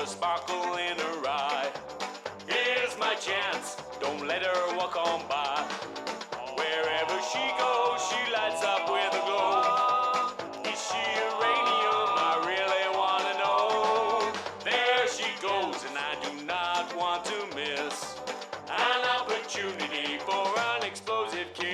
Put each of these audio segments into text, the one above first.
a sparkle in her eye. Here's my chance, don't let her walk on by. Wherever she goes, she lights up with a glow. Is she uranium? I really want to know. There she goes, and I do not want to miss an opportunity for an explosive kiss.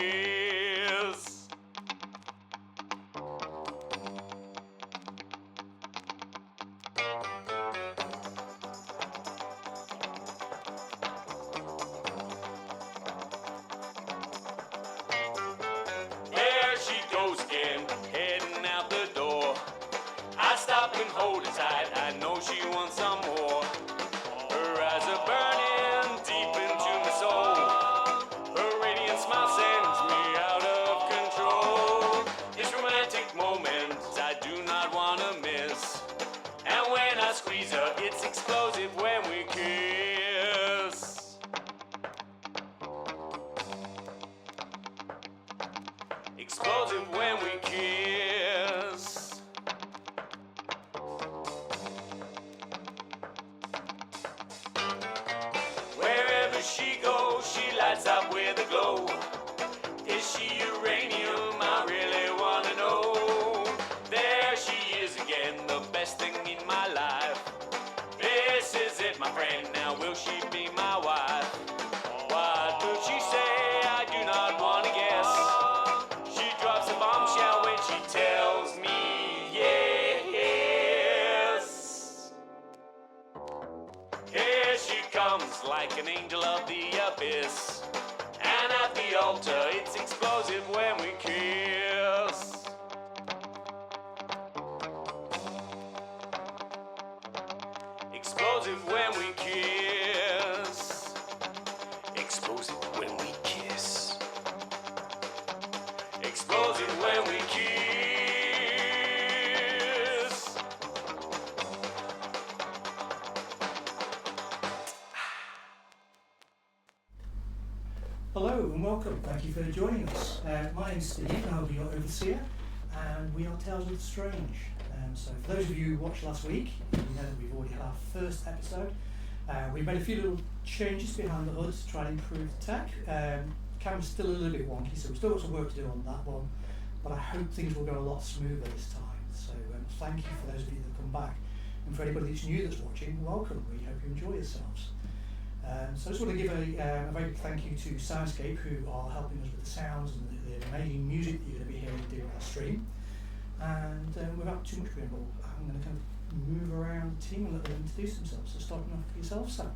There she goes again, heading out the door. I stop and hold her tight, I know she wants some more. Her eyes are burning deep into my soul. Her radiant smile sends me out of control. This romantic moment I do not want to miss. And when I squeeze her, it's explosive when we kiss. Explosive when we kiss. Wherever she goes, she lights up with a glow. Is she uranium? I really want to know. There she is again, the best thing in my life. This is it, my friend, now will she be my wife? What will she say? I do not want to guess. She drops a bombshell when she tells me yes. Here she comes like an angel of the abyss. And at the altar it's explosive when we kiss. Explosive when we kiss. Explosive when we kiss. Explosive when we kiss. Hello and welcome. Thank you for joining us. My name's Steve and I'll be your overseer, and we are Tales of the Strange. So for those of you who watched last week, you know that we've already had our first episode. We made a few little changes behind the hood to try and improve the tech. Camera's still a little bit wonky, so we've still got some work to do on that one, but I hope things will go a lot smoother this time. So thank you for those of you that come back, and for anybody that's new that's watching, welcome. We hope you enjoy yourselves. So I just want to give a very big thank you to Soundscape, who are helping us with the sounds and the amazing music that you're going to be hearing during our stream. And without too much ramble, I'm going to kind of move around the team and let them introduce themselves. So starting off with yourself, Sam.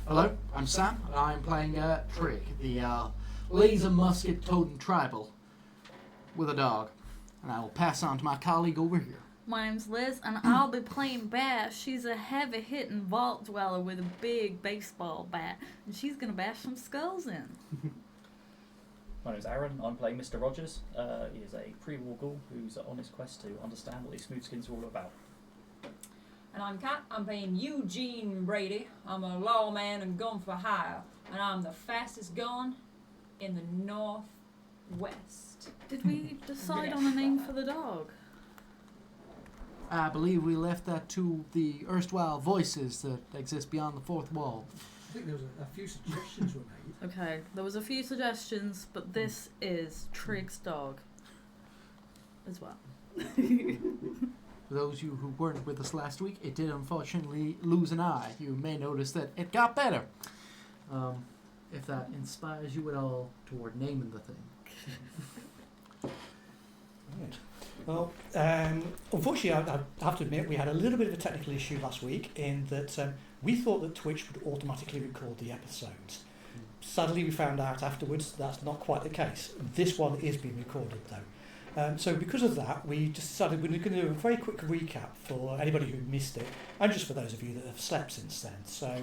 Hello, I'm Sam, and I'm playing Trig, the laser musket totem tribal with a dog. And I will pass on to my colleague over here. My name's Liz, and I'll be playing Bash. She's a heavy-hitting vault dweller with a big baseball bat, and she's going to bash some skulls in. My name's Aaron, I'm playing Mr. Rogers. He is a pre-war ghoul who's on his quest to understand what these smoothskins are all about. And I'm Kat, I'm playing Eugene Brady. I'm a lawman and gun for hire, and I'm the fastest gun in the northwest. Did we decide on a name for the dog? I believe we left that to the erstwhile voices that exist beyond the fourth wall. I think there was a few suggestions were made. Okay, there was a few suggestions, but this is Trig's dog as well. For those of you who weren't with us last week, it did unfortunately lose an eye. You may notice that it got better. If that inspires you at all toward naming the thing. Right. Well, unfortunately, I have to admit, we had a little bit of a technical issue last week in that we thought that Twitch would automatically record the episodes. Sadly, we found out afterwards that's not quite the case. This one is being recorded, though. So because of that, we just decided we were going to do a very quick recap for anybody who missed it, and just for those of you that have slept since then. So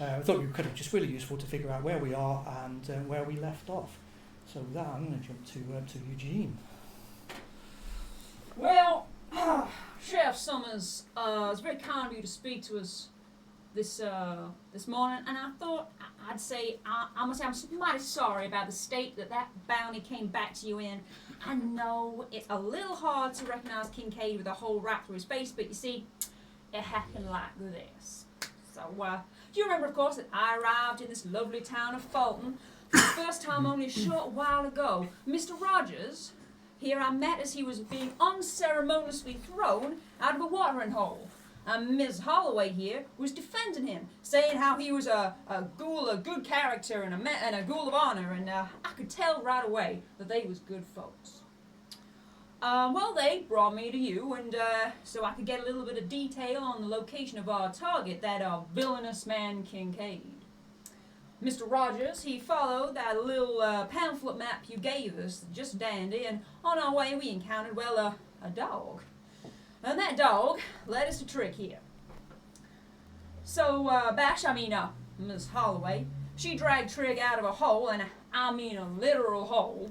I thought it would be just really useful to figure out where we are and where we left off. So with that, I'm going to jump to Eugene. Well, Sheriff Summers, it's very kind of you to speak to us this morning, and I thought I'd say I must say I'm mighty sorry about the state that bounty came back to you in. I know it's a little hard to recognize Kincaid with a hole wrapped through his face, but you see, it happened like this. So, you remember, of course, that I arrived in this lovely town of Fallton for the first time only a short while ago. Mr. Rogers, here I met as he was being unceremoniously thrown out of a watering hole. And Miss Holloway here was defending him, saying how he was a ghoul, a good character, and a ghoul of honor, and I could tell right away that they was good folks. Well, they brought me to you, and so I could get a little bit of detail on the location of our target, that villainous man Kincaid. Mr. Rogers, he followed that little pamphlet map you gave us, just dandy, and on our way we encountered, well, a dog. And that dog led us to Trig here. So, Miss Holloway, she dragged Trig out of a hole, and I mean a literal hole.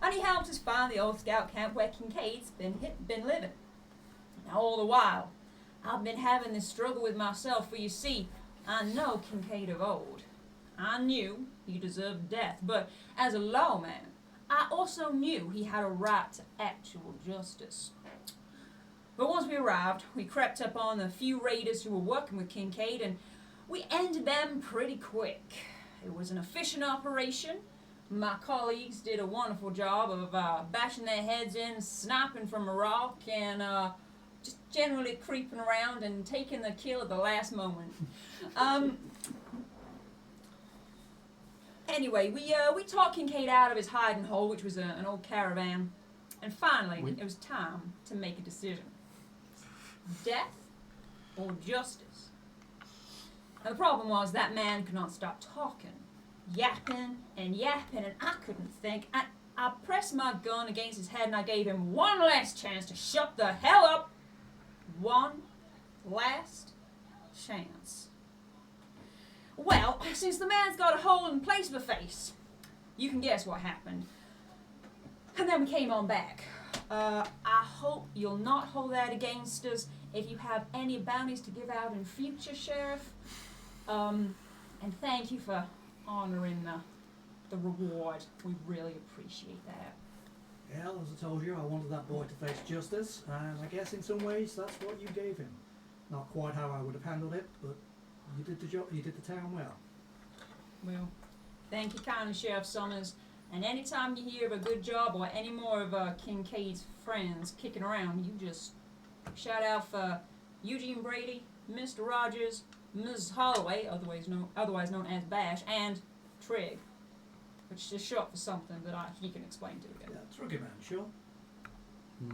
And he helped us find the old scout camp where Kincaid's been living. Now, all the while, I've been having this struggle with myself, for you see, I know Kincaid of old. I knew he deserved death, but as a lawman, I also knew he had a right to actual justice. But once we arrived, we crept up on the few raiders who were working with Kincaid, and we ended them pretty quick. It was an efficient operation. My colleagues did a wonderful job of bashing their heads in, sniping from a rock, and just generally creeping around and taking the kill at the last moment. Anyway, we talked Kincaid out of his hiding hole, which was an old caravan, and finally it was time to make a decision. Death or justice? Now, the problem was that man could not stop talking, yapping, and I couldn't think. I pressed my gun against his head and I gave him one last chance to shut the hell up. One last chance. Well, since the man's got a hole in place of a face, you can guess what happened. And then we came on back. I hope you'll not hold that against us if you have any bounties to give out in future, Sheriff. And thank you for honoring the reward. We really appreciate that. Well, as I told you, I wanted that boy to face justice, and I guess in some ways that's what you gave him. Not quite how I would have handled it, but you did the job. You did the town well. Well, thank you kindly, Sheriff Summers. And anytime you hear of a good job or any more of Kincaid's friends kicking around, you just shout out for Eugene Brady, Mr. Rogers, Mrs. Holloway, otherwise known as Bash, and Trig, which is short for something that he can explain to you. Yeah, Trigger man, sure.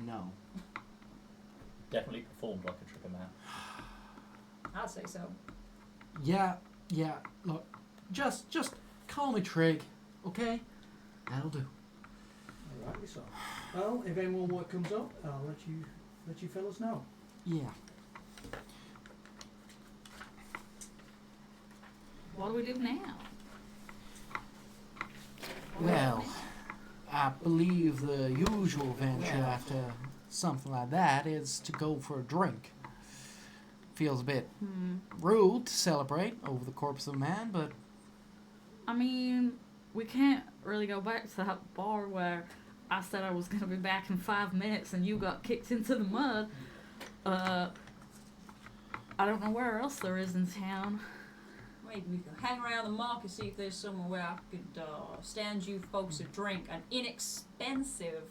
No. Definitely performed like a trigger man. I'd say so. Yeah. Look, just call me Trig, okay? That'll do. Alrighty, so. Well, if any more work comes up, I'll let you fellas know. Yeah. What do we do now? Well, I believe the usual venture after something like that is to go for a drink. Feels a bit rude to celebrate over the corpse of a man, but... I mean, we can't really go back to that bar where I said I was going to be back in 5 minutes and you got kicked into the mud. I don't know where else there is in town. Maybe we could hang around the market, see if there's somewhere where I could stand you folks a drink, an inexpensive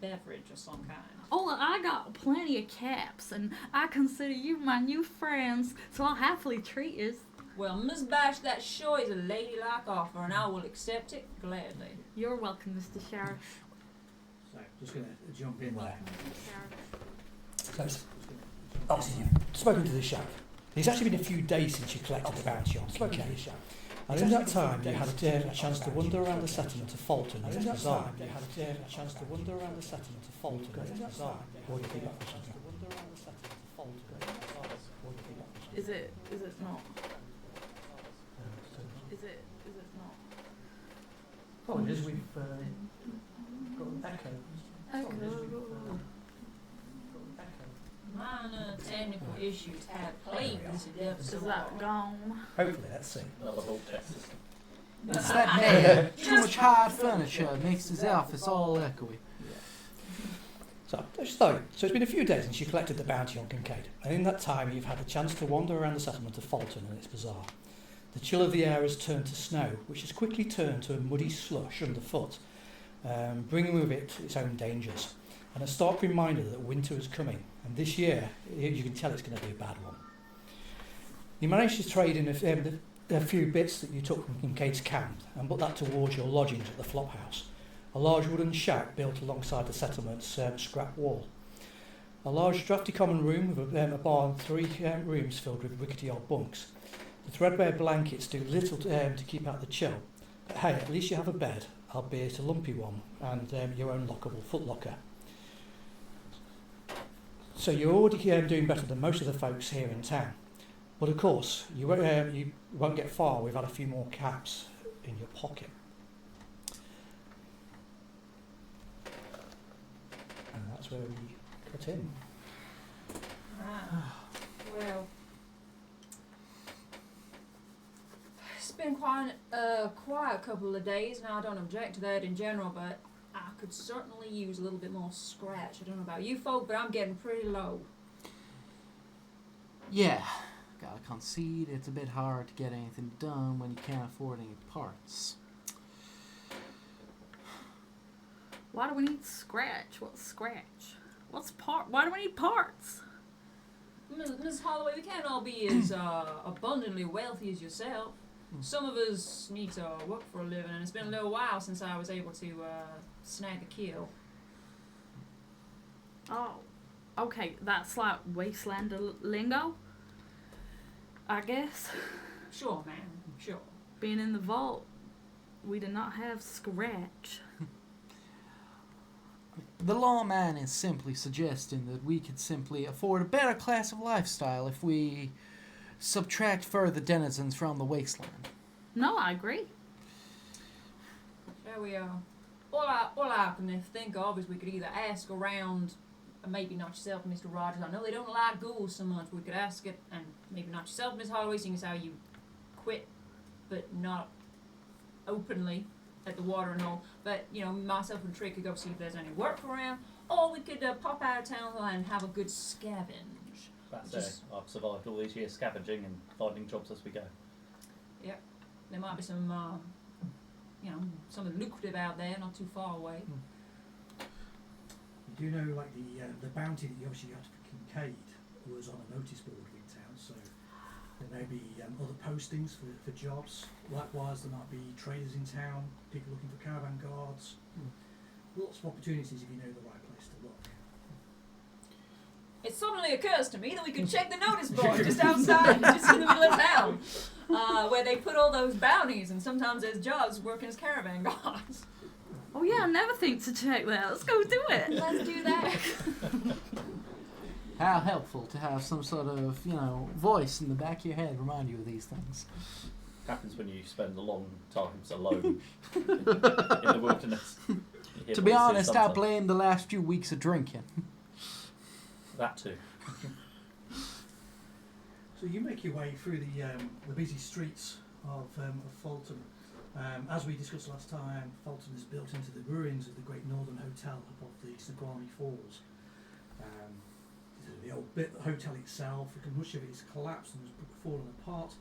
beverage of some kind. Oh, I got plenty of caps, and I consider you my new friends, so I'll happily treat you. Well, Miss Bash, that sure is a ladylike offer, and I will accept it gladly. You're welcome, Mr. Sheriff. So, just going to jump in there. Sheriff. So, obviously, you've spoken to the sheriff. It's actually been a few days since you collected the bounty on Kincaid. And in that time, you had a chance to wander around the settlement of Fallton and its bazaar. What do you think of this? Is it not? Is it not? Apologies, we've got an echo. Minor technical issues have plagued this endeavor so Is that far. gone? Hopefully, let's see. Another whole test. It's that man. Too much hard furniture makes his office all echoey. So it's been a few days since you collected the bounty on Kincaid, and in that time you've had the chance to wander around the settlement of Fallton and its bazaar. The chill of the air has turned to snow, which has quickly turned to a muddy slush underfoot, bringing with it its own dangers, and a stark reminder that winter is coming, and this year you can tell it's going to be a bad one. You managed to trade in a few bits that you took from Kincaid's camp and put that towards your lodgings at the flop house, a large wooden shack built alongside the settlement's scrap wall. A large drafty common room with a bar and 3 rooms filled with rickety old bunks. The threadbare blankets do little to keep out the chill, but hey, at least you have a bed, albeit a lumpy one, and your own lockable footlocker. So you're already doing better than most of the folks here in town. But of course, you won't get far without a few more caps in your pocket. And that's where we cut in. Well, it's been quite a couple of days, and I don't object to that in general, but I could certainly use a little bit more scratch. I don't know about you folk, but I'm getting pretty low. Yeah, gotta concede it's a bit hard to get anything done when you can't afford any parts. Why do we need scratch? What's scratch? Why do we need parts? Miss Holloway, we can't all be as abundantly wealthy as yourself. Some of us need to work for a living, and it's been a little while since I was able to snag a kill. Oh, okay, that's like wasteland lingo, I guess. Sure, ma'am, sure. Being in the vault, we did not have scratch. The lawman is simply suggesting that we could simply afford a better class of lifestyle if we subtract further denizens from the wasteland. No, I agree. Shall we, all I can think of is we could either ask around, maybe not yourself, Mr. Rogers. I know they don't like ghouls so much, but we could ask it, and maybe not yourself, Miss Holloway, seeing as how you quit, but not openly at the water and all. But, myself and Trig could go see if there's any work around, or we could pop out of town and have a good scavenge. That's it. I've survived all these years scavenging and finding jobs as we go. Yep. There might be some, something lucrative out there, not too far away. You do know, like, the bounty that you obviously got for Kincaid was on a notice board in town, so there may be other postings for jobs. Likewise, there might be traders in town, people looking for caravan guards. Lots of opportunities if you know the right place to look. It suddenly occurs to me that we could check the notice board just outside, just in the middle of town, where they put all those bounties, and sometimes there's jobs working as caravan guards. Oh yeah, I never think to check that. Let's go do it. Let's do that. How helpful to have some sort of, voice in the back of your head remind you of these things. Happens when you spend a long times alone in the wilderness. To be honest, I blame the last few weeks of drinking. That too. So you make your way through the busy streets of Fallton. As we discussed last time, Fallton is built into the ruins of the Great Northern Hotel above the Snoqualmie Falls. The old hotel itself, much of it is collapsed and has fallen apart,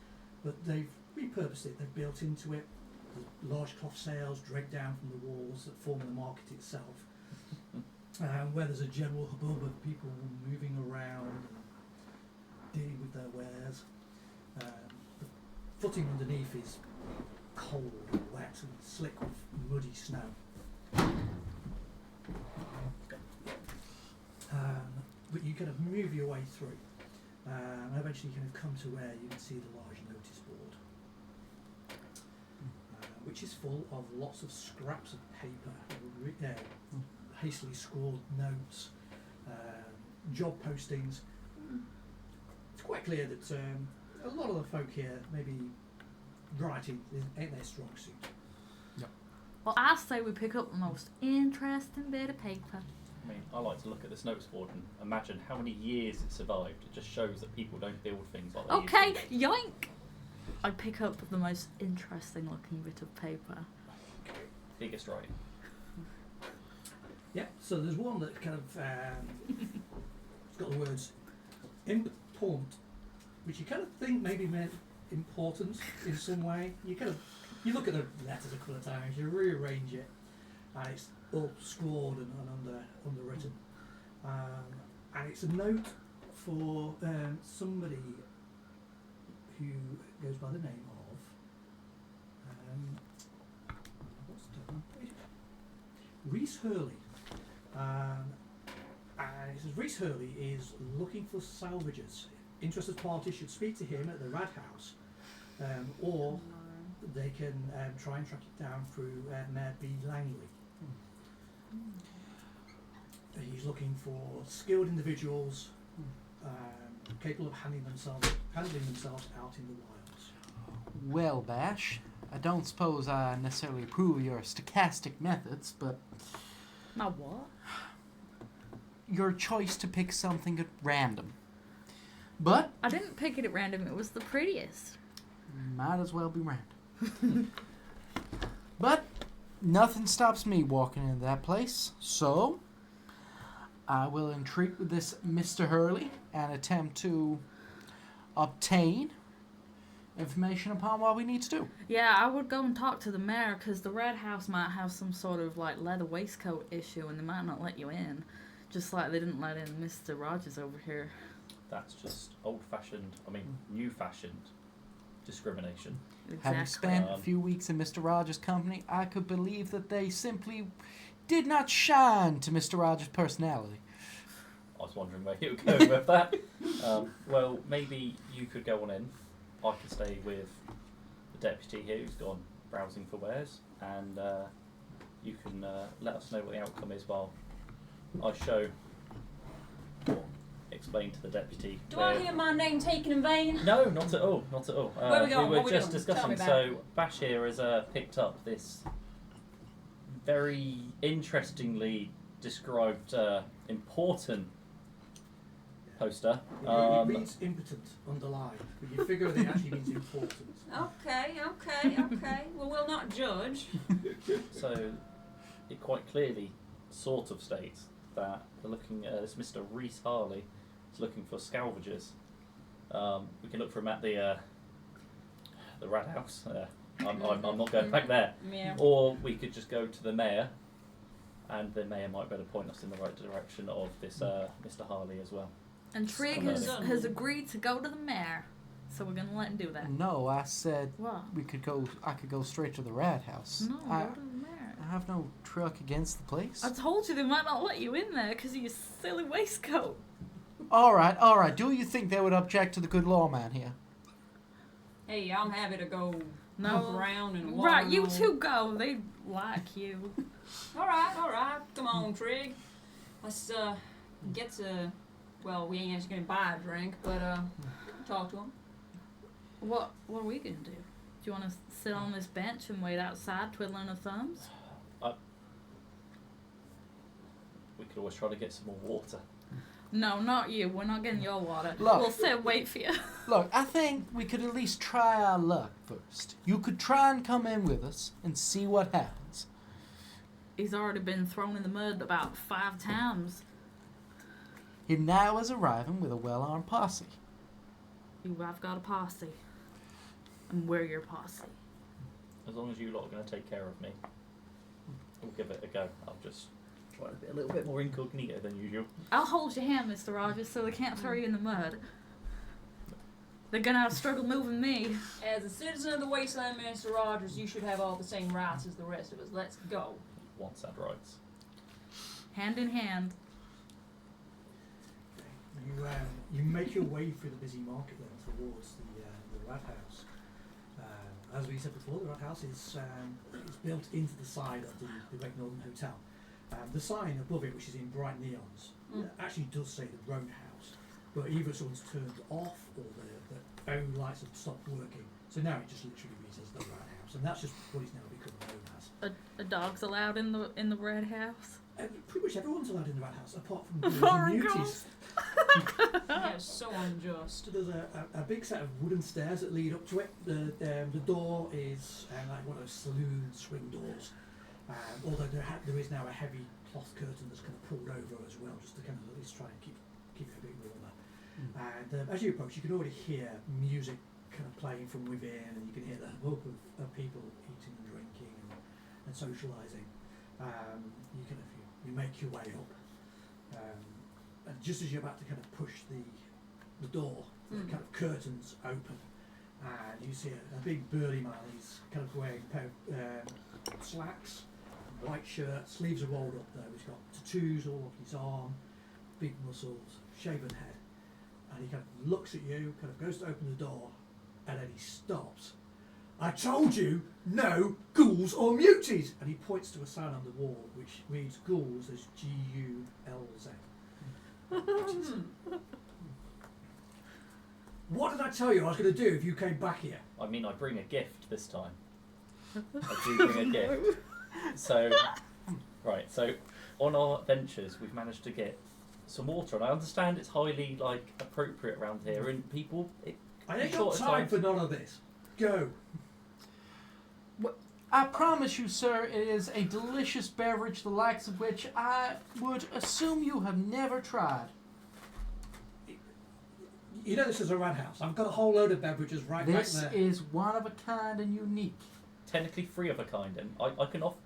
but they've repurposed it. They've built into it the large cloth sails dragged down from the walls that form the market itself, where there's a general hubbub of people moving around and dealing with their wares. The footing underneath is cold and wet and slick with muddy snow. But you kind of move your way through, and eventually you kind of come to where you can see the large notice board, which is full of lots of scraps of paper, hastily scrawled notes, job postings. It's quite clear that a lot of the folk here, maybe writing ain't their strong suit. Yep. Well, I say we pick up the most interesting bit of paper. I mean, I like to look at this notice board and imagine how many years it survived. It just shows that people don't build things like that. Okay, yoink! I pick up the most interesting looking bit of paper. Biggest writing. Yeah, so there's one that kind of it's got the words import, which you kind of think maybe meant important in some way. You look at the letters a couple of times, you rearrange it, and it's all scrawled and underwritten. And it's a note for somebody who goes by the name of what's the name? Reese Hurley. And it says Reese Hurley is looking for salvagers. Interested parties should speak to him at the Rad House, or they can try and track it down through Mayor B. Langley. He's looking for skilled individuals capable of handling themselves out in the wilds. Well, Bash, I don't suppose I necessarily approve of your stochastic methods, but My what? your choice to pick something at random. But I didn't pick it at random. It was the prettiest. might as well be random. But nothing stops me walking into that place, so I will entreat with this Mr. Hurley and attempt to obtain information upon what we need to do. Yeah, I would go and talk to the mayor because the Red House might have some sort of like leather waistcoat issue and they might not let you in. Just like they didn't let in Mr. Rogers over here. That's just new-fashioned discrimination. Having spent a few weeks in Mr. Rogers' company, I could believe that they simply did not shine to Mr. Rogers' personality. I was wondering where you were going with that. Well, maybe you could go on in. I could stay with the deputy here who's gone browsing for wares, and you can let us know what the outcome is while I show or explain to the deputy. Do I hear my name taken in vain? No, not at all, not at all. Where are we going? We were What are we just doing? Tell discussing, me about so Bash here has picked up this very interestingly described important poster. It means impotent, underlined, but you figure that it actually means important. Okay. Well, we'll not judge. So it quite clearly sort of states that they're looking at this Mr. Reese Harley is looking for salvagers. We can look for him at the Rad House. I'm not going back there. Yeah. Or we could just go to the mayor, and the mayor might better point us in the right direction of this Mr. Harley as well. And Trig has agreed to go to the mayor, so we're gonna let him do that. No, I said What? I could go straight to the Rad House. No, I go to the mayor. have no truck against the place. I told you they might not let you in there because of your silly waistcoat. All right. Do you think they would object to the good lawman here? Hey, I'm happy to go No. hump around and water. Right, you and all. two go. They like you. All right. Come on, Trig. Let's get to. Well, we ain't actually gonna buy a drink, but talk to him. What are we gonna do? Do you want to sit on this bench and wait outside, twiddling our thumbs? We could always try to get some more water. No, not you. We're not getting your water. Look. We'll sit and wait for you. Look, I think we could at least try our luck first. You could try and come in with us and see what happens. He's already been thrown in the mud about 5 times. He now is arriving with a well-armed posse. I've got a posse. And we're your posse. As long as you lot are going to take care of me, we'll give it a go. I'll just try to be a little bit more incognito than usual. I'll hold your hand, Mr. Rogers, so they can't throw you in the mud. They're gonna have to struggle moving me. As a citizen of the Wasteland, Mr. Rogers, you should have all the same rights as the rest of us. Let's go. Once had rights. Hand in hand. You make your way through the busy market then towards the Rad House. As we said before, the Rad House is built into the side of the Great Northern Hotel. The sign above it, which is in bright neons, actually does say the Roadhouse, but either someone's turned off or the phone lights have stopped working. So now it just literally reads as the Rad House, and that's just what it's now become known as. A dog's allowed in the Red House. Pretty much everyone's allowed in the Rad House, apart from Foreign the girls. muties. That is so unjust. So there's a big set of wooden stairs that lead up to it. The door is like one of those saloon swing doors. Although there is now a heavy cloth curtain that's kind of pulled over as well, just to kind of at least try and keep it a bit warmer. And as you approach, you can already hear music kind of playing from within, and you can hear the hum of people eating and drinking and socialising. You make your way up, and just as you're about to kind of push the door, the kind of curtains open, and you see a big burly man. He's kind of wearing a pair of slacks, white shirt, sleeves are rolled up though. He's got tattoos all up his arm, big muscles, shaven head, and he kind of looks at you, kind of goes to open the door, and then he stops. I told you, no ghouls or muties! And he points to a sign on the wall which reads ghouls as G-U-L-Z. What did I tell you I was going to do if you came back here? I mean, I bring a gift this time. I do bring a gift. So, right, so on our ventures, we've managed to get some water, and I understand it's highly, appropriate around here, and people... I ain't got time for none of this. Go. I promise you, sir, it is a delicious beverage, the likes of which I would assume you have never tried. You know this is a rat house. I've got a whole load of beverages right back there. This is one of a kind and unique. Technically 3 of a kind, and I can offer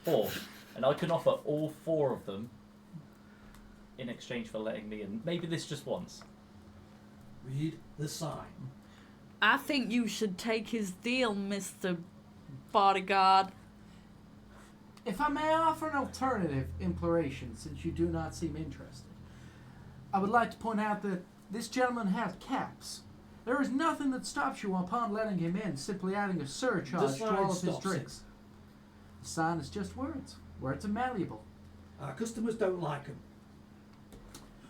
4, and I can offer all 4 of them in exchange for letting me in. Maybe this just once. Read the sign. I think you should take his deal, Mr. Bodyguard. If I may offer an alternative imploration, since you do not seem interested, I would like to point out that this gentleman has caps. There is nothing that stops you upon letting him in, simply adding a surcharge to all of his drinks. The sign is just words. Words are malleable. Our customers don't like them.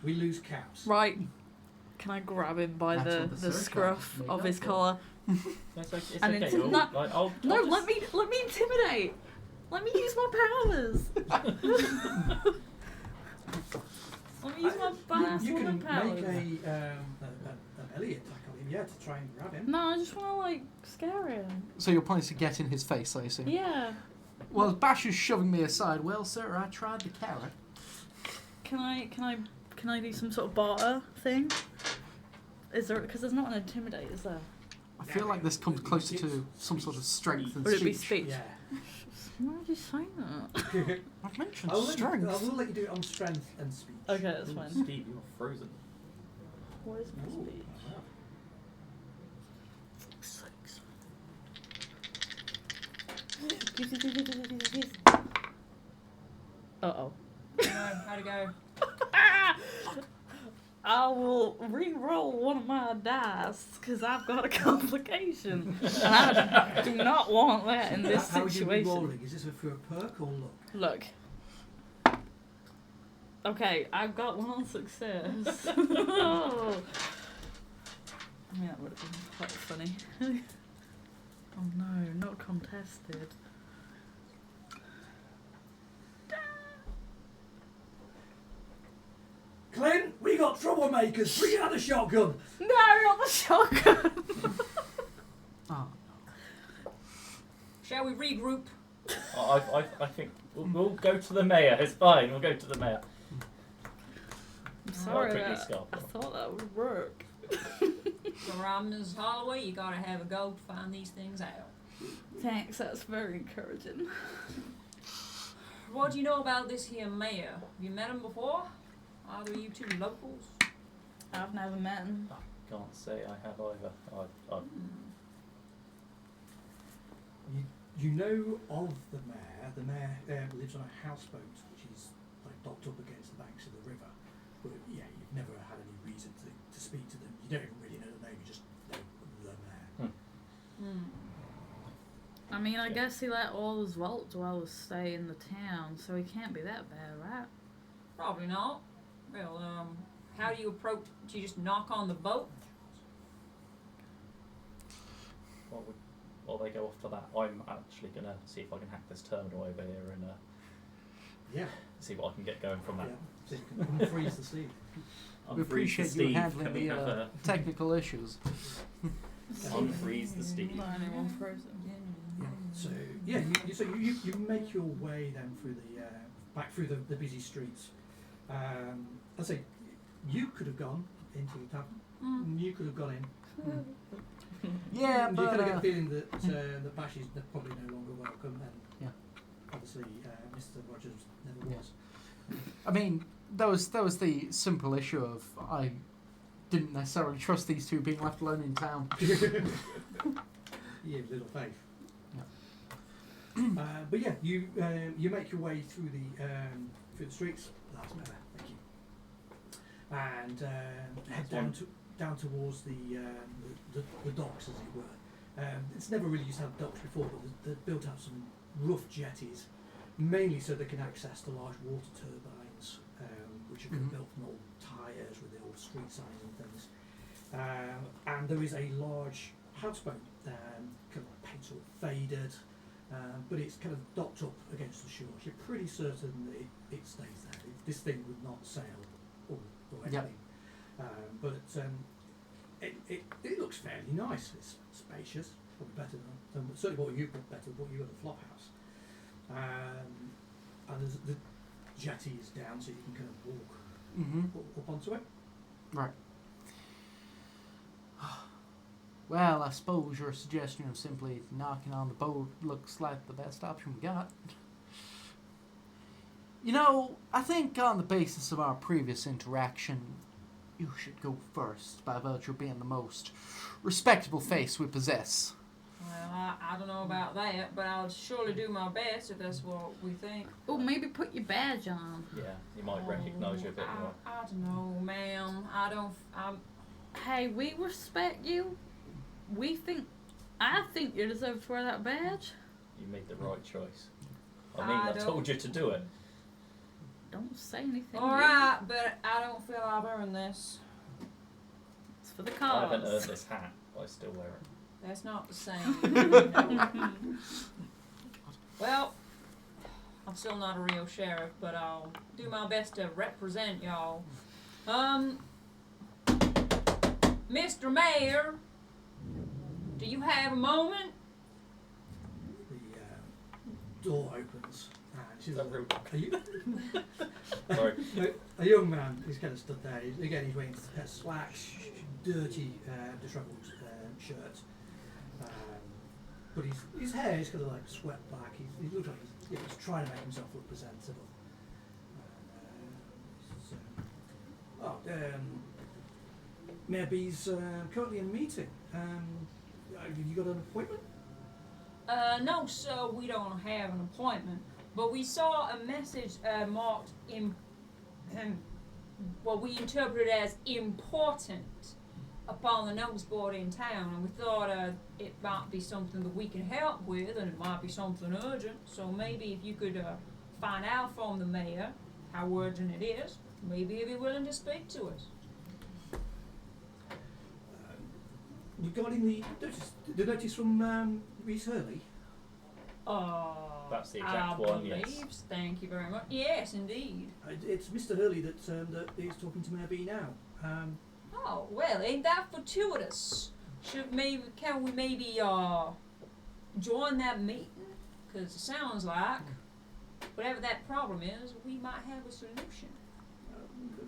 We lose caps. Right. Can I grab him by That's the scruff of his collar? It's okay. And It's it's okay. not- I'll No, just... let me intimidate. Let me use my powers. Let me use my badass You woman can powers. make an Elliot attack on him, to try and grab him. No, I just want to scare him. So your plan is to get in his face, I assume? Yeah. Well, Bash is shoving me aside. Well, sir, I tried the carrot. Can I do some sort of barter thing? Is there? Because there's not an intimidate, is there? I feel like this comes closer to some sort of strength and Would it be speech. speech? Yeah. Why did you say that? I've mentioned I will strength. let you do it on strength and speech. Okay, that's Ooh, fine. Steve, you're frozen. What is my Ooh, speech? wow. 6. Uh-oh. How'd it go? I will re-roll one of my dice because I've got a complication, and I do not want that in this How would you be situation. rolling? Is this for a perk or look? Look. Okay, I've got one on success. Oh. I mean, that would have been quite funny. Oh no, not contested. Clint, we got troublemakers. Bring out the shotgun. No, not the shotgun! Oh, Shall we regroup? I think we'll go to the mayor. It's fine. We'll go to the mayor. I'm sorry, quickly, I Scarpa. thought that would work. So, Ms. Holloway, you gotta have a go to find these things out. Thanks, that's very encouraging. What do you know about this here mayor? Have you met him before? Either of you two locals? I've never met him. I can't say I have either. You know of the mayor. The mayor lives on a houseboat, which is docked up against the banks of the river. But yeah, you've never had any reason to speak to them. You don't even really know the name. You just know the mayor. I mean, I Yeah. guess he let all his vault dwellers stay in the town, so he can't be that bad, right? Probably not. Well, how do you approach? Do you just knock on the boat? While they go off to that, I'm actually going to see if I can hack this terminal over here and Yeah. see what I can get going from that. Yeah. So you can unfreeze the sleeve. we appreciate you handling the technical issues. Unfreeze the Steve. Not anyone frozen. Yeah. So Yeah, you make your way then through the back through the busy streets. I say you could have gone into the tavern. You could have gone in. Yeah, you but kind of get the feeling that the Bash is probably no longer welcome, and yeah. obviously Mr. Rogers never was. I mean, that was the simple issue of I didn't necessarily trust these two being left alone in town. You have little faith. Yeah. But yeah, you make your way through the streets. Last member, thank you. And head down towards the docks, as it were. It's never really used to have docks before, but they've built up some rough jetties, mainly so they can access the large water turbines, which are kind of built from old tyres with the old street signs and things. And there is a large houseboat, kind of paint sort of faded, but it's kind of docked up against the shore. You're pretty certain that it stays there. This thing would not sail or anything. But it looks fairly nice. It's spacious, probably better than certainly what you put better than what you got at the flop house. And there's the jetty is down, so you can kind of walk up onto it. Right. Well, I suppose your suggestion of simply knocking on the boat looks like the best option we got. You know, I think on the basis of our previous interaction, you should go first, by virtue of being the most respectable face we possess. Well, I don't know about that, but I'll surely do my best if that's what we think. Oh, maybe put your badge on. Yeah, you might recognise you a bit more. I don't know, ma'am. Hey, we respect you. I think you deserve to wear that badge. You made the right choice. I told you to do it. Don't say anything. Alright, but I don't feel I've earned this. It's for the I cause. haven't earned this hat, but I still wear it. That's not the same. Well, I'm still not a real sheriff, but I'll do my best to represent y'all. Mr. Mayor, do you have a moment? The door opens, and she's Sorry. a young man who's kind of stood there. He's wearing slacks, dirty, disheveled shirt. But his hair is kind of like swept back. He looks like he's trying to make himself look presentable. Mayor B's currently in a meeting. Have you got an appointment? No, sir, we don't have an appointment. But we saw a message marked what we interpreted as important upon the notice board in town, and we thought it might be something that we can help with, and it might be something urgent. So maybe if you could find out from the mayor how urgent it is, maybe he'd be willing to speak to us. Regarding the notice from Reese Hurley? That's the exact one, yes. Thank you very much. Yes, indeed. It's Mr. Hurley that is talking to Mayor B now. Oh, well, ain't that fortuitous? Can we maybe join that meeting? Because it sounds like whatever that problem is, we might have a solution.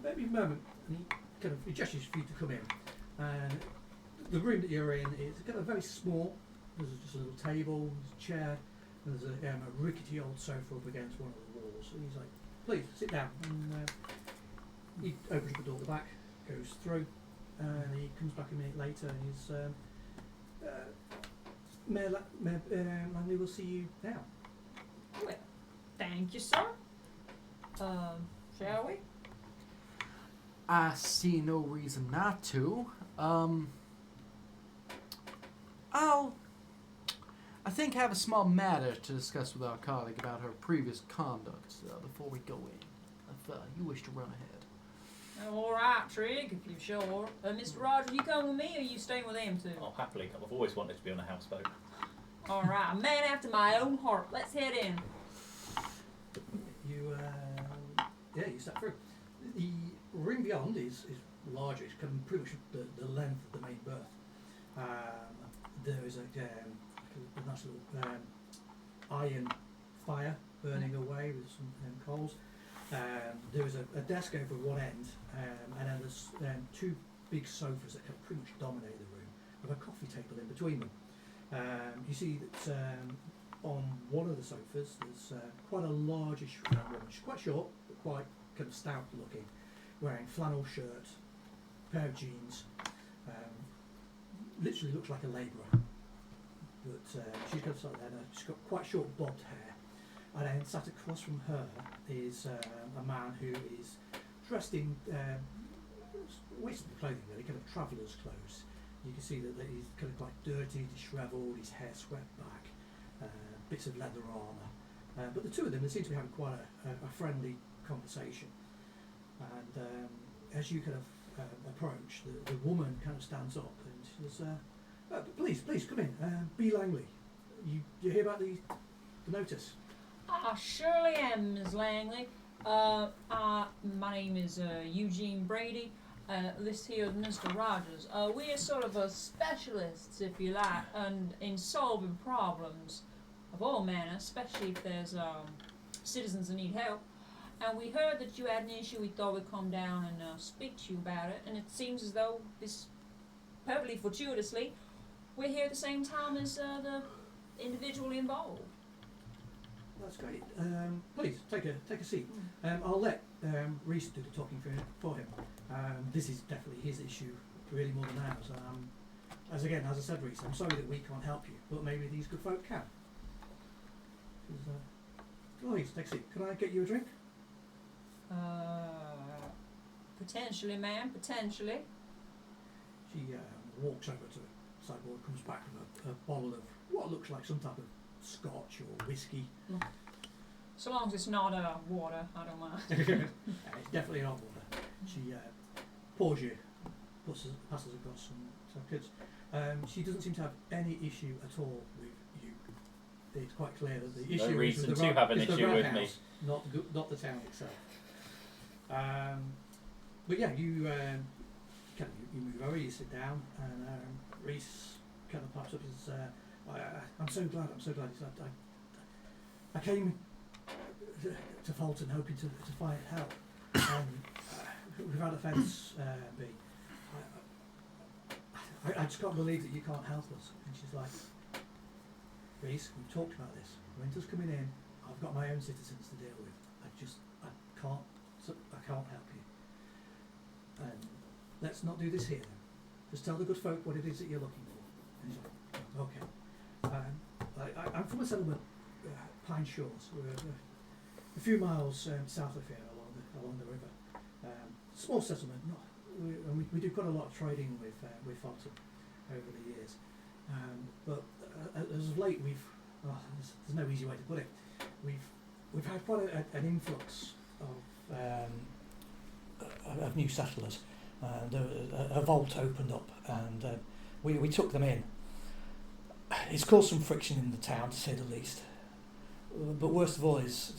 Maybe a moment. And he gestures for you to come in. The room that you're in is kind of very small. There's just a little table, there's a chair, and there's a rickety old sofa up against one of the walls. And he's like, please, sit down. And he opens the door at the back, goes through, and he comes back a minute later and he's, Mayor Langley will see you now. Well, thank you, sir. Shall we? I see no reason not to. I think I have a small matter to discuss with our colleague about her previous conduct before we go in, if you wish to run ahead. All right, Trig, if you're sure. Mr. Rogers, you come with me or you staying with them too? I'll happily come. I've always wanted to be on a houseboat. All right, a man after my own heart. Let's head in. You step through. The room beyond is larger. It's kind of pretty much the length of the main berth. There is a nice little iron fire burning away with some coals. There was a desk over one end, and then there's two big sofas that kind of pretty much dominate the room, with a coffee table in between them. You see that on one of the sofas there's quite a largish woman. She's quite short, but quite kind of stout looking, wearing flannel shirt, pair of jeans. Literally looks like a labourer, but she's got she's got quite short bobbed hair. And then sat across from her is a man who is dressed in wasteful clothing, really, kind of traveller's clothes. You can see that he's kind of quite dirty, dishevelled, his hair swept back, bits of leather armour. But the two of them, they seem to be having quite a friendly conversation. And as you kind of approach, the woman kind of stands up and she says, please come in, B. Langley. You hear about the notice? I surely am, Ms. Langley. My name is Eugene Brady. This here is Mr. Rogers. We're sort of specialists, if you like, in solving problems of all manner, especially if there's citizens that need help. And we heard that you had an issue. We thought we'd come down and speak to you about it. And it seems as though this, perfectly fortuitously, we're here at the same time as the individual involved. That's great. Please take a seat. I'll let Reese do the talking for him. This is definitely his issue, really more than ours. As I said, Reese, I'm sorry that we can't help you, but maybe these good folk can. Please take a seat. Can I get you a drink? Potentially, ma'am. Potentially. She walks over to the sideboard, comes back with a bottle of what looks like some type of scotch or whiskey. So long as it's not water, I don't mind. It's definitely not water. She pours you, passes across some kids. She doesn't seem to have any issue at all with you. It's quite clear that the issue reason is to have an is the issue rat with house, me. not the town itself. But yeah, you move over, you sit down, and Reese kind of pops up and says, I'm so glad. I came to Fallton hoping to find help. Without offence, B, I just can't believe that you can't help us. And she's like, Reese, we've talked about this. Winter's coming in. I've got my own citizens to deal with. I can't help you. And let's not do this here then. Just tell the good folk what it is that you're looking for. And he's like, okay. I'm from a settlement, Pine Shores. We're a few miles south of here, along the river. Small settlement. We do quite a lot of trading with Fallton over the years. But as of late, there's no easy way to put it. We've had quite an influx of new settlers. A vault opened up, and we took them in. It's caused some friction in the town, to say the least. But worst of all is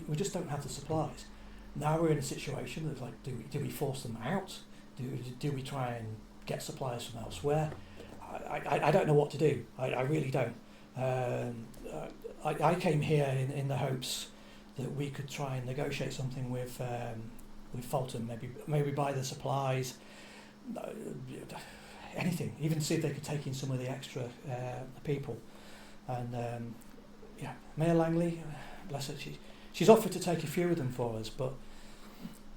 we just don't have the supplies. Now we're in a situation that's like, do we force them out? Do we try and get supplies from elsewhere? I don't know what to do. I really don't. I came here in the hopes that we could try and negotiate something with Fallton, maybe buy the supplies, anything, even see if they could take in some of the extra people. And Mayor Langley, bless her, she's offered to take a few of them for us, but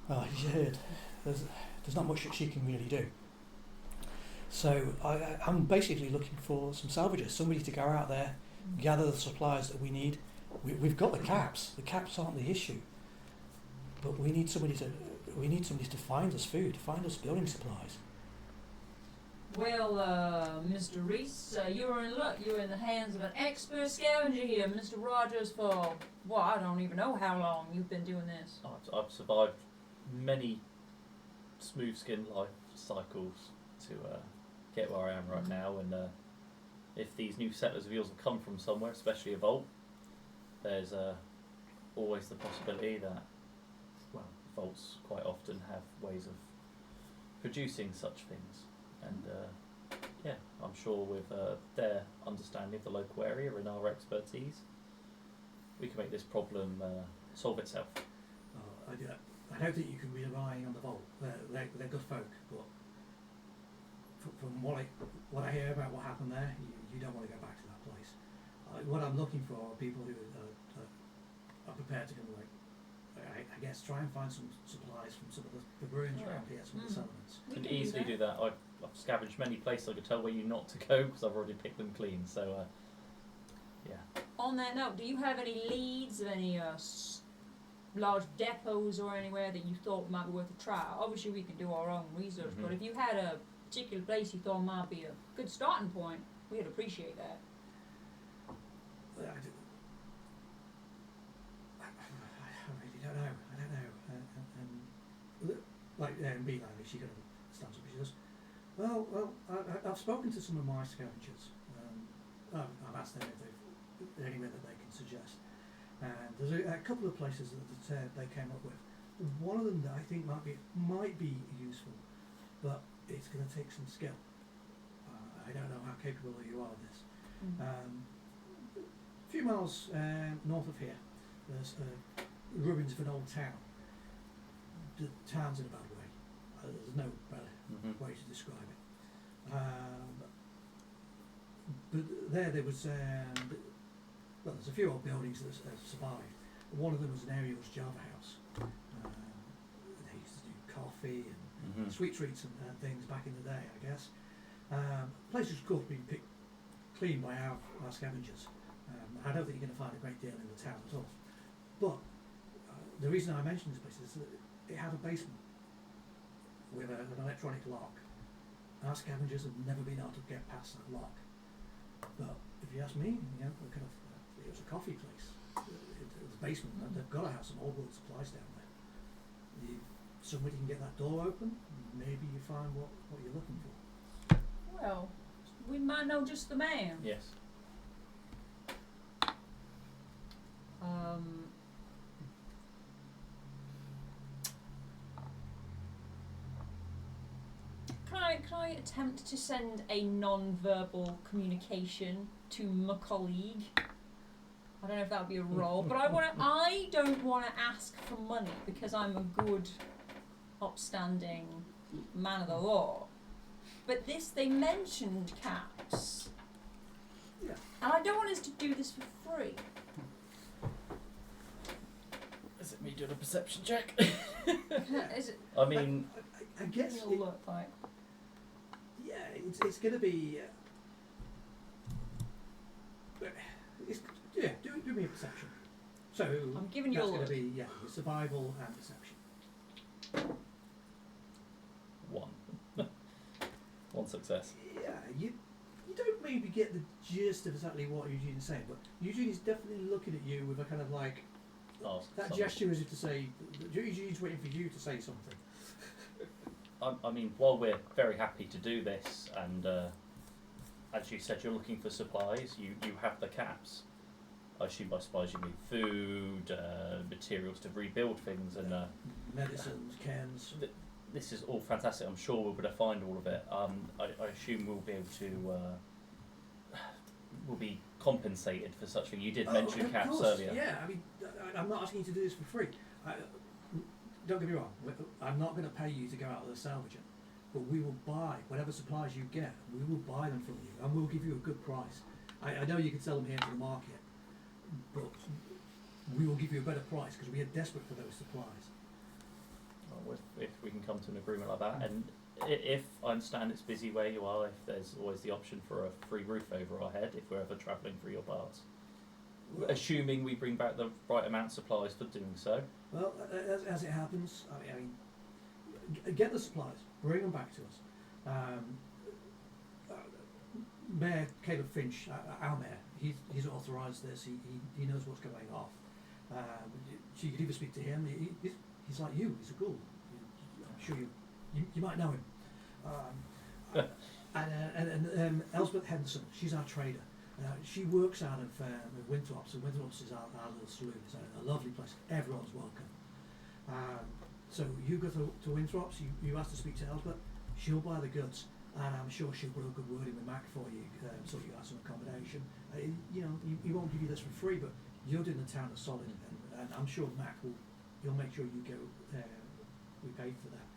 you heard, there's not much that she can really do. So I'm basically looking for some salvagers, somebody to go out there, gather the supplies that we need. We've got the caps. The caps aren't the issue, but we need somebody to find us food, find us building supplies. Well, Mr. Reese, you're in luck. You're in the hands of an expert scavenger here, Mr. Rogers, for, I don't even know how long you've been doing this. I've survived many smooth-skinned life cycles to get where I am right now, and if these new settlers of yours have come from somewhere, especially a vault, there's always the possibility that, vaults quite often have ways of producing such things. And I'm sure with their understanding of the local area and our expertise, we can make this problem solve itself. I don't think you can be relying on the vault. They're good folk, but from what I hear about what happened there, you don't want to go back to that place. What I'm looking for are people who are prepared to kind of I guess try and find some supplies from some of the ruins around here, some of the settlements. You can easily do that. I've scavenged many places. I could tell where you not to go because I've already picked them clean. So, yeah. On that note, do you have any leads of any large depots or anywhere that you thought might be worth a try? Obviously, we can do our own research, but if you had a particular place you thought might be a good starting point, we'd appreciate that. I don't know. Langley, she kind of stands up and she goes, well, I've spoken to some of my scavengers. I've asked them if there's anywhere that they can suggest. And there's a couple of places that they came up with. One of them that I think might be useful, but it's going to take some skill. I don't know how capable you are of this. A few miles north of here, there's ruins of an old town. The town's in a bad way. There's no better way to describe it. But there was, there's a few old buildings that survived. One of them was an Ariel's Java house. They used to do coffee and sweet treats and things back in the day, I guess. The place was, of course, being picked clean by our scavengers. I don't think you're going to find a great deal in the town at all. But the reason I mention this place is that it had a basement with an electronic lock. Our scavengers have never been able to get past that lock. But if you ask me, it was a coffee place. It was a basement, and they've got to have some old world supplies down there. Somebody can get that door open, maybe you find what you're looking for. Well, we might know just the man. Yes. Can I attempt to send a non-verbal communication to my colleague? I don't know if that would be a role, but I don't want to ask for money because I'm a good, upstanding man of the law. But they mentioned caps. Yeah. And I don't want us to do this for free. Is it me doing a perception check? Is it? I mean, I guess It'll look like. yeah, it's going to be. Do me a perception. So I'm giving you a that's going look. to be your survival and perception. 1. 1 success. Yeah, you don't maybe get the gist of exactly what Eugene is saying, but Eugene is definitely looking at you with a kind of like that gesture as if to say Eugene's waiting for you to say something. I mean, while we're very happy to do this, and as you said, you're looking for supplies. You have the caps. I assume by supplies you mean food, materials to rebuild things, and Medicines, cans. This is all fantastic. I'm sure we'll be able to find all of it. I assume we'll be able to. We'll be compensated for such thing. You did mention caps course. earlier. Yeah, I mean, I'm not asking you to do this for free. Don't get me wrong. I'm not going to pay you to go out with a salvager, but we will buy whatever supplies you get. We will buy them from you, and we'll give you a good price. I know you can sell them here to the market, but we will give you a better price because we are desperate for those supplies. Well, if we can come to an agreement like that, and if I understand it's busy where you are, if there's always the option for a free roof over our head if we're ever travelling through your parts. Assuming we bring back the right amount of supplies for doing so. Well, as it happens, I mean, get the supplies, bring them back to us. Mayor Caleb Finch, our mayor, he's authorised this. He knows what's going off. So you could either speak to him. He's like you. He's a ghoul. I'm sure you might know him. And Elspeth Henderson, she's our trader. She works out of Winthrops, and Winthrops is our little saloon. It's a lovely place. Everyone's welcome. So you go to Winthrops, you ask to speak to Elspeth, she'll buy the goods, and I'm sure she'll put a good word in with Mac for you, so you have some accommodation. You won't give you this for free, but you're doing the town a solid, and I'm sure Mac he'll make sure you go repaid for that.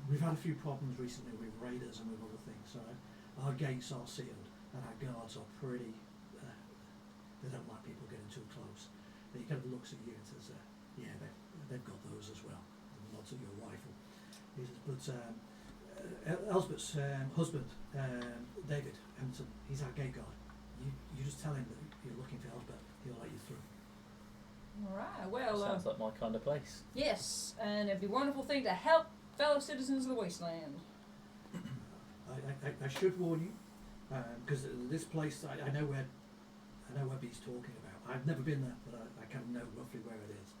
We've had a few problems recently with raiders and with other things, so our gates are sealed and our guards are pretty, they don't like people getting too close. He kind of looks at you and says, yeah, they've got those as well, and nods at your rifle. He says, but Elspeth's husband, David Hampton, he's our gate guard. You just tell him that you're looking for Elspeth, he'll let you through. Alright, well, Sounds like my kind of place. yes, and it'd be a wonderful thing to help fellow citizens of the wasteland. I should warn you, because this place I know where he's talking about. I've never been there, but I kind of know roughly where it is.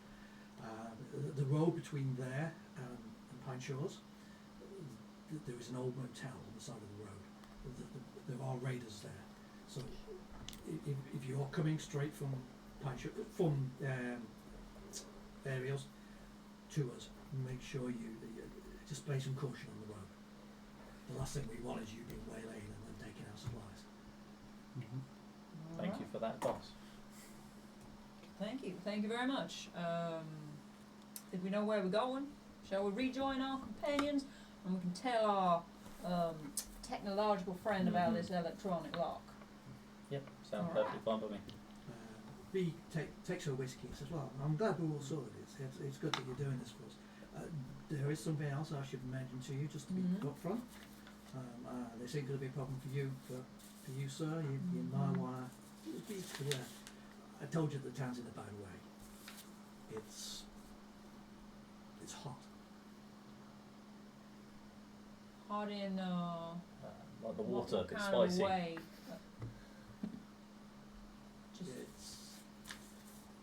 The road between there and Pine Shores, there is an old motel on the side of the road. There are raiders there, so if you're coming straight from aerials to us, make sure you display some caution on the road. The last thing we want is you being waylaid and then taking our supplies. Thank you for that, boss. Thank you very much. Think we know where we're going? Shall we rejoin our companions and we can tell our technological friend about this electronic lock? Yep, sounds Alright. perfectly fine by me. B takes her whiskey and says, well, I'm glad we're all sorted. It's good that you're doing this for us. There is something else I should mention to you, just to be up front. This ain't going to be a problem for you, but for you, sir, you might want to be clear. I told you the town's in a bad way. It's hot. Hot in Like the what water, it's kind of spicy. way? Just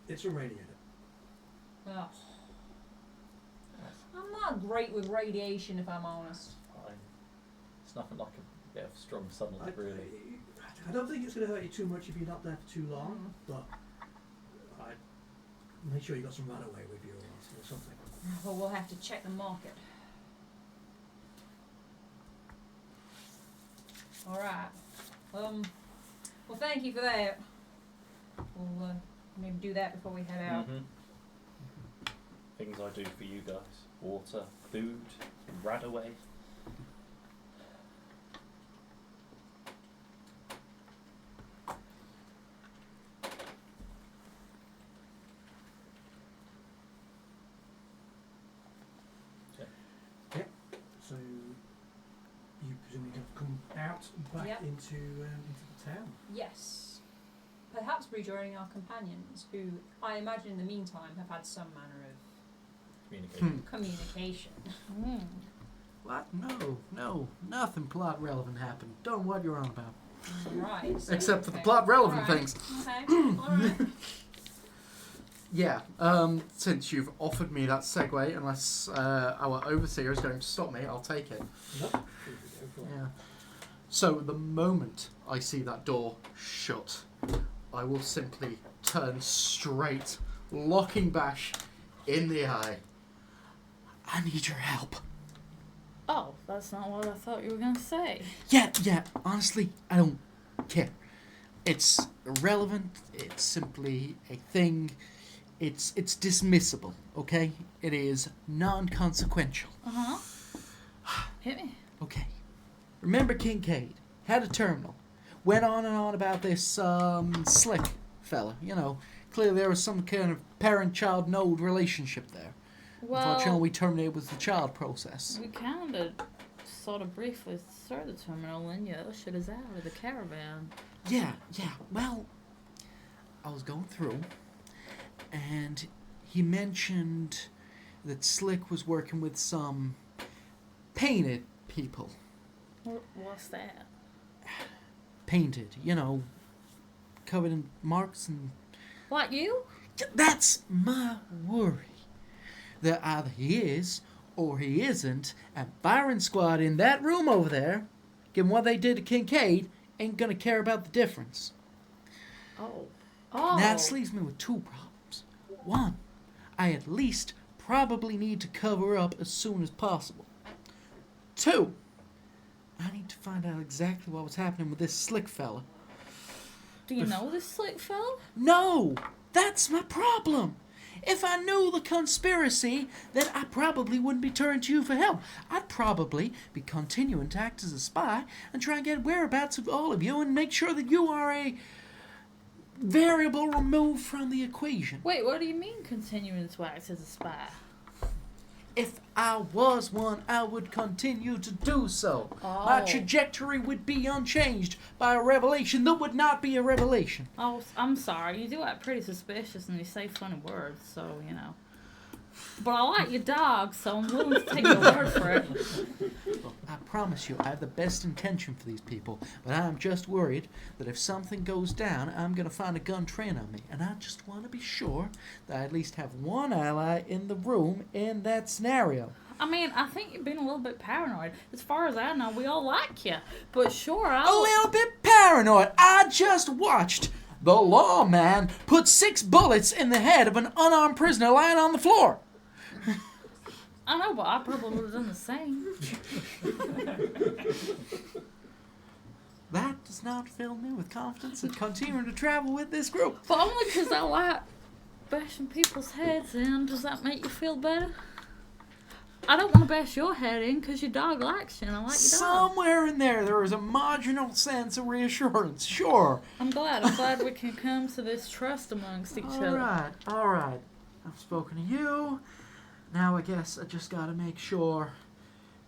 It's irradiated. ugh. I'm not great with radiation, if I'm honest. Fine. It's nothing like a bit of strong sunlight, really. I don't think it's going to hurt you too much if you're not there for too long, but make sure you got some runaway with you or something. Well, we'll have to check the market. Alright. Well, thank you for that. We'll maybe do that before we head out. Things I do for you guys. Water, food, radaway. So you presumably have come out back Yep. into the town. Yes. Perhaps rejoining our companions, who I imagine in the meantime have had some manner Communication. of communication. What? No, nothing plot relevant happened. Don't know what you're on about. Right. So, Except for the okay. plot relevant Alright. things. Okay. Alright. Yeah, since you've offered me that segue, unless our overseer is going to stop me, I'll take it. Nope. Go for it. Yeah. So the moment I see that door shut, I will simply turn straight, locking Bash in the eye. I need your help. Oh, that's not what I thought you were gonna say. Yeah, honestly, I don't care. It's irrelevant, it's simply a thing. It's dismissible, okay? It is non-consequential. Hit me. Okay. Remember Kincaid? Had a terminal. Went on and on about this slick fella. You know, clearly there was some kind of parent-child node relationship there. Unfortunately, Well, we terminated with the child process. we kinda, sort of briefly started the terminal and you ushered us out of the caravan. Yeah. Well, I was going through, and he mentioned that Slick was working with some painted people. What's that? Painted, you know, covered in marks and... What, you? That's my worry. That either he is, or he isn't, and firing squad in that room over there, given what they did to Kincaid, ain't gonna care about the difference. Oh. Now, this leaves me with two problems. One, I at least probably need to cover up as soon as possible. Two, I need to find out exactly what was happening with this Slick fella. Do you know this slick fella? No! That's my problem! If I knew the conspiracy, then I probably wouldn't be turning to you for help. I'd probably be continuing to act as a spy and try and get whereabouts of all of you and make sure that you are a variable removed from the equation. Wait, what do you mean continuing to act as a spy? If I was one, I would continue to do so. My trajectory would be unchanged by a revelation that would not be a revelation. Oh, I'm sorry. You do act pretty suspicious and you say funny words, so, you know. But I like your dog, so I'm willing to take your word for it. Look, I promise you, I have the best intention for these people, but I'm just worried that if something goes down, I'm going to find a gun trained on me, and I just want to be sure that I at least have one ally in the room in that scenario. I mean, I think you're being a little bit paranoid. As far as I know, we all like you. But sure, A little bit paranoid. I just watched the lawman put 6 bullets in the head of an unarmed prisoner lying on the floor. I know, but I probably would have done the same. That does not fill me with confidence in continuing to travel with this group. But only because I like bashing people's heads in. Does that make you feel better? I don't want to bash your head in because your dog likes you and I like your dog. Somewhere in there is a marginal sense of reassurance, sure. I'm glad we can come to this trust amongst each other. All right. I've spoken to you. Now I guess I just gotta make sure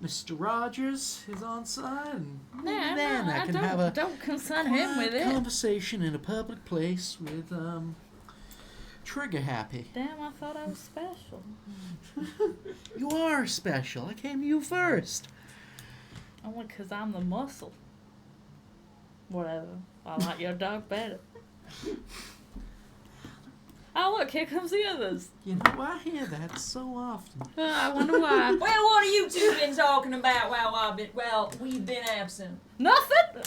Mr. Rogers is on side, and then I can have a don't concern him with it. conversation in a public place with Trigger Happy. Damn, I thought I was special. You are special. I came to you first. Only because I'm the muscle. Whatever. I like your dog better. Oh, look, here comes the others. You know, I hear that so often. I wonder why. Well, what have you two been talking about while we've been absent? Nothing!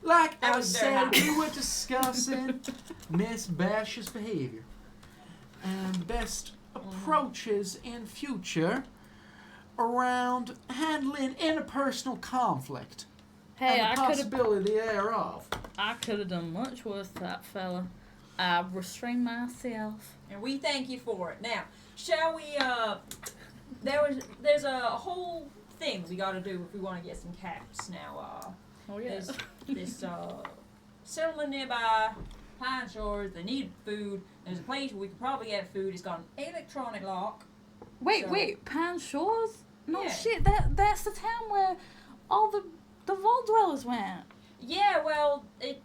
Like That I was very said, hot. we were discussing Miss Bash's behavior and best approaches in future around handling interpersonal conflict Hey, and the possibility thereof. I could have done much worse to that fella. I restrained myself. And we thank you for it. Now, shall we, there's a whole thing we gotta do if we want to get some caps. Now, Oh, yeah. there's this, settlement nearby, Pine Shores, they need food. There's a place where we could probably get food. It's got an electronic lock. Wait, Pine Shores? No Yeah. shit, that's the town where all the vault dwellers went. Yeah, well,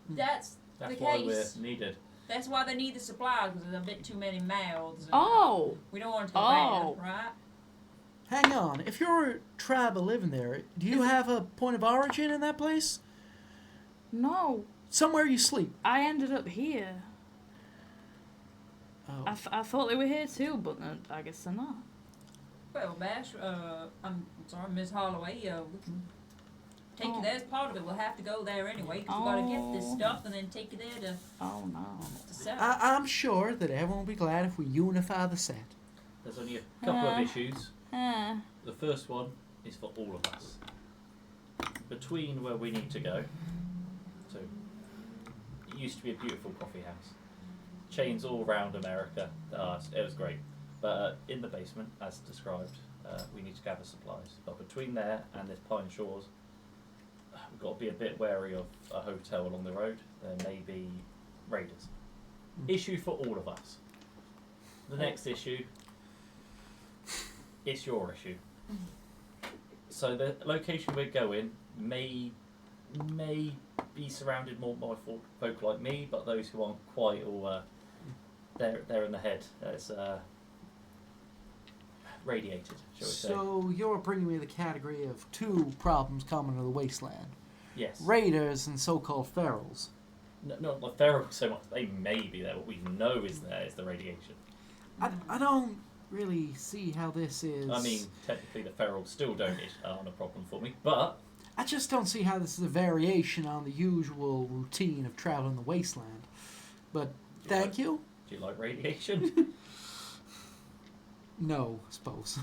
that's That's the why case. we're needed. That's why they need the supplies, because there's a bit too many mouths. And Oh! we don't want it to go Oh. bad, right? Hang on. If you're a tribe living there, do you have a point of origin in that place? No, Somewhere you sleep? I ended up here. Oh. I thought they were here too, but I guess they're not. Well, Bash, I'm sorry, Miss Holloway, we can take you there as part of it. We'll have to go there anyway, because we gotta get this Oh. stuff and then take you there Oh no. to sell. I'm sure that everyone will be glad if we unify the set. There's only a couple of issues. Uh, The first one is for all of us. Between where we need to go, so it used to be a beautiful coffee house. Chains all around America. It was great. But in the basement, as described, we need to gather supplies. But between there and this Pine Shores, we've got to be a bit wary of a hotel along the road. There may be raiders. Issue for all of us. The next issue, it's your issue. So the location we're going may be surrounded more by folk like me, but those who aren't quite all they're in the head. It's radiated, shall we say? So you're bringing me the category of 2 problems common to the wasteland: Yes. raiders and so-called ferals. No, not the feral so much. They may be there. What we know is there is the radiation. I don't really see how this is. I mean, technically the ferals still aren't a problem for me, but I just don't see how this is a variation on the usual routine of traveling the wasteland. But thank you. do you like radiation? No, I suppose.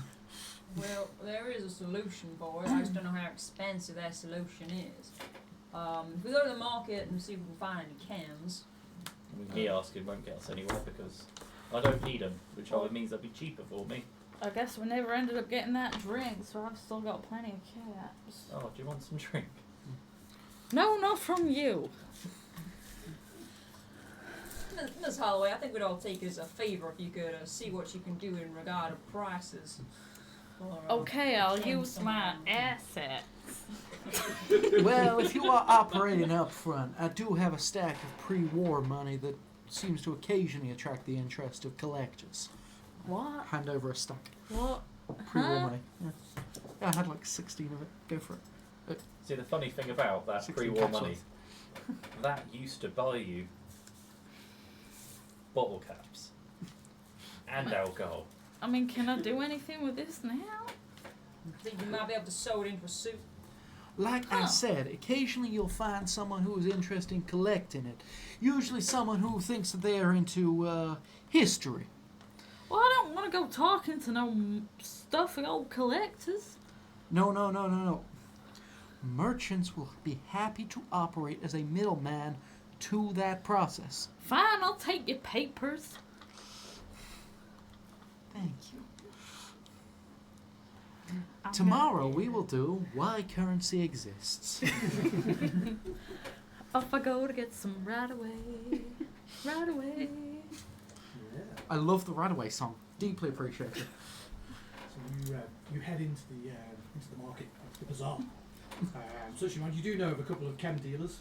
Well, there is a solution for it. I just don't know how expensive that solution is. If we go to the market and see if we can find any cans. I mean, me asking won't get us anywhere because I don't need them, which either means they'll be cheaper for me. I guess we never ended up getting that drink, so I've still got plenty of caps. Oh, do you want some drink? No, not from you. Miss Holloway, I think we'd all take it as a favour if you could see what you can do in regard to prices. For, Okay, I'll cans use my somewhere. assets. Well, if you are operating up front, I do have a stack of pre-war money that seems to occasionally attract the interest of collectors. What? Hand over a stack What? of pre-war Huh? money. Yeah. I had like 16 of it. Go for it. See, the funny thing about that 16 pre-war caps money, that used to buy you bottle caps and alcohol. I mean, can I do anything with this now? I think you might be able to sew it into a suit. Like I said, occasionally you'll find someone who is interested in collecting it. Usually someone who thinks that they are into history. Well, I don't want to go talking to no stuffy old collectors. No. Merchants will be happy to operate as a middleman to that process. Fine, I'll take your papers. Thank you. I'm Tomorrow gonna- we will do Why Currency Exists. Off I go to get some right away. Right away. Yeah. I love the Radaway song. Deeply appreciate it. So you head into the market, the bazaar. So Shimon, you do know of a couple of chem dealers.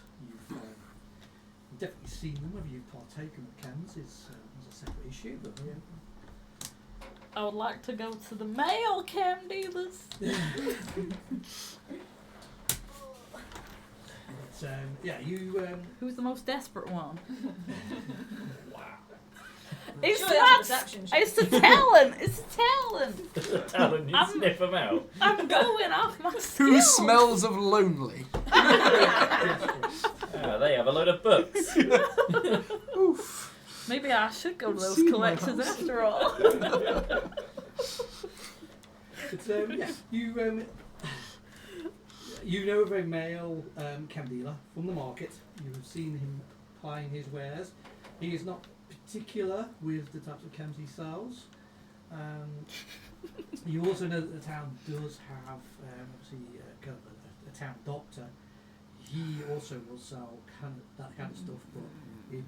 You've definitely seen them. Whether you've partaken of chems is a separate issue. But I would like to go to the male chem dealers. you. Who's the most desperate one? Wow. It's Surely that's a not. perception check. It's the talent. It's the talent. Talent, you I'm- sniff them out. I'm going off my skills. Who smells of lonely? Ah, they have a load of books. Oof. Maybe I should go to those See my collectors house. after all. You know of a male chem dealer from the market. You have seen him plying his wares. He is not particular with the types of chems he sells. You also know that the town does have obviously kind of a town doctor. He also will sell that kind of stuff, but it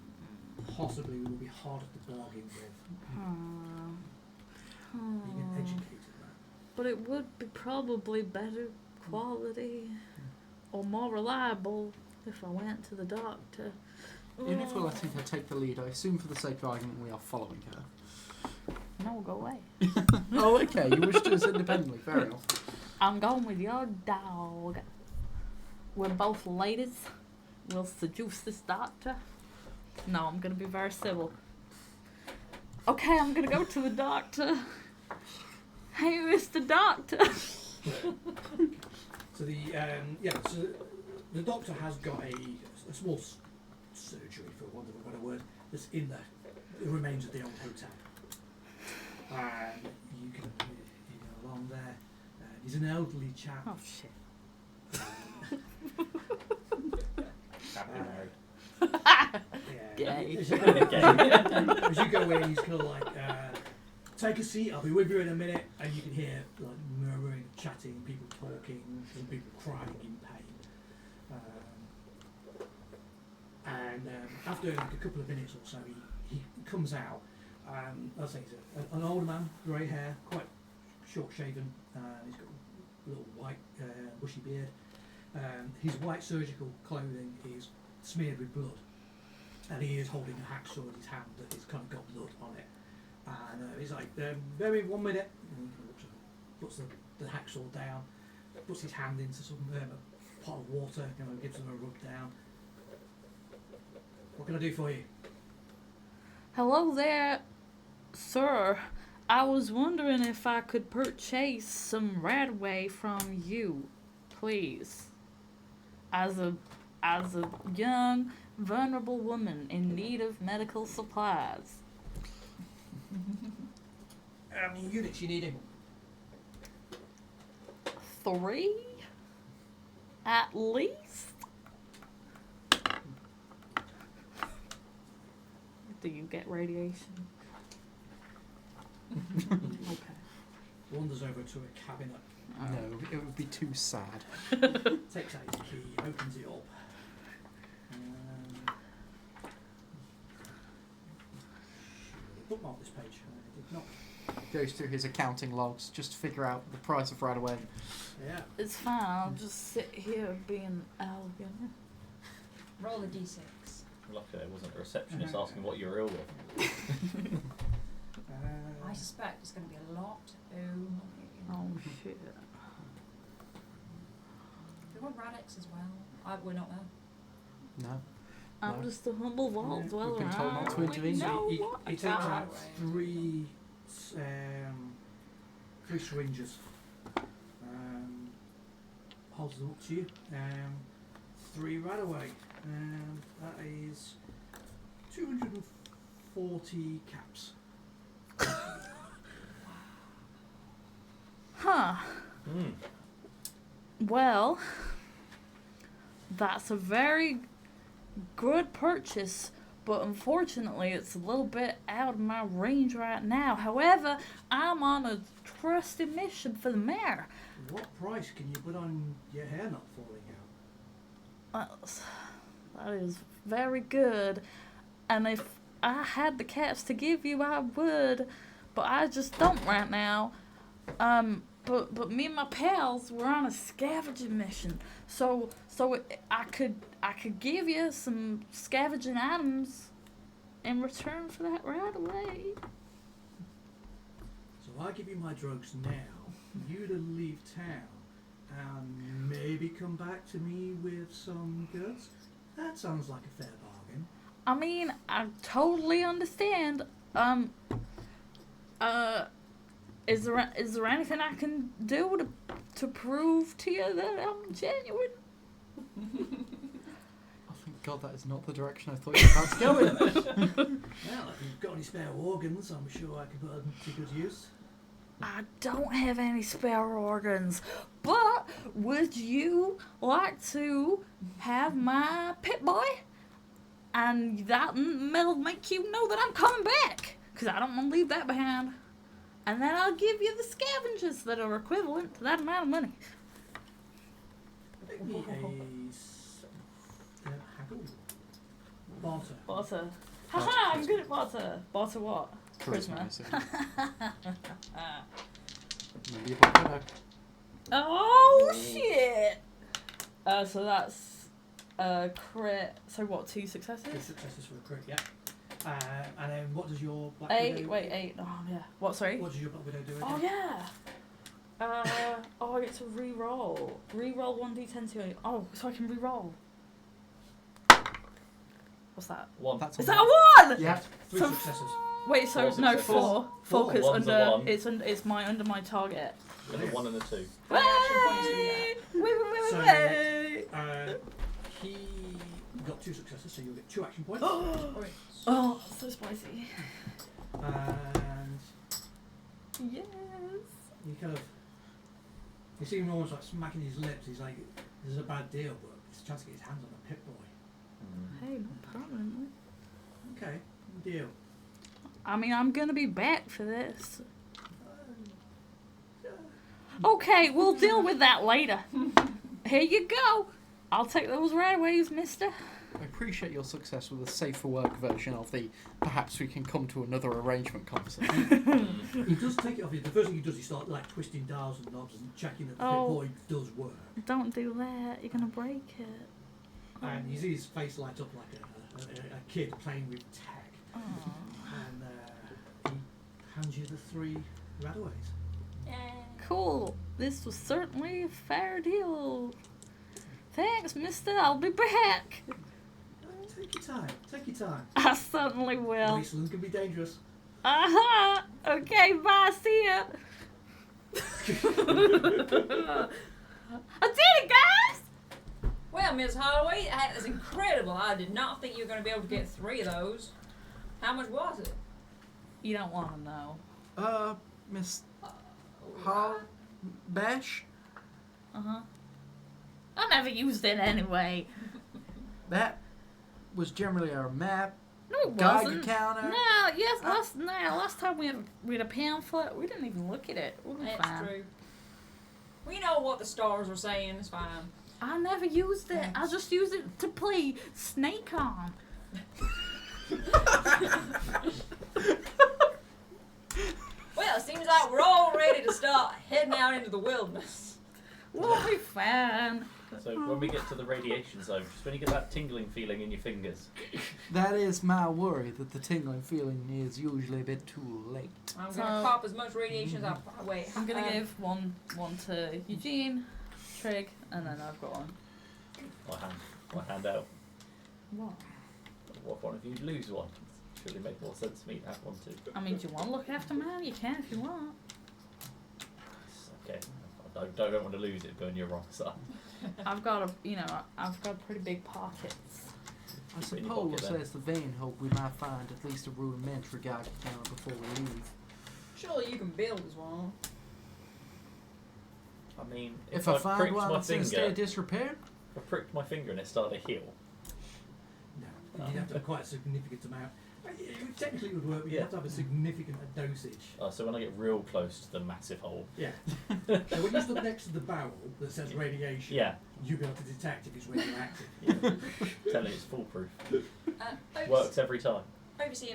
possibly will be harder to bargain with. You get educated, man. But it would be probably better quality or more reliable if I went to the doctor. Even if we're letting her take the lead, I assume for the sake of argument we are following her. No, go away. Oh, okay. You wish to do this independently. Fair enough. I'm going with your dog. We're both ladies. We'll seduce this doctor. No, I'm gonna be very civil. Okay, I'm gonna go to the doctor. Hey, Mr. Doctor. So the doctor has got a small surgery, for want of a better word, that's in the remains of the old hotel. And you can go along there. He's an elderly chap. Oh shit. Happy married. Gay. As you go in, he's kind of like, take a seat, I'll be with you in a minute, and you can hear like murmuring, chatting, people talking, some people crying in pain. After like a couple of minutes or so, he comes out. I'll say he's an older man, grey hair, quite short shaven. He's got a little white bushy beard. His white surgical clothing is smeared with blood, and he is holding a hacksaw in his hand that has kind of got blood on it. And he's like, bear with me 1 minute. And he puts the hacksaw down, puts his hand into some pot of water, gives him a rub down. What can I do for you? Hello there, sir. I was wondering if I could purchase some Radway from you, please. As a young, vulnerable woman in need of medical supplies. How many units you needing? 3? At least? Do you get radiation? Okay. Wanders over to a cabinet, No, it would be too sad. takes out his key, opens it up. Bookmark this page. I did not. Goes through his accounting logs just to figure out the price of right away. Yeah. It's fine. I'll just sit here being elegant. Roll the d6. Luckily, it wasn't a receptionist asking what you were ill with. I suspect it's going to be a lot. Oh shit. We want Radix as well. We're not there. No. I'm No. just a humble vault Yeah, dweller. we've been told not to I intervene. know he what takes I got. out three syringes. Holds them up to you. 3 right away. That is 240 caps. Huh. Mm. Well, that's a very good purchase, but unfortunately it's a little bit out of my range right now. However, I'm on a trusty mission for the mayor. What price can you put on your hair not falling out? That is very good, and if I had the caps to give you, I would, but I just don't right now. But me and my pals were on a scavenging mission, so I could give you some scavenging items in return for that right away. So I give you my drugs now, you to leave town, and maybe come back to me with some goods? That sounds like a fair bargain. I mean, I totally understand. Is there anything I can do to prove to you that I'm genuine? Oh, thank God that is not the direction I thought you were about to go in. Well, if you've got any spare organs, I'm sure I can put them to good use. I don't have any spare organs, but would you like to have my pit boy? And that'll make you know that I'm coming back, because I don't want to leave that behind. And then I'll give you the scavengers that are equivalent to that amount of money. Make me a haggle. Barter. Barter. Haha, I'm good at barter. Barter what? Charisma. Charisma. Maybe a bit better. Oh shit! So that's crit. So what? 2 successes? 2 successes for a crit, yeah. And then what does your Black 8. Widow... Wait, 8. Oh yeah. What? Sorry. What does your Black Widow do again? Oh yeah. I get to re-roll. Re-roll 1d10 to 8. Oh, so I can re-roll. What's that? 1. That's Is all. that a 1? Yeah. 3 So- successes. Wait, so Four no, successes. 4. 4 because One's a under one. it's under my target. And a 1 and a 2. How many action points do you Wait, get? wait, So- wait. He got 2 successes, so you'll get 2 action points. Alright. Oh, so spicy. And Yes. you kind of... You see him almost like smacking his lips. He's like, this is a bad deal, but it's a chance to get his hands on a pit boy. Hey, not permanently. Okay, deal. I mean, I'm gonna be back for this. Okay, we'll deal with that later. Here you go. I'll take those right away, mister. I appreciate your success with a safe for work version of the perhaps we can come to another arrangement conversation. He does take it off you. The first thing he does, he starts like twisting dials and knobs and checking that the pit Oh. boy does work. Don't do that. You're gonna break it. And you see his face light up like a kid playing with tag. Aw. And he hands you the 3 radaways. Cool. This was certainly a fair deal. Thanks, mister. I'll be back. Take your time. Take your time. I certainly will. Wasteland can be dangerous. Uh-huh. Okay, bye. See ya. I did it, guys! Well, Miss Holloway, that is incredible. I did not think you were going to be able to get 3 of those. How much was it? You don't want to know. Miss Hall Bash? Uh-huh. I never used it anyway. That was generally our map No, it Geiger wasn't. counter. No, yes, last time we had a pamphlet. We didn't even look at it. We'll be It's fine. true. We know what the stars were saying. It's fine. I never used it. I just used it to play Snake on. Well, it seems like we're all ready to start heading out into the wilderness. We'll be fine. So when we get to the radiation zone, just when you get that tingling feeling in your fingers. That is my worry, that the tingling feeling is usually a bit too late. I'm So- gonna pop as much radiation as I wait. I'm gonna give one to Eugene, Trig, and then I've got one. I hand out. What? What one of you lose one? Surely make more sense to me to have one too. I mean, do you want to look after mine? You can if you want. Okay. I don't want to lose it, but on your wrong side. I've got pretty big pockets. I Keep it in your pocket, suppose, then. says the vain hope, we might find at least a rudimentary Geiger counter before we leave. Surely you can build as well. I mean, If I I find pricked one my that's in a state of finger, disrepair, if I pricked my finger and it started to heal. No, you'd have to have quite a significant amount. Technically it would work, but you Yeah. have to have a significant dosage. So when I get real close to the massive hole, Yeah. So when you stood next to the barrel that says radiation, yeah, you'll be able to detect if it's radioactive. tell it it's foolproof. Overseer, Works every time.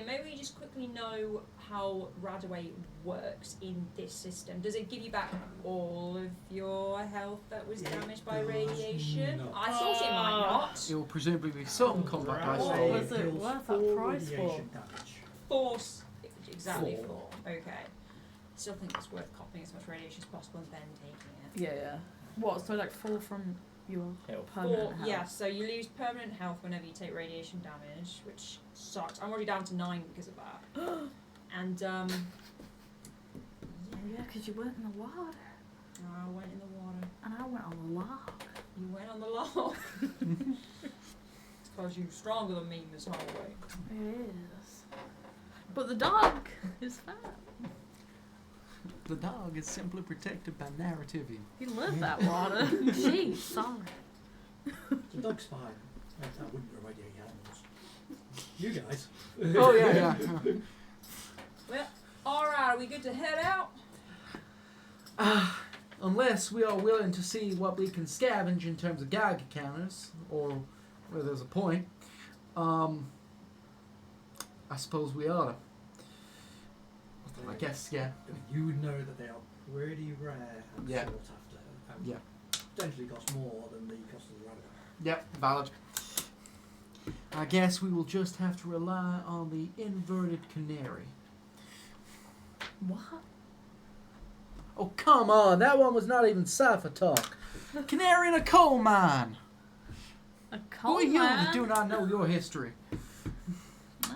maybe you just quickly know how Radaway works in this system. Does it give you back all of your health that was It damaged by does radiation? not. I thought it might not. it will presumably be some combat by What say. was it Kills worth that 4 price for? radiation damage. Force, exactly 4. 4. Okay. Still think it's worth copying as much radiation as possible and then taking it. Yeah. What? So like 4 from your Health. permanent 4, health? yeah, so you lose permanent health whenever you take radiation damage, which sucks. I'm already down to 9 because of that. And, Yeah, because you went in the water, I went in the water. and I went on the log. You went on the log. It's because you're stronger than me, Miss Holloway. It is. But the dog is fine. The dog is simply protected by narrative. He lived that water. Jeez, sorry. The dog's fine. I wouldn't irradiate animals. You guys. Oh yeah. Well, alright, are we good to head out? Unless we are willing to see what we can scavenge in terms of Geiger counters, or where there's a point, I suppose we ought to. I guess, yeah. You would know that they are pretty rare and Yeah. sought after. And Yeah. potentially cost more than the cost of the radar. Yep, valid. I guess we will just have to rely on the inverted canary. What? Oh, come on, that one was not even cipher talk. Canary in a coal mine. A Who coal are you mine? that do not know your history? No.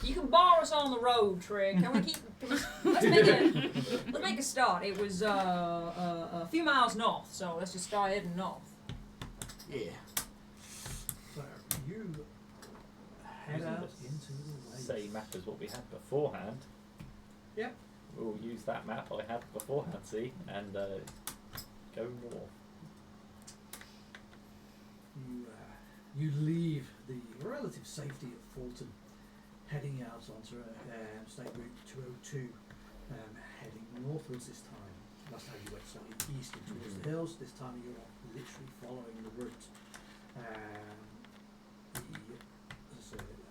You can bar us on the road, Trig. Can we keep? Let's make a start. It was a few miles north, so let's just start heading north. Yeah. So you head Isn't out this into the waves. Same map as what we had beforehand. Yep. We'll use that map I had beforehand, see, and go north. You leave the relative safety of Fallton, heading out onto State Route 202, heading northwards this time. Last time you went slightly east towards the hills, this time you're literally following the route.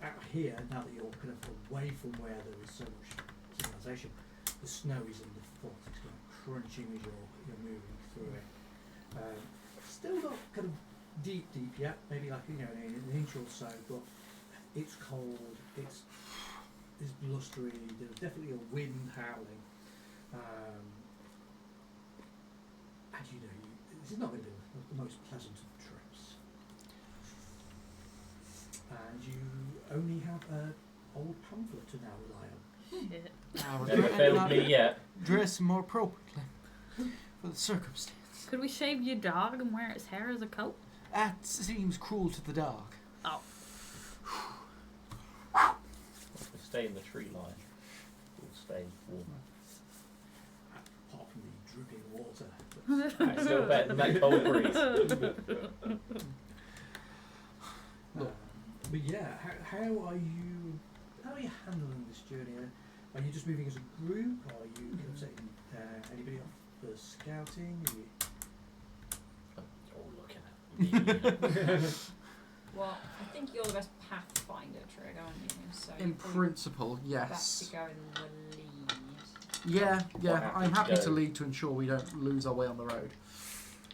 Out here, now that you're kind of away from where there is so much civilization, the snow is underfoot, it's kind of crunching as you're moving through it. Still not kind of deep yet, maybe like an inch or so, but it's cold, it's blustery, there's definitely a wind howling, and this is not going to be the most pleasant of trips. And you only have an old pamphlet to now rely on. Shit. Never failed me yet. Dress more appropriately for the circumstance. Could we shave your dog and wear its hair as a coat? That seems cruel to the dog. Oh. If we stay in the tree line, we'll stay warmer. Apart from the dripping water. Right, still better than that cold breeze. Look, But yeah, how are you handling this journey? Are you just moving as a group? Or are you kind of taking anybody off for scouting? Are you... You're all looking at me. Well, I think you're the best pathfinder, Trig, aren't you? So In you're probably principle, best yes. to go in the lead. Yeah, yeah. Happy I'm to happy to go. lead to ensure we don't lose our way on the road.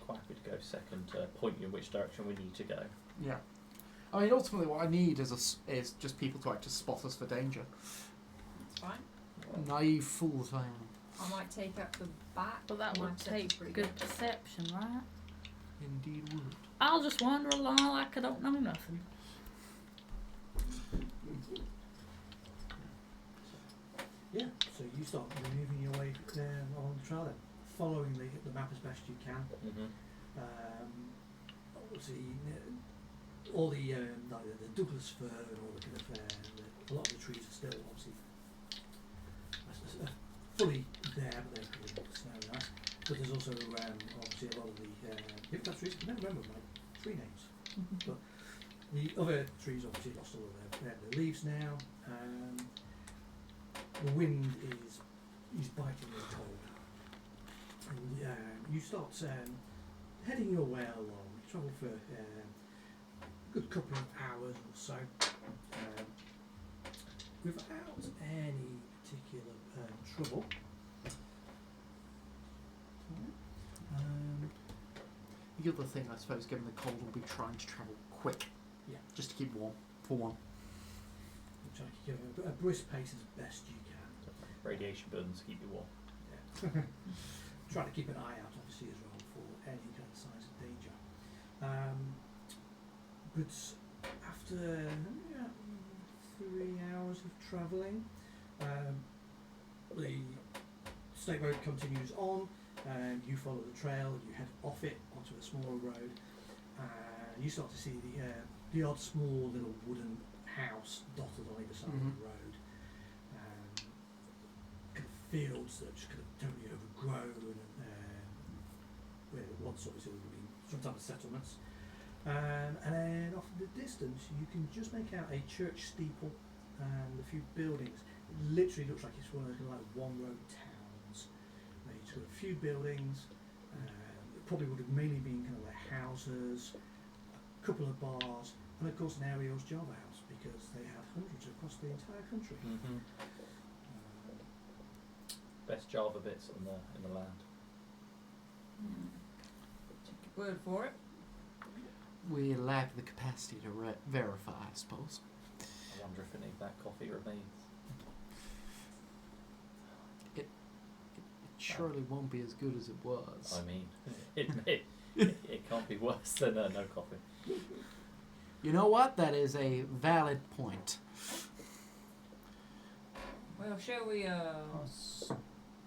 Quite happy to go second to point you in which direction we need to go. Yeah. I mean, ultimately, what I need is just people to actually spot us for danger. That's fine. Naive fools I am. I might take up the back. But that My would perception's take pretty good perception, right? Indeed would. I'll just wander along like I don't know nothing. Yeah, so you start moving your way along the trail then, following the map as best you can. Obviously, all the Douglas fir and all the kind of a lot of the trees are still obviously fully there, but they're pretty snow and ice. But there's also obviously a lot of the influx trees. I can never remember my tree names, but the other trees obviously lost all of their leaves now. The wind is bitingly cold, and you start heading your way along. You travel for a good couple of hours or so, without any particular trouble. The other thing, I suppose, given the cold, will be trying to travel quick. Yeah. Just to keep warm, for one. Try to keep a brisk pace as best you can. Radiation burns keep you warm. Yeah. Try to keep an eye out, obviously, as well for any kind of signs of danger. But after 3 hours of travelling, the state road continues on. You follow the trail. You head off it onto a smaller road. You start to see the odd small little wooden house dotted on either side of the road. Kind of fields that just kind of totally overgrown, where once obviously would have been some type of settlements. And then off in the distance, you can just make out a church steeple and a few buildings. It literally looks like it's one of those kind of like one-road towns. It's got a few buildings. It probably would have mainly been kind of like houses, a couple of bars, and of course an Ariel's Java house, because they had hundreds across the entire country. Best Java bits in the land. Take your word for it. We lack the capacity to verify, I suppose. I wonder if any of that coffee remains. It surely won't be as good as it was. I mean, it can't be worse than no coffee. You know what? That is a valid point. Well, shall we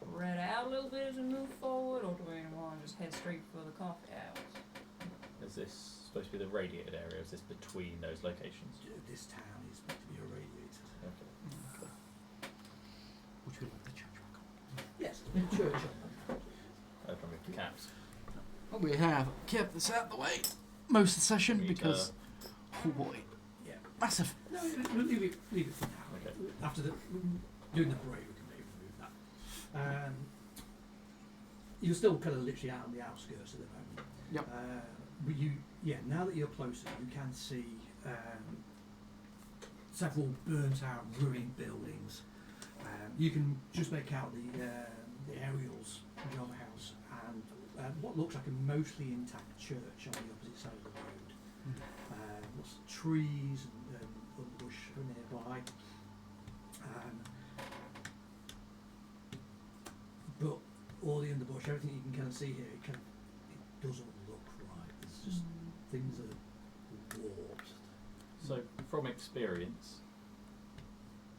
spread out a little bit as we move forward, or do we want to just head straight for the coffee house? Is this supposed to be the radiated area? Is this between those locations? This town is meant to be irradiated. Okay. Would you like the church back on? Yes, the church. Open with the caps. We have kept this out of the way most of the session We need because, oh boy, Yeah. massive. No, leave it for now. Okay. After doing the parade, we can maybe remove that. You're still kind of literally out on the outskirts at the moment. Yep. But now that you're closer, you can see several burnt out, ruined buildings. You can just make out the Ariel's Java house and what looks like a mostly intact church on the opposite side of the road. Lots of trees and underbush nearby. But all the underbush, everything you can kind of see here, it doesn't look right. It's just things are warped. So, from experience,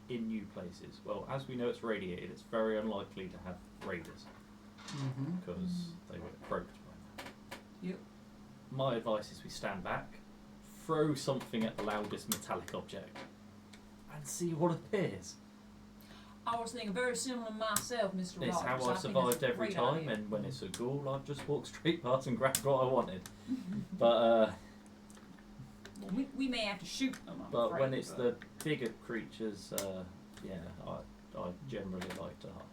in new places, well, as we know it's radiated, it's very unlikely to have raiders because they were approached by that. Yep. My advice is we stand back, throw something at the loudest metallic object, and see what appears. I was thinking very similar myself, Mr. It's Rogers. how I I've think that's survived a every great time, idea. and when it's a ghoul, I've just walked straight past and grabbed what I wanted. But Well, we may have to shoot them, I'm But afraid, when it's the bigger creatures, I generally like to hide.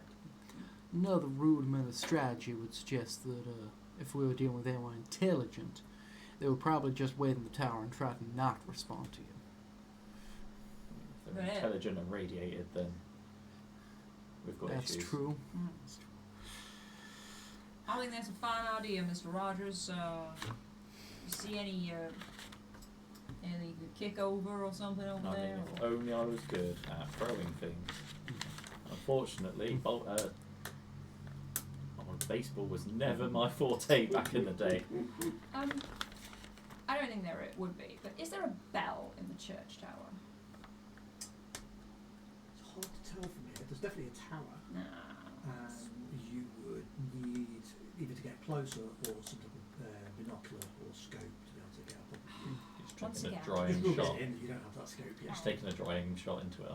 Another rudiment of strategy would suggest that if we were dealing with anyone intelligent, they would probably just wait in the tower and try to not respond to you. If they're Yeah. intelligent and radiated, then we've got That's issues. true. Mm. I think that's a fine idea, Mr. Rogers. You see any good kick over or something over I there? mean, if or- only I was good at throwing things. Unfortunately, baseball was never my forte back in the day. I don't think there it would be, but is there a bell in the church tower? It's hard to tell from here. There's definitely a tower. Nah. You would need either to get closer or some type of binocular or scope to be able to get up. Just Once taking a again. drying Just rub shot. it in that you don't have that scope yet. Just taking a drying shot into it.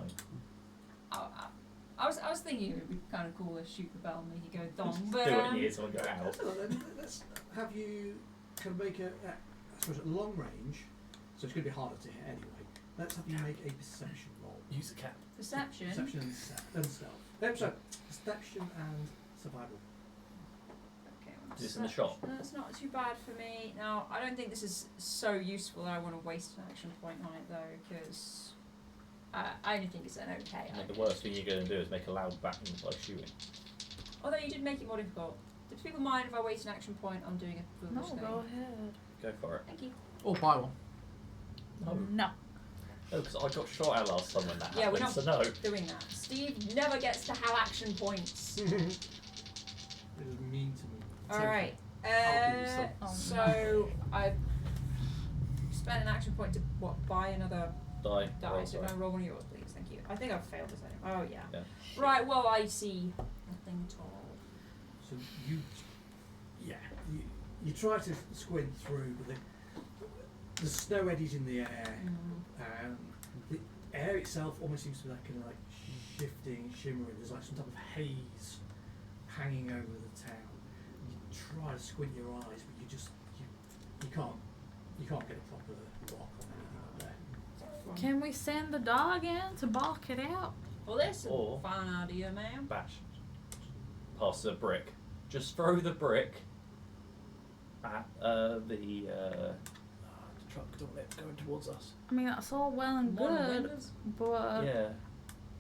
I was thinking it would be kind of cool to shoot the bell and make it go dong, Just but do it in ears and go out. Well, then, let's have you kind of make I suppose at long range, so it's going to be harder to hit anyway. Let's have you make a perception roll. Use a cap. perception. Perception and stealth. Sorry, perception and survival. Okay, Is this in the shop? That's not too bad for me. Now, I don't think this is so useful that I want to waste an action point on it though, because I only think it's an okay And then idea. the worst thing you're going to do is make a loud bang by shooting. Although you did make it more difficult. Do people mind if I waste an action point on doing a No, foolish thing? go ahead. Go for it. Thank you. Oh, buy one. No. No. No, because I got shot at last time when that Yeah, we're happened, not so no. doing that. Steve never gets to have action points. It was mean to me. Alright. I'll give you some. Oh, So I spent an action point to buy another Die. die. Roll, So sorry. can I roll one of yours, please? Thank you. I think I've failed this anyway. Oh yeah. Yeah. Right. Well, I see nothing at all. So you try to squint through, but the snow eddies in the air. The air itself almost seems to be like kind of like shifting, shimmering. There's like some type of haze hanging over the town. You try to squint your eyes, but you can't get a proper lock on anything up there. Can we send the dog in to bark it out? Well, that's a Or- fine idea, ma'am. Bash. Pass the brick. Just throw the brick at the truck. Don't let it go towards us. I mean, that's all well and One of the good, windows? but Yeah.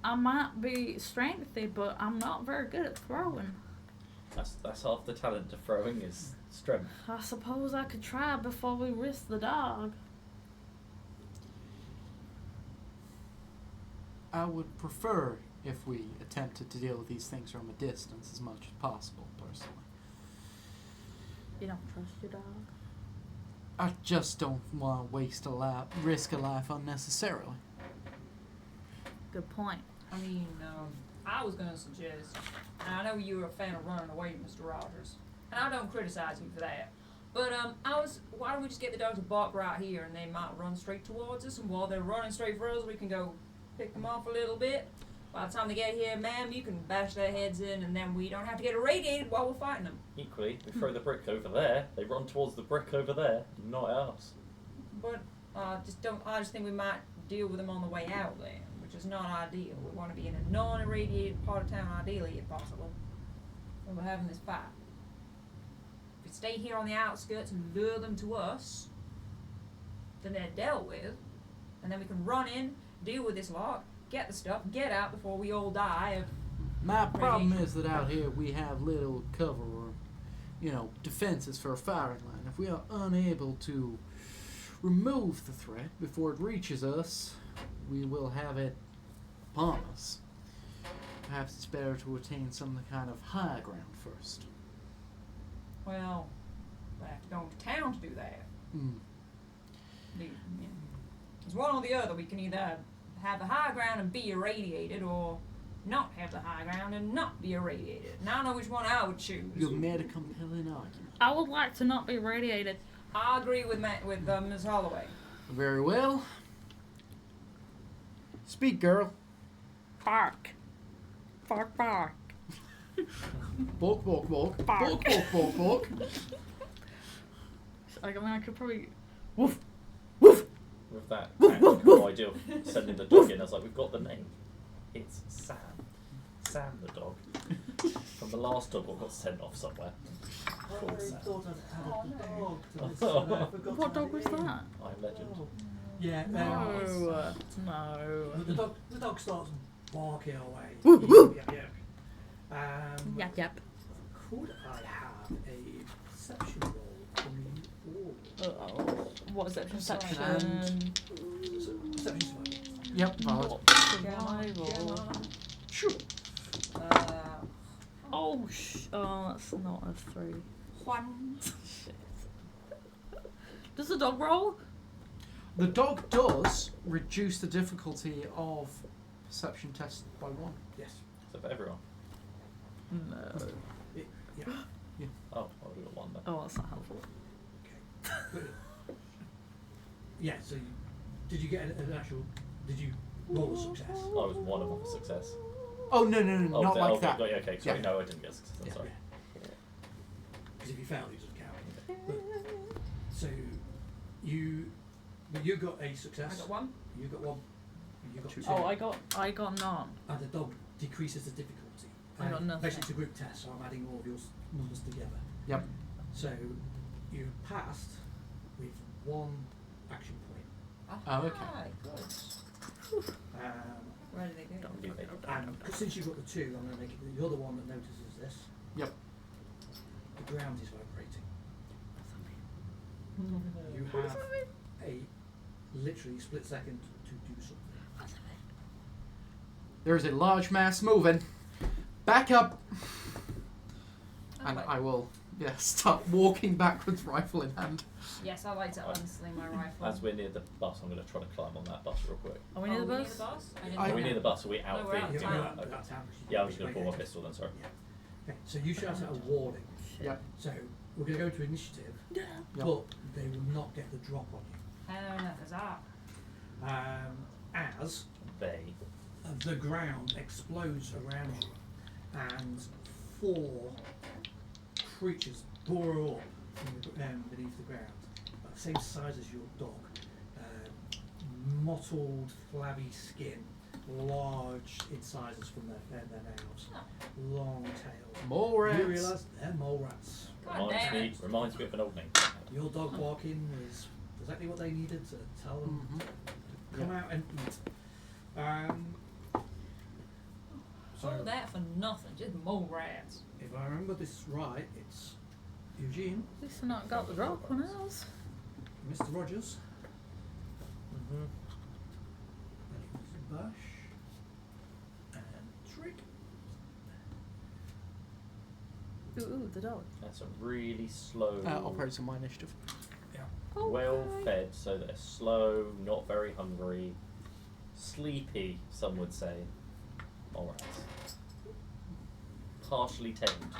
I might be strengthy, but I'm not very good at throwing. That's half the talent to throwing is strength. I suppose I could try before we risk the dog. I would prefer if we attempted to deal with these things from a distance as much as possible, personally. You don't trust your dog? I just don't want to risk a life unnecessarily. Good point. I mean, I was going to suggest, and I know you were a fan of running away, Mr. Rogers, and I don't criticize you for that. But why don't we just get the dogs to bark right here, and they might run straight towards us, and while they're running straight for us, we can go pick them off a little bit. By the time they get here, ma'am, you can bash their heads in, and then we don't have to get irradiated while we're fighting them. Equally, we throw the brick over there. They run towards the brick over there, not at us. But I just think we might deal with them on the way out then, which is not ideal. We want to be in a non-irradiated part of town, ideally, if possible, when we're having this fight. If we stay here on the outskirts and lure them to us, then they're dealt with, and then we can run in, deal with this lot, get the stuff, get out before we all die of... My problem is that out here we have little cover or, defenses for a firing line. If we are unable to remove the threat before it reaches us, we will have it upon us. Perhaps it's better to attain some kind of high ground first. Well, we have to go into town to do that. It's one or the other. We can either have the high ground and be irradiated, or not have the high ground and not be irradiated. And I don't know which one I would choose. You've made a compelling argument. I would like to not be radiated. I agree with Ms. Holloway. Very well. Speak, girl. Bark. Bark, bark. Balk, balk, balk. Bark. Balk, balk, balk, balk. I could probably... Woof. Woof. with that tactical idea of sending the dog in, I was like, we've got the name. It's Sam. Sam the dog. From the last dog what got sent off somewhere. Called Sam. thought I'd had a dog to this, Oh. and I forgot What to dog was add it in. that? I'm Legend. Yeah, No. No. the dog starts barking away. Woo, woo. Yep. Yep. Could I have a perception roll from you all? What is it? Perception. And- Perception survival. Yep, valid. Survival. Sure. Oh, that's not a 3. One. Shit. Does the dog roll? The dog does reduce the difficulty of perception test by 1. Yes. So for everyone. No. Yeah. Oh, well, we got one then. Oh, that's not helpful. Okay. Yeah. So, did you get an actual? Did you roll a success? I was one of them for success. Oh, no, Oh, not like okay, that. got you, okay, sorry, Yeah. no, I didn't get a success, I'm Yeah. sorry. Because if you failed, it doesn't count. But, so, you got a success. I got one. You got one. You got 2. Oh, I got none. And the dog decreases the difficulty. I got nothing. Basically, it's a group test, so I'm adding all of your numbers together. Yep. So, you passed with 1 action point. Oh, okay. Good. Where did they go? Don't give it. And since you've got the 2, I'm going to make it the other one that notices this. Yep. The ground is vibrating. You have a literally split second to do something. There is a large mass moving. Back up. And wait. I will, start walking backwards, rifle in hand. Yes, I like to unsling my rifle. As we're near the bus, I'm going to try to climb on that bus real quick. Are we near the Are we bus? I didn't I- Are know we near that. the bus? Are we out No, we're out the of Yeah, town. you're out Okay. of town. Yeah, I'm just going to pull my pistol then, sorry. Okay, so you shout out a warning. Yep. So we're going to go to initiative, Yep. but they will not get the drop on you. How enough is that? As They. the ground explodes around you, and 4 creatures burrow up from beneath the ground, about the same size as your dog. Mottled, flabby skin, large incisors from their mouths, long tails. More You rats. realise they're mole rats. God damn it. Reminds me of an old name. Your dog barking was exactly what they needed to tell them Mhm. to come out and eat. So, All that for nothing, just mole rats. if I remember this right, it's Eugene, At least I not got the drop on us. Mr. Rogers, Mm-hmm. and it was Bush, and Trig. Ooh, the dog. That's a really slow, Operates on my initiative. Oh, well fed, so they're slow, not very hungry, sleepy, some would say. Mole rats. Partially tamed.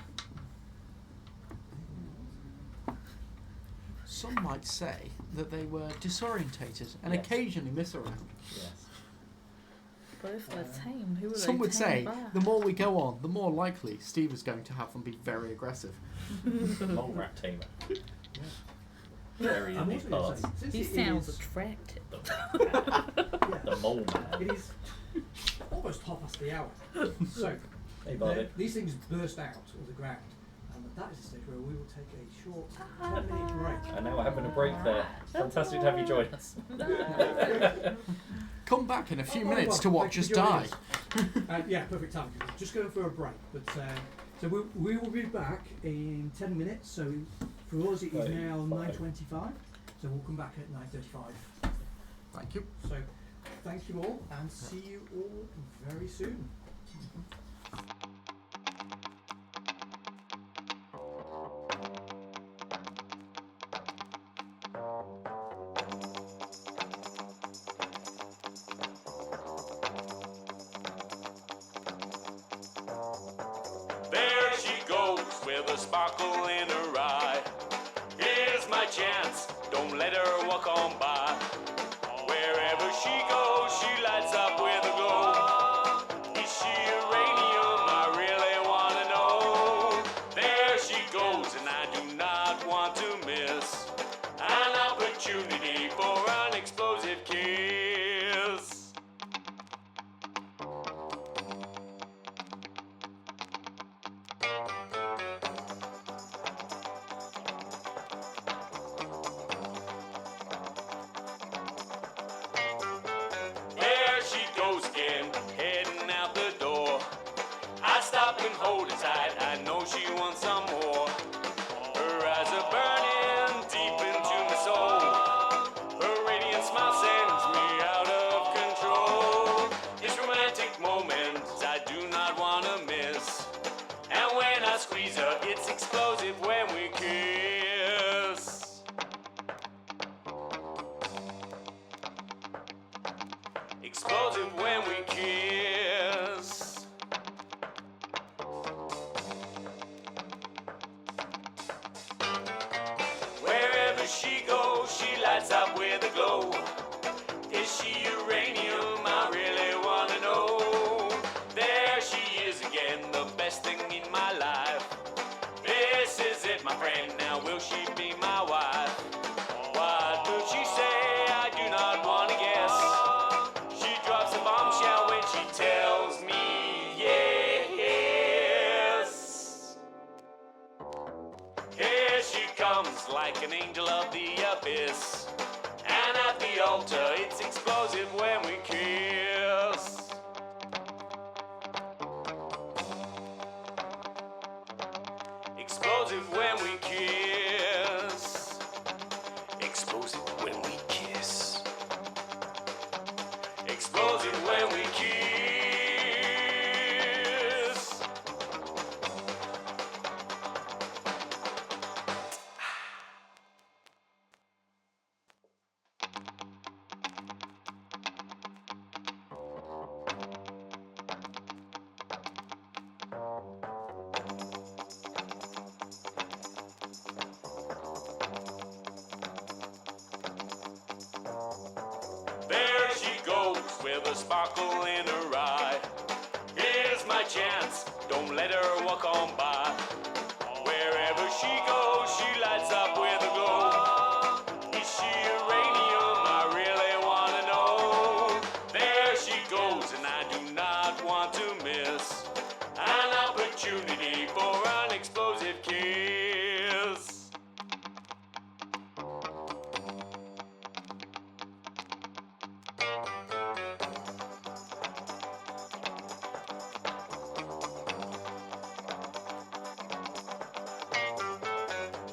Some might say that they were disorientated and Yes. occasionally miss around. Yes. But if they're tamed, who are Some they would say tamed by? the more we go on, the more likely Steve is going to have them be very aggressive. Mole rat tamer. Very in I'm these also gonna parts. say, since He it sounds is- attractive. The mole man. It is almost hour. So, Hey, buddy. these things burst out of the ground, and that is the stage where we will take a short 10-minute break. And now we're having a break there. Fantastic to have you join us. Come back in a few Oh, minutes well, to watch us thank you for die. joining us. Yeah, perfect time. Just going for a break, but so we will be back in 10 minutes. So for us it is Right, now fine. 9:25. So we'll come back at 9:35. Thank you. So thank you all, and see you all very soon. There she goes with a sparkle in her eye. Here's my chance, don't let her walk on by. Wherever she goes, she lights up with a glow. Is she uranium? I really wanna know. There she goes, and I do not want to miss an opportunity for an explosive kiss. skin, heading out the door. I stop and hold her tight, I know she wants some more. Her eyes are burning deep into my soul. Her radiant smile sends me out of control. This romantic moment I do not want to miss. And when I squeeze her, it's explosive when we kiss. Explosive when we kiss. Wherever she goes, she lights up with a glow. Is she uranium? I really wanna know. There she is again, the best thing in my life. This is it, my friend, now will she be my wife? What will she say? I do not wanna guess. She drops a bombshell when she tells me yes. Here she comes like an angel of the abyss. And at the altar it's explosive when we kiss. Explosive when we kiss. Explosive when we kiss. Explosive when we kiss. There she goes with a sparkle in her eye. Here's my chance, don't let her walk on by. Wherever she goes, she lights up with a glow. Is she uranium? I really wanna know. There she goes, and I do not want to miss an opportunity for an explosive kiss.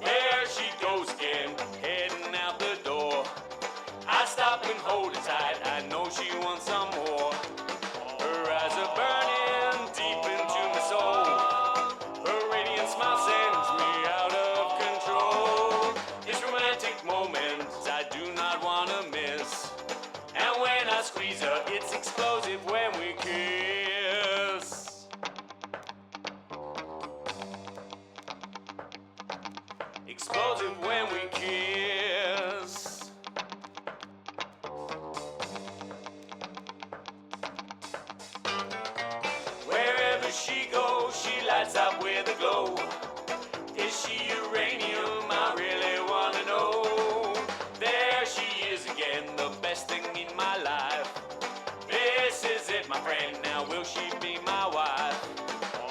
There she goes again, heading out the door. I stop and hold her tight, I know she wants some more. Her eyes are burning deep into my soul. Her radiant smile sends me out of control. This romantic moment I do not want to miss. And when I squeeze her, it's explosive when we kiss. Explosive when we kiss. Wherever she goes, she lights up with a glow. Is she uranium? I really wanna know. There she is again, the best thing in my life. This is it, my friend, now will she be my wife?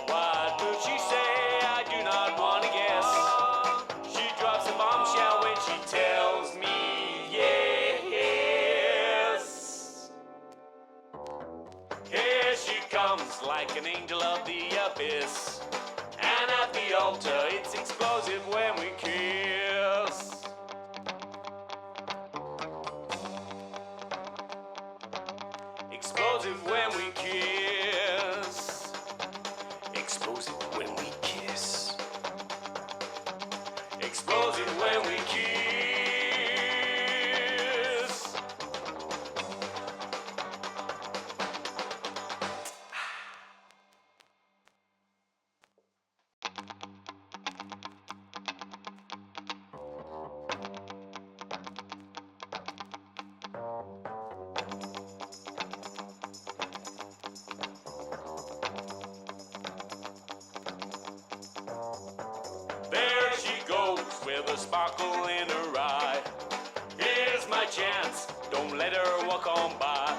What will she say? I do not wanna guess. She drops a bombshell when she tells me yes. Here she comes like an angel of the abyss. And at the altar it's explosive when we kiss. Explosive when we kiss. Explosive when we kiss. Explosive when we kiss. There she goes with a sparkle in her eye. Here's my chance, don't let her walk on by.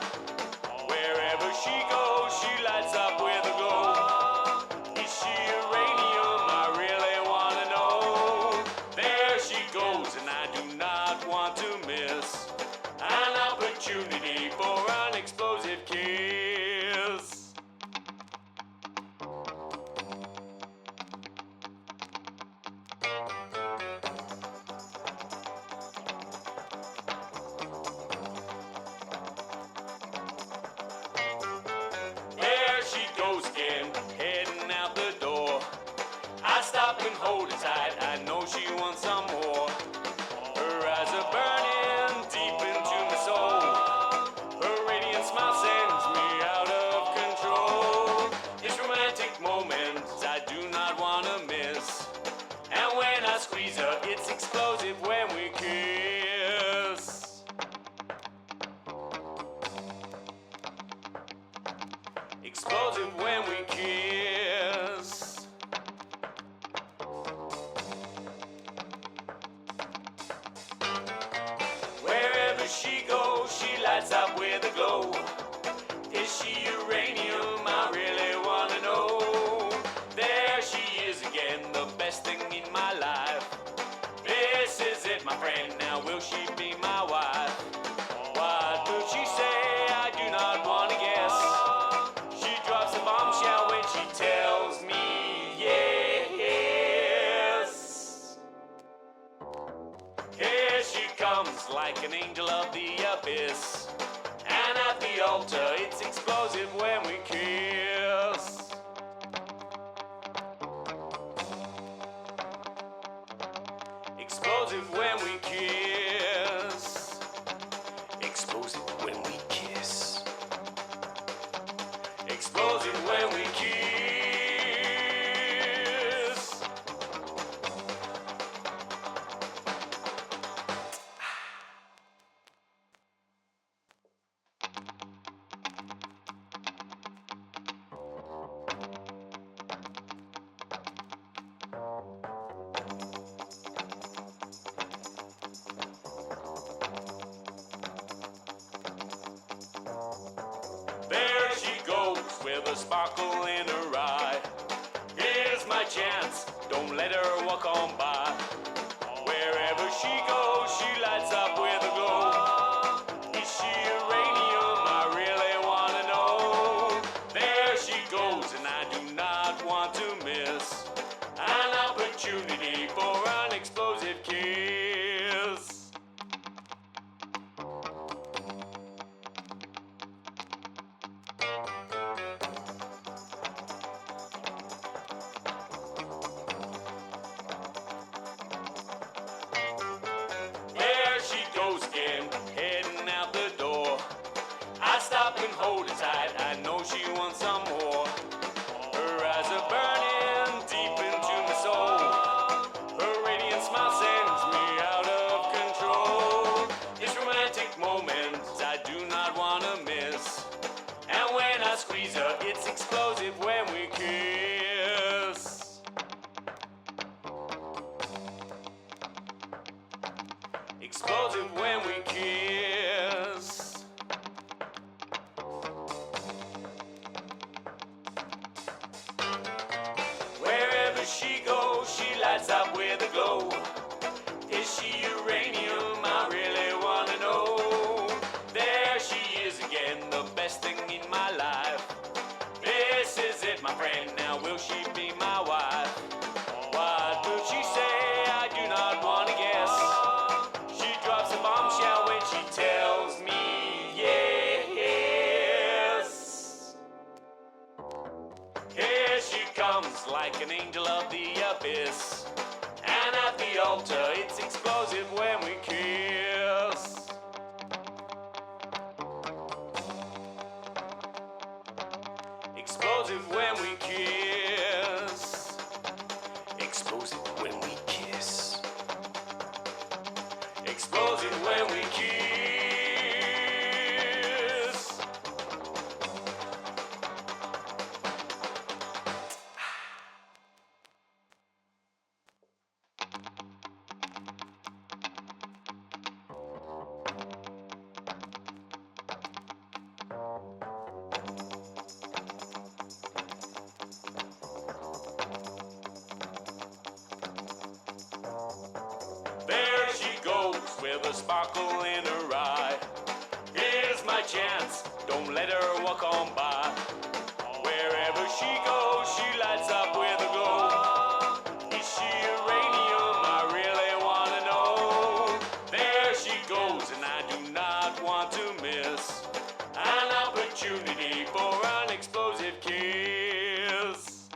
Wherever she goes, she lights up with a glow. Is she uranium? I really wanna know. There she goes, and I do not want to miss an opportunity for an explosive kiss. hold her tight. I know she wants some more. Her eyes are burning deep into my soul. Her radiant smile sends me out of control. This romantic moment I do not want to miss. And when I squeeze her, it's explosive when we kiss. Explosive when we kiss. Wherever she goes, she lights up with a glow. Is she uranium? I really wanna know. There she is again, the best thing in my life. This is it, my friend, now will she be my wife? What will she say? I do not wanna guess. She drops a bombshell when she tells me yes. Here she comes like an angel of the abyss. And at the altar it's explosive when we kiss. Explosive when we kiss. Explosive when we kiss. Explosive when we kiss. There she goes with a sparkle in her eye. Here's my chance, don't let her walk on by. Wherever she goes, she lights up with a glow. Is she uranium? I really wanna know. There she goes, and I do not want to miss an opportunity for an explosive kiss. There she goes again, heading out the door. I stop and hold her tight, I know she wants some more. Her eyes are burning deep into my soul. Her radiant smile sends me out of control. This romantic moment I do not want to miss. And when I squeeze her, it's explosive when we kiss. Explosive when we kiss. Wherever she goes, she lights up with a glow. Is she uranium? I really wanna know. There she is again, the best thing in my life. This is it, my friend, now will she be my wife? What will she say? I do not wanna guess. She drops a bombshell when she tells me yes. Here she comes like an angel of the abyss. And at the altar it's explosive when we kiss. Explosive when we kiss. Explosive when we kiss. Explosive when we kiss. There she goes with a sparkle in her eye. Here's my chance, don't let her walk on by. Wherever she goes, she lights up with a glow. Is she uranium? I really wanna know. There she goes, and I do not want to miss an opportunity for an explosive kiss.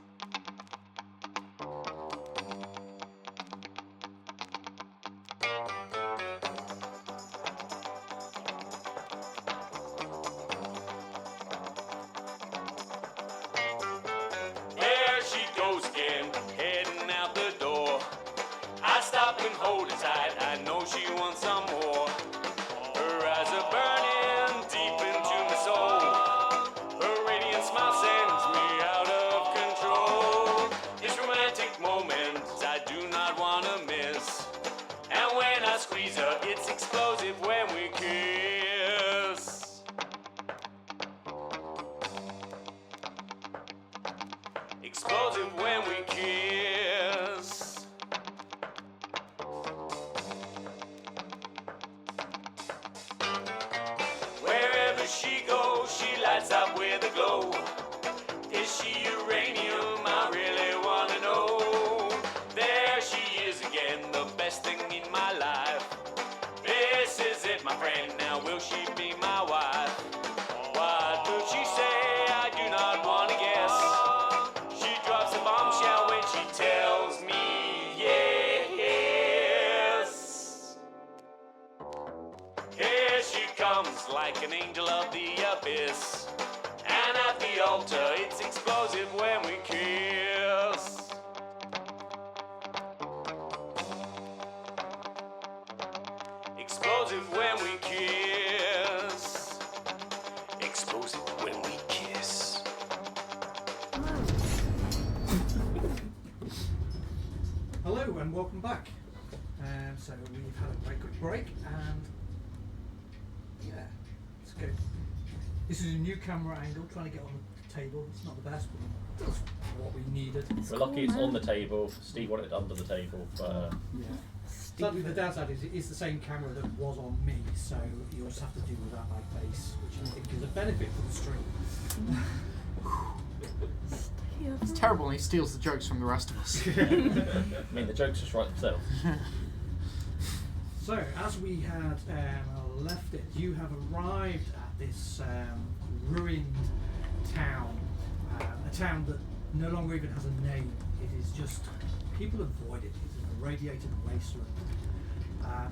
hold her tight. I know she wants some more. Her eyes are burning deep into my soul. Her radiant smile sends me out of control. This romantic moment I do not want to miss. And when I squeeze her, it's explosive when we kiss. Explosive when we kiss. Wherever she goes, she lights up with a glow. Is she uranium? I really want to know. There she is again, the best thing in my life. This is it, my friend. Now will she be my wife? What will she say? I do not want to guess. She drops a bombshell when she tells me yes. Here she comes like an angel of the abyss. And at the altar, it's explosive when we kiss. Explosive when we kiss. Explosive when we kiss. Hello and welcome back. So we've had a very quick break and yeah, it's good. This is a new camera angle, trying to get on the table. It's not the best, but that's what we needed. We're lucky it's on the table. Steve wanted it under the table, but Yeah. Sadly, the downside is it is the same camera that was on me, so you'll just have to deal with that my face, which I think is a benefit for the stream. It's terrible, and he steals the jokes from the rest of us. I mean the jokes just write themselves. So, as we had left it, you have arrived at this ruined town, a town that no longer even has a name. It is just, people avoid it. It's an irradiated wasteland.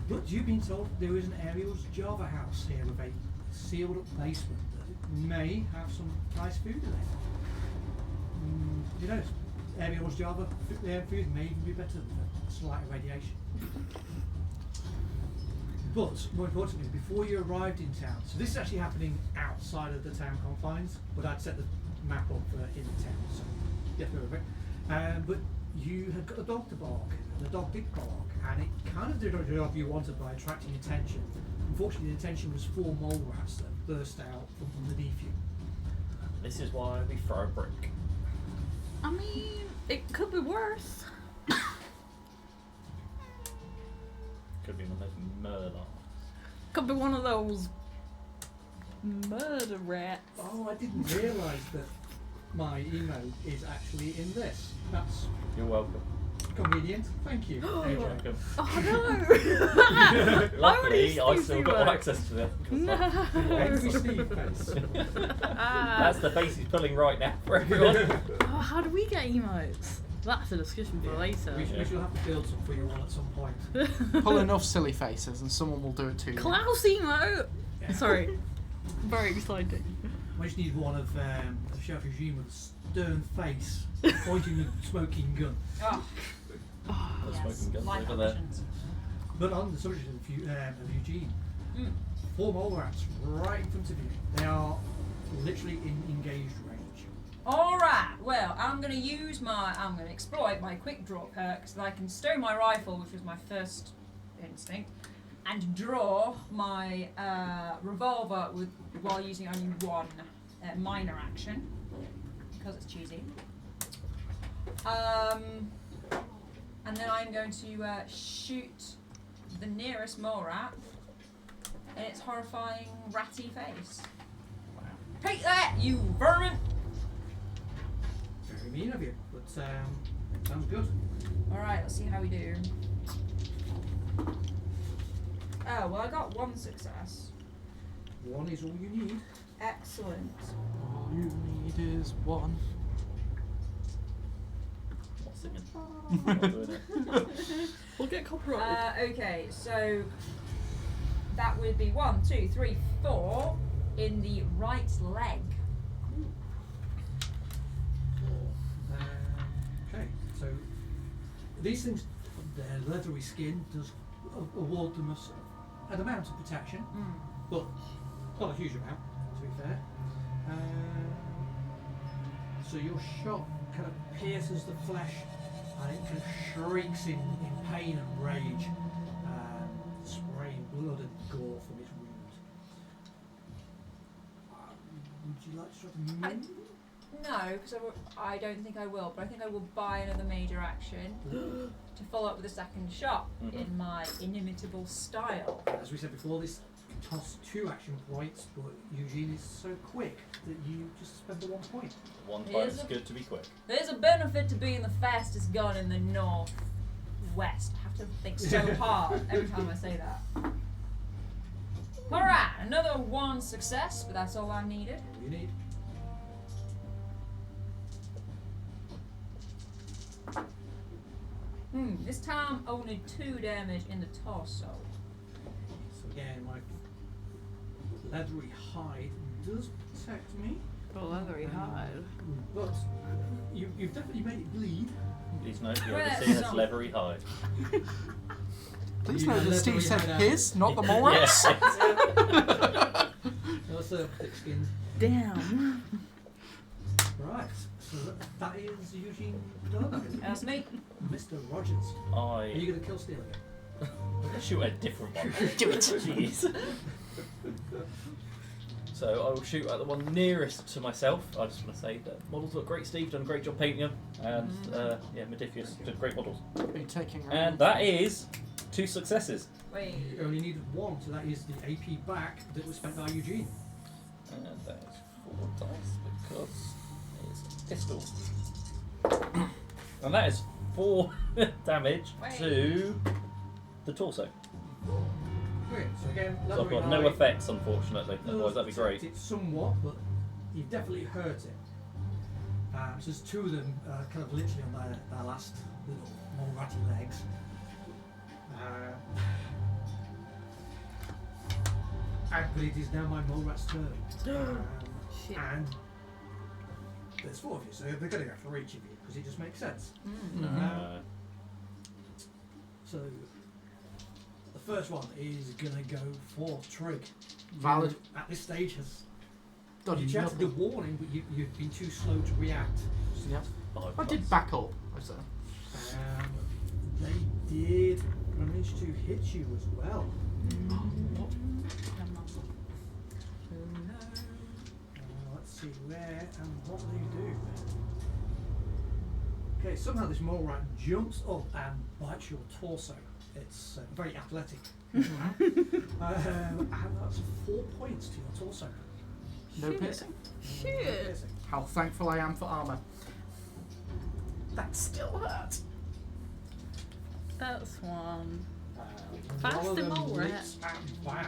But you've been told there is an Ariel's Java house here with a sealed up basement that may have some nice food in it. You know, Ariel's Java food may even be better than a slight irradiation. But more importantly, before you arrived in town, so this is actually happening outside of the town confines, but I'd set the map up for in the town, so you have to go over it. But you had got a dog to bark, and the dog did bark, and it kind of did a job you wanted by attracting attention. Unfortunately, the attention was 4 mole rats that burst out from underneath you. This is why we throw a brick. I mean, it could be worse. Could be one of those murder. Could be one of those murder rats. Oh, I didn't realise that my email is actually in this. That's You're welcome. convenient. Thank you. You're AJ. welcome. Oh no! Luckily, I Steve still got email. access to it. No. Angry Steve face. That's the face he's pulling right now for everyone. Oh, how do we get emotes? That's a discussion for later. We shall have to build some for you all at some point. Pull enough silly faces, and someone will do it to you. Klaus emote! Yeah. Sorry. Very exciting. We just need one of Chef Eugene with a stern face, pointing a smoking gun. Oh, The yes. smoking guns Life over there. options. But on the subject of Eugene, Mm. 4 mole rats right in front of you. They are literally in engaged range. Alright, well, I'm going to exploit my quick draw perk so that I can stow my rifle, which was my first instinct, and draw my revolver while using only one minor action, because it's cheesy. And then I'm going to shoot the nearest mole rat in its horrifying ratty face. Take that, you vermin! Very mean of you, but sounds good. Alright, let's see how we do. Oh, well, I got 1 success. 1 is all you need. Excellent. All you need is one. Not singing. Not doing it. We'll get copyrighted. Okay, so that would be 1, 2, 3, 4 in the right leg. Okay, so these things their leathery skin does award them an amount of protection, but not a huge amount, to be fair. So your shot kind of pierces the flesh, and it kind of shrieks in pain and rage, spraying blood and gore from its wound. Would you like to try to move? No, because I don't think I will, but I think I will buy another major action to follow up with a second shot in my inimitable style. As we said before, this can toss 2 action points, but Eugene is so quick that you just spend the 1 point. 1 point is good to be quick. There's a benefit to being the fastest gun in the northwest. I have to think so hard every time I say that. Alright, another 1 success, but that's all I needed. What do you need? This time only 2 damage in the torso. So again, my leathery hide does protect me, The leathery hide. but you've definitely made it bleed. Please note the Well, overseer's some- leathery hide. Please You note that leathery Steve said hide out. his, not the Morax. That's thick skin. Damn. Right, so that is Eugene done. I believe. That's me. Mr. Rogers. Are you I going to kill Steel again? shoot a different one. Do it. Jeez. So I will shoot at the one nearest to myself. I just want to say that models look great, Steve. Done a great job painting them, and yeah, Modifius did great models. Are you taking And that is 2 successes. Wait. You only needed 1, so that is the AP back that was spent by Eugene. And that is 4 dice because it's a pistol. And that is 4 damage to the torso. Great, so again, So I've leathery got no hide effects, unfortunately. does Otherwise, that'd be protect great. it somewhat, but you've definitely hurt it. So there's 2 of them kind of literally on their last little more ratty legs. But it is now my mole rat's turn. Shit. And there's 4 of you, so they're going to go for each of you because it just makes sense. So the first one is going to go for Trig. Valid. Who, at this stage has Done you chatted the nothing. warning, but you've been too slow to react. Yep. 5 I did dice. back up, I said. They did manage to hit you as well. Let's see where and what they do. Okay, somehow this mole rat jumps up and bites your torso. It's very athletic. And that's 4 points to your torso. No piercing. No Shit. piercing. How thankful I am for armor. That still hurts. That's 1. One of them mole rat. leaps at Bash.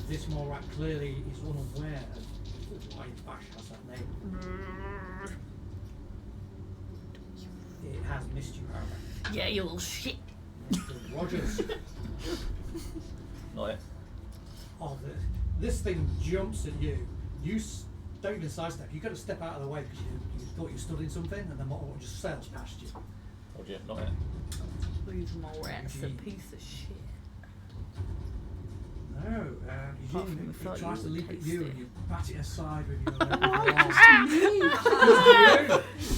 This mole rat clearly is unaware of why Bash has that name. It has missed you, however. Yeah, you little shit. Mr. Rogers. Not it. Oh, this thing jumps at you. You don't even sidestep. You've got to step out of the way because you thought you stood in something, and the mole just sails past you. Told you, not it. These mole rats a Eugene. piece of shit. No, Apart from Eugene the fact tries you to leap at taste you, it. and you bat it aside with your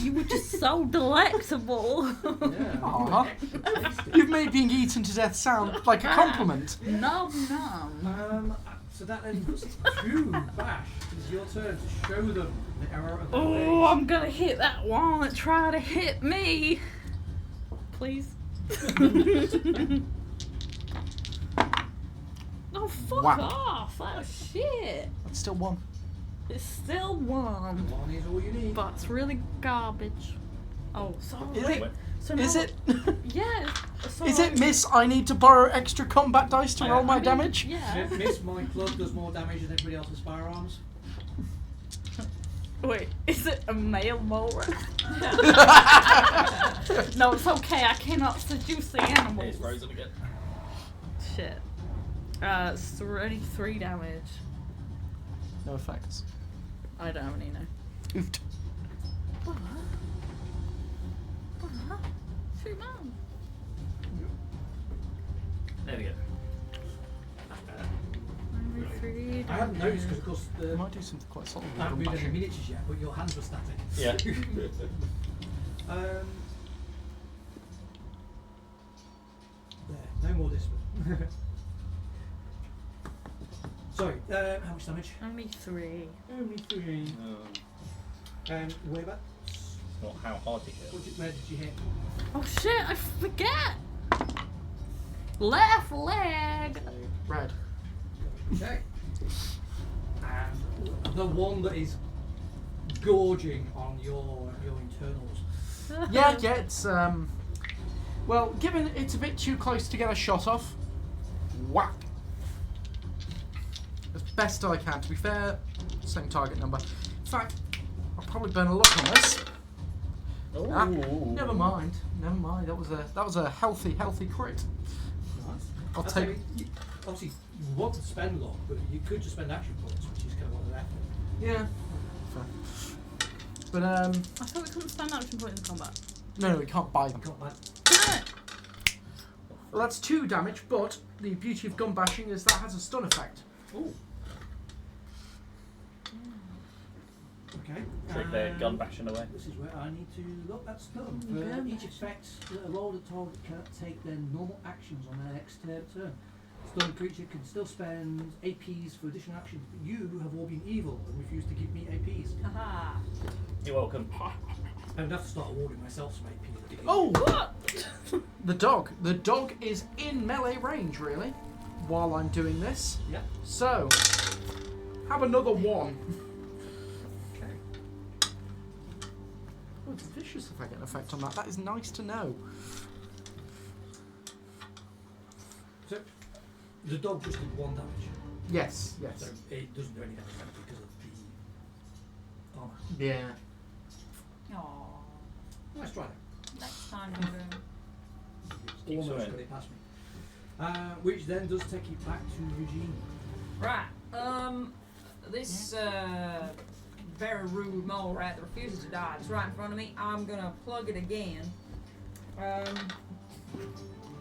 You were just so delectable. Yeah. Aw. Tasty. You've made being eaten to death sound like a compliment. No. So that then puts 2 Bash. It's your turn to show them the error of their Oh, ways. I'm gonna hit that one that tried to hit me. Please. Oh, fuck Wow. off. That shit. That's still 1. It's still 1. 1 is all you need. But it's really garbage. Oh, sorry. Is Wait. it? So Is now- it? Yeah. So Is it, miss? I need to borrow extra combat dice to roll my damage? Yeah. Miss, my club does more damage than everybody else's firearms. Wait, is it a male mole rat? No, it's okay. I cannot seduce the animals. It's frozen again. Shit. It's 3 damage. No effects. I don't have any now. Oofed. Shoot, mom. There we go. I hadn't noticed because, of course, I might do something quite solid. I haven't read any miniatures yet, but your hands were static. Yeah. There, no more this one. Sorry, how much damage? Only 3. Only 3. Whereabouts? It's not how hard you hit. Where did you hit? Oh shit, I forget! Left leg! Red. Okay. And the one that is gorging on your internals. Yeah, it's well, given it's a bit too close to get a shot off, whack. As best I can. To be fair, same target number. In fact, I'll probably burn a look on this. Ah, never mind. That was a healthy crit. Nice. I'll That's take. how you- obviously, you want to spend luck, but you could just spend action points, which is kind of what they're after. Yeah. Fair. But I thought we couldn't spend action point in combat. no, we can't buy them. Can't buy- Damn it! Well, that's 2 damage, but the beauty of gun bashing is that has a stun effect. Ooh. Okay. Trick their gun bashing away. This is where I need to look. That's done. For Gun each bashing. effect that a rolled target cannot take their normal actions on their next turn. Stunned creature can still spend APs for additional actions, but you have all been evil and refuse to give me APs. Haha. You're welcome. I would have to start awarding myself some APs. Oh! The dog. The dog is in melee range, really, while I'm doing this. Yeah. So, have another 1. Okay. Oh, it's vicious if I get an effect on that. That is nice to know. So, the dog just did 1 damage. Yes, yes. So it doesn't do any damage because of the armor. Yeah. Aww. Nice try. Next time we're going. Keep Almost swimming. got it past me. Which then does take you back to Eugene. Right. This very rude mole rat that refuses to die is right in front of me. I'm gonna plug it again.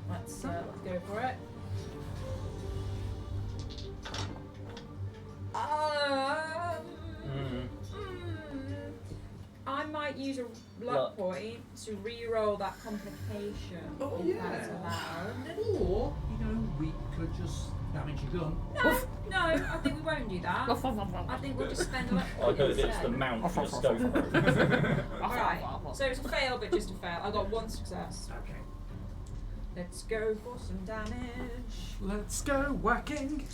Let's go for it. I might use a luck point to re-roll that complication. Oh, if yeah. that's allowed. Or, we could just damage your gun. No, I think we won't do that. I think we'll just spend a luck I point heard it's instead. the mount for the scope. Alright, so it's a fail, but just a fail. I got 1 success. Okay. Let's go for some damage. Let's go whacking.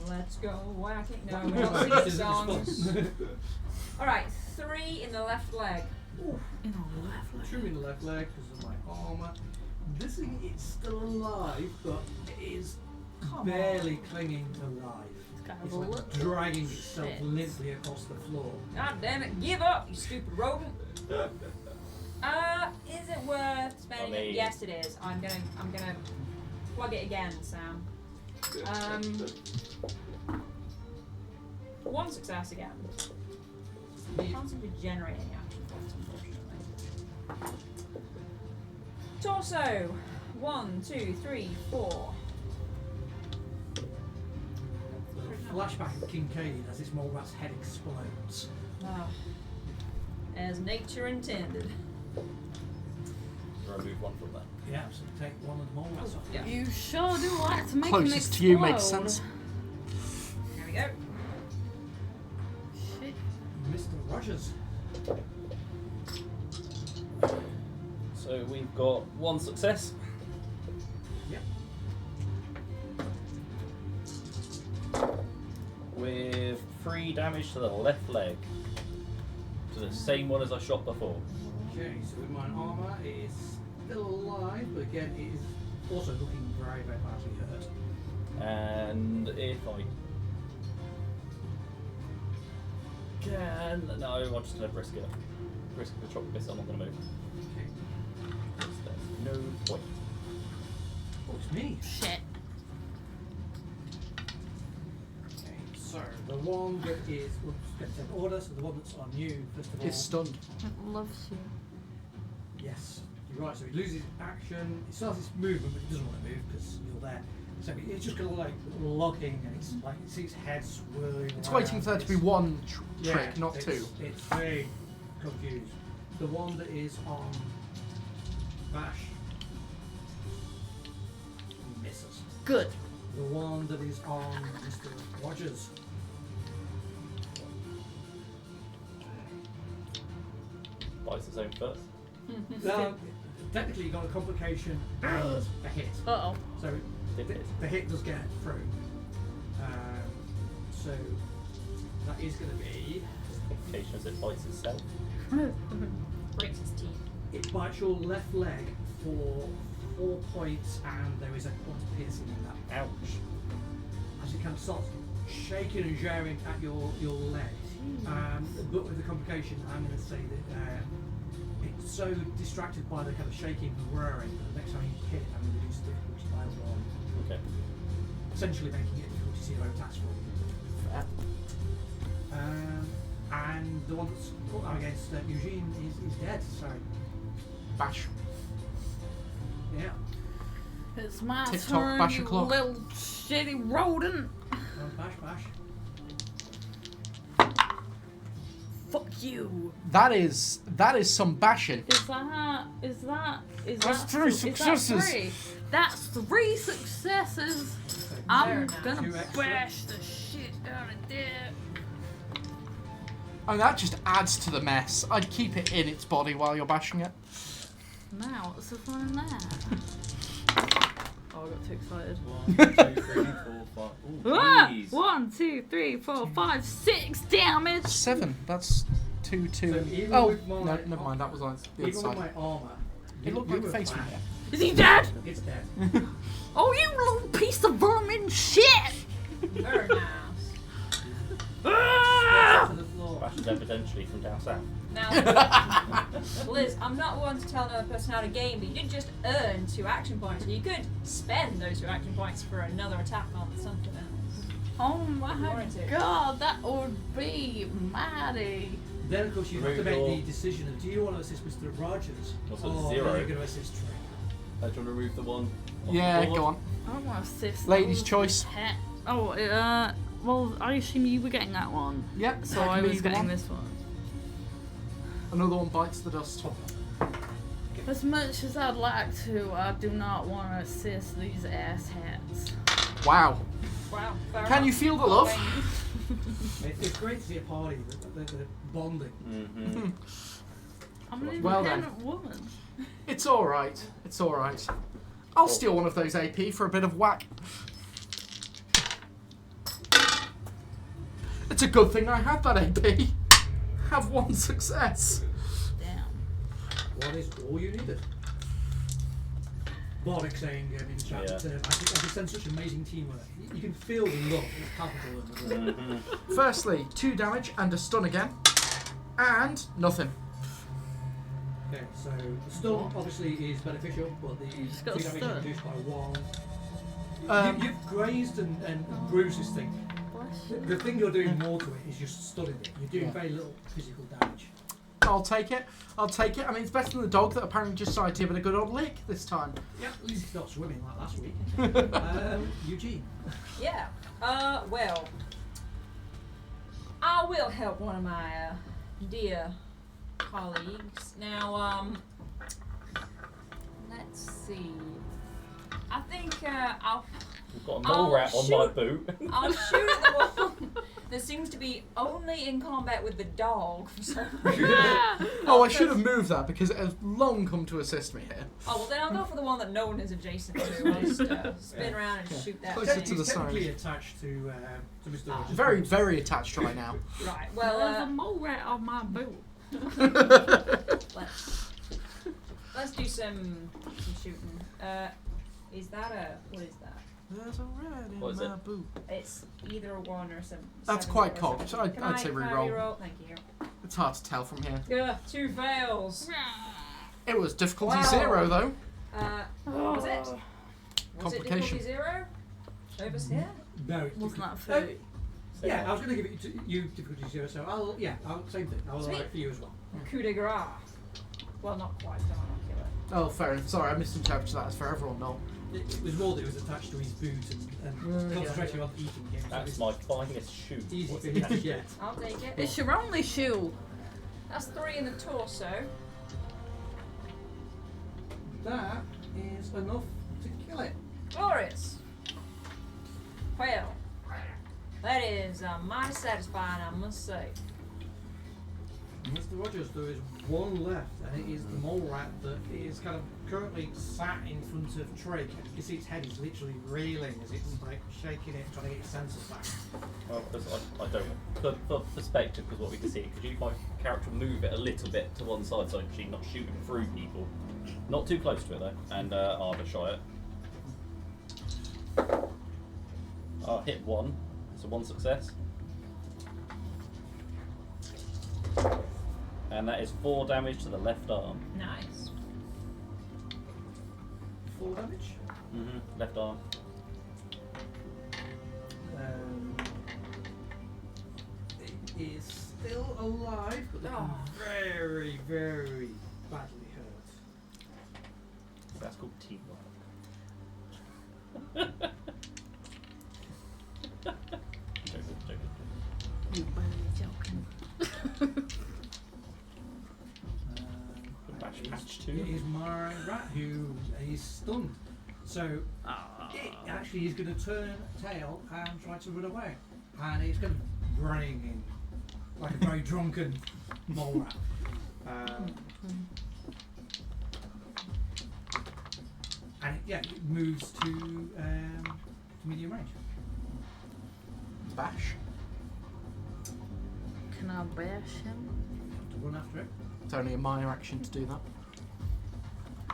Let's go whacking. No, we're Well, not this singing is a songs. response. Alright, 3 in the left leg. In our left leg. 2 in the left leg because of my armor. This thing is still alive, but it is barely clinging to life. got It's a like little dragging itself bit. limply across the floor. God damn it, give up, you stupid rodent. Is it worth spending it? Yes, it is. I'm gonna plug it again, Sam. 1 success again. Can't seem to generate any action points, unfortunately. Torso. 1, 2, 3, 4. Flashback of Kincaid as this mole rat's head explodes. Ah, as nature intended. Remove 1 from that. Yeah, so take one of the mole rats off. Yeah. You sure do like to make Closest him to you makes explode. sense. There we go. Shit. Mr. Rogers. So we've got 1 success. Yep. With 3 damage to the left leg. To the same one as I shot before. Okay, so with my armor, it is still alive, but again, it is also looking very, very badly hurt. And if I can... No, I'm just going to risk it. Risk the chocolate bits, I'm not going to move. Okay. There's no point. Oh, it's me. Shit. Okay, so the one that is, we'll just get in order, so the one that's on you, first of all. Is stunned. It loves you. Yes, You're right, so it loses action, it starts its movement, but it doesn't want to move because you're there. So it's just kind of like locking, and it's like you see its head swirling. It's around. waiting for there to be one trick, not it's, two. It's very confused. The one that is on Bash misses. Good. The one that is on Mr. Rogers. Bites its own foot. Now, technically, you got a complication and a hit. Uh-oh. So the hit does get through. So that is going to be. Complication as it bites itself. Breaks its teeth. It bites your left leg for 4 points, and there is a point of piercing in that. Ouch. As it kind of starts shaking and jarring at your leg. But with the complication, I'm going to say that it's so distracted by the kind of shaking and whirring that the next time you hit, I'm going to reduce the difficulty by 1. Okay. Essentially making it difficulty 0 attacks for you. Fair. And the one that's up against Eugene is dead, so Bash. yeah. It's my Tick-tock, turn, bash you o'clock. little shitty rodent. Bash. Fuck you. That is some bashing. Is that That's 3 is successes. That 3? That's 3 successes. So I'm now. gonna 2 extra. bash the shit out of that. And that just adds to the mess. I'd keep it in its body while you're bashing it. Now, what's the fun in that? Oh, I got too excited. 1, 2, 3, 4, 5. Ooh, Ah! jeez. 1, 2, 3, 4, 5, 6 damage. 7. That's 2, 2. So even Oh, with my- no, never mind. That was on the other even with side. my armour, It looked you like a were face fine. from there. Is he dead? It's dead. Oh, you little piece of vermin shit! Very nice. Ah! To the floor. Bash is evidentially from down south. Now, Liz, I'm not one to tell another person how to game, but you did just earn 2 action points. You could spend those 2 action points for another attack on something else. Oh my Warranted. god, that would be mighty. Then, of course, you have to Remove make your- the decision of do you want to assist Mr. Rogers What's or with are 0? you going to assist Trig? Do you want to remove the one? off Yeah, the board? go on. I don't want to assist. Ladies' those choice. pet- Oh, well, I assume you were getting that one. Yep. So that I can be was the getting one. this one. Another one bites the dust. As much as I'd like to, I do not want to assist these asshats. Wow. Wow. Fair Can you enough. feel the love? It's great to see a party, the bonding. Mm-hmm. I'm an Well then. independent woman. It's alright. It's alright. I'll steal one of those AP for a bit of whack. It's a good thing I had that AP. Have 1 success. Damn. What is all you needed? Bardic saying in the chat, Yeah. I can sense such amazing teamwork. You can feel the love, it's palpable in the room. Mm-hmm. Firstly, 2 damage and a stun again. And nothing. Okay, so the stun obviously is beneficial, but the You just got 2 damage is stun. reduced by 1. You've grazed and bruised this thing. Bless The thing you're doing more to it is just stunning it. You're doing Yeah. very little physical damage. I'll take it. I'll take it. I mean, it's better than the dog that apparently just decided to give it a good old lick this time. Yeah, at least it's not swimming like last week. Eugene. Yeah. Well, I will help one of my dear colleagues. Now, let's see. I think I'll We've got a mole rat on my shoot. boot. I'll shoot at the one that seems to be only in combat with the dog for some reason. Oh, I should have moved that because it has long come to assist me here. Oh, well then I'll go for the one that no one is adjacent to. I'll just spin around and shoot that Closer thing. to the He's technically side. attached to Mr. Rogers. Very, very attached right now. Right, There's a well, mole rat on my boot. let's do some shooting. Is that a, what is that? There's a red in What is my it? boot. It's either a 1 or some. That's 7 quite or cocked. something. I'd say Can I reroll. reroll? Thank you. It's hard to tell from here. Yeah, 2 fails. It was difficulty Wow. 0 though. Was it? Was Complication. it difficulty 0? Over here? No, it's Wasn't that difficult- food? Yeah, I was going to give it to you difficulty 0, so same thing. I'll Sweet. allow it for you as well. Coup de grace. Well, not quite. Don't want to kill it. Oh, fair enough. Sorry, I misinterpreted that as for everyone, no. It was more that it was attached to his boot and concentrating on eating him. That's my finest shoe. Easy What's for it him to called? get. I'll take it. It's your only shoe. That's 3 in the torso. That is enough to kill it. Glorious. Well, that is mighty satisfying, I must say. Mr. Rogers, there is one left, and it is the mole rat that is kind of currently sat in front of Trig. You see its head is literally reeling as it's like shaking it, trying to get its senses back. Well, because I don't. For perspective, because what we can see, could you, my character, move it a little bit to one side so she's not shooting through people? Not too close to it though, and I'll have a shot at it. I'll hit 1, so 1 success. And that is 4 damage to the left arm. Nice. 4 damage. Left arm. It is still alive, but looking very, very badly hurt. That's called teamwork. Joking. You barely joking. Patch 2. It is my rat who is stunned. So it actually is going to turn tail and try to run away. And it's going to be running in like a very drunken mole rat. And it moves to medium range. Bash. Can I bash him? To run after it. It's only a minor action to do that. I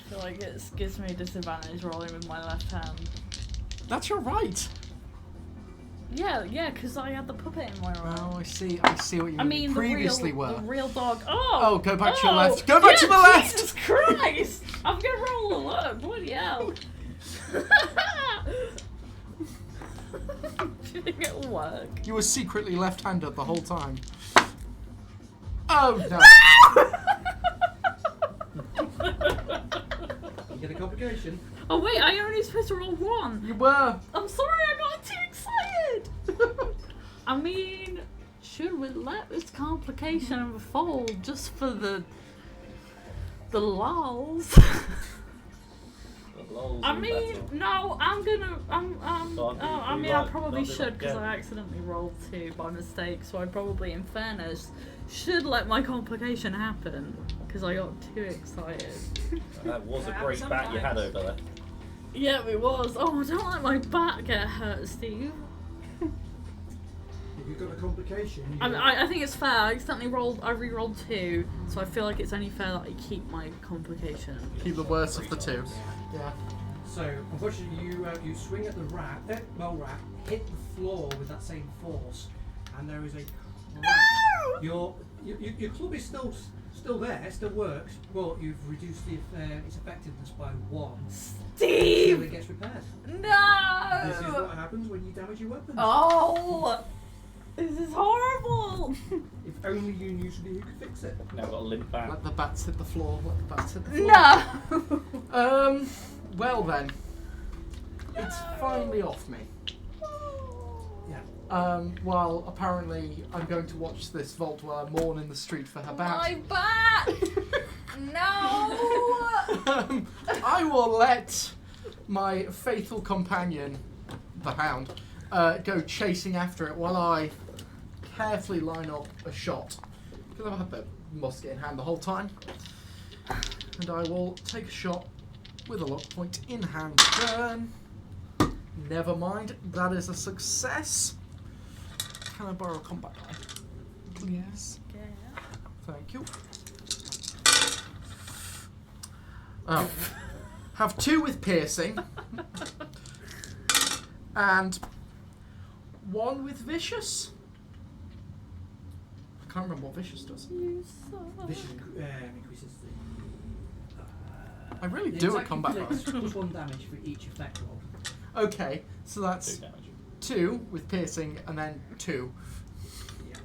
feel like it gives me disadvantage rolling with my left hand. That's your right. Yeah, because I had the puppet in my right. Oh, I see what you mean. I mean, Previously the real dog. Oh, go back to your left. Go back to the left! Jesus Christ! I'm gonna roll a lot. Bloody hell. Do you think it'll work? You were secretly left-handed the whole time. Oh, no. You get a complication. Oh wait, I only supposed to roll 1. You were. I'm sorry, I got too excited. I mean, should we let this complication unfold just for the lols? I mean, no, I'm gonna. I mean, I probably should because I accidentally rolled 2 by mistake. So I probably, in fairness, should let my complication happen because I got too excited. That was a great bat you had over there. Yeah, it was. Oh, don't let my back get hurt, Steve. If you've got a complication, I think it's fair. I re-rolled 2, so I feel like it's only fair that I keep my complication. Keep the worst of the 2. Yeah. So, unfortunately, you swing at the mole rat, hit the floor with that same force, and there is a crack. Your club is still there, still works, but you've reduced its effectiveness by 1. Steve! Until it gets repaired. No! This is what happens when you damage your weapons. Oh! This is horrible! If only you knew somebody who could fix it. Now I've got a limp bat. Let the bats hit the floor. Let the bats hit the floor. No! Well then. It's finally off me. Yeah. Well, apparently I'm going to watch this vault dweller mourn in the street for her bat. My bat! No! I will let my faithful companion, the hound, go chasing after it while I carefully line up a shot. Because I've had the musket in hand the whole time. And I will take a shot with a lock point in hand turn. Never mind, that is a success. Can I borrow a combat die? Please. Yeah. Thank you. Oh. Have 2 with piercing. And 1 with vicious. I can't remember what vicious does. You suck. This increases the. I really the do a attack combat inflicts die. plus 1 damage for each effect roll. Okay, so that's 2 damage. 2 with piercing and then 2. Yeah.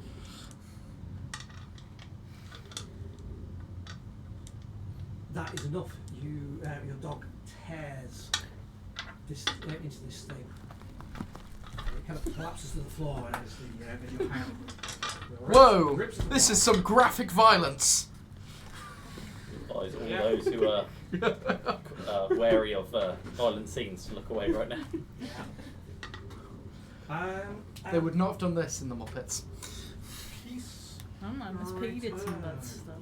that is enough. Your dog tears this into this thing. It kind of collapses to the floor as your hand. Whoa! rips it This apart. is some graphic violence. Advise all those who are wary of violent scenes to look away right now. They would not have done this in the Muppets. Peace. I don't know, Miss Piggy did some bad stuff.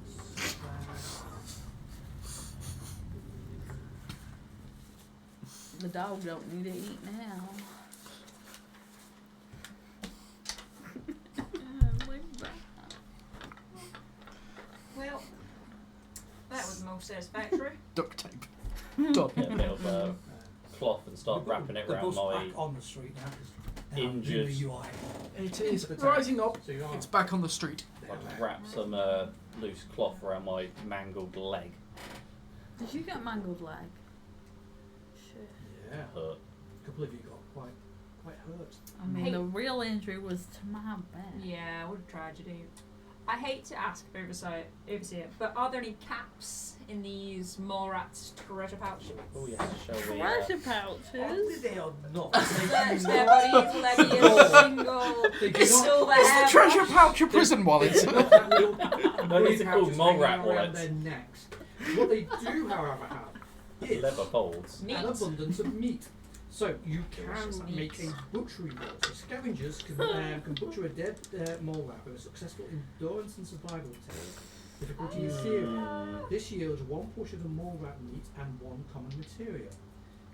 The dog don't need to eat now. Well, that was most satisfactory. Duct tape. Get a bit of cloth and start wrapping it the around bus my back on the street now. 'Cause now injured- the UI. It is rising up. So you are It's back on the street. I'll just wrap some loose cloth around my mangled leg. Did you get mangled leg? Shit. Yeah. Hurt. A couple of you got quite hurt. I mean, Hey. the real injury was to my back. Yeah, what a tragedy. I hate to ask Overseer, but are there any caps in these mole rats treasure pouches? Oh yes, shall we? Treasure pouches. They are not. Search their bodies, levy a single They do not- silver It's the hair treasure brush. pouch of prison wallets. No, these are called pouches mole hanging rat around wallets. their necks. What they do, however, have is Leather folds. Meat. an abundance of meat. So you Delicious can make meat. a butchery board. So scavengers can butcher a dead mole rat with a successful endurance and survival test. Difficulty is 0. This yields 1 portion of mole rat meat and 1 common material.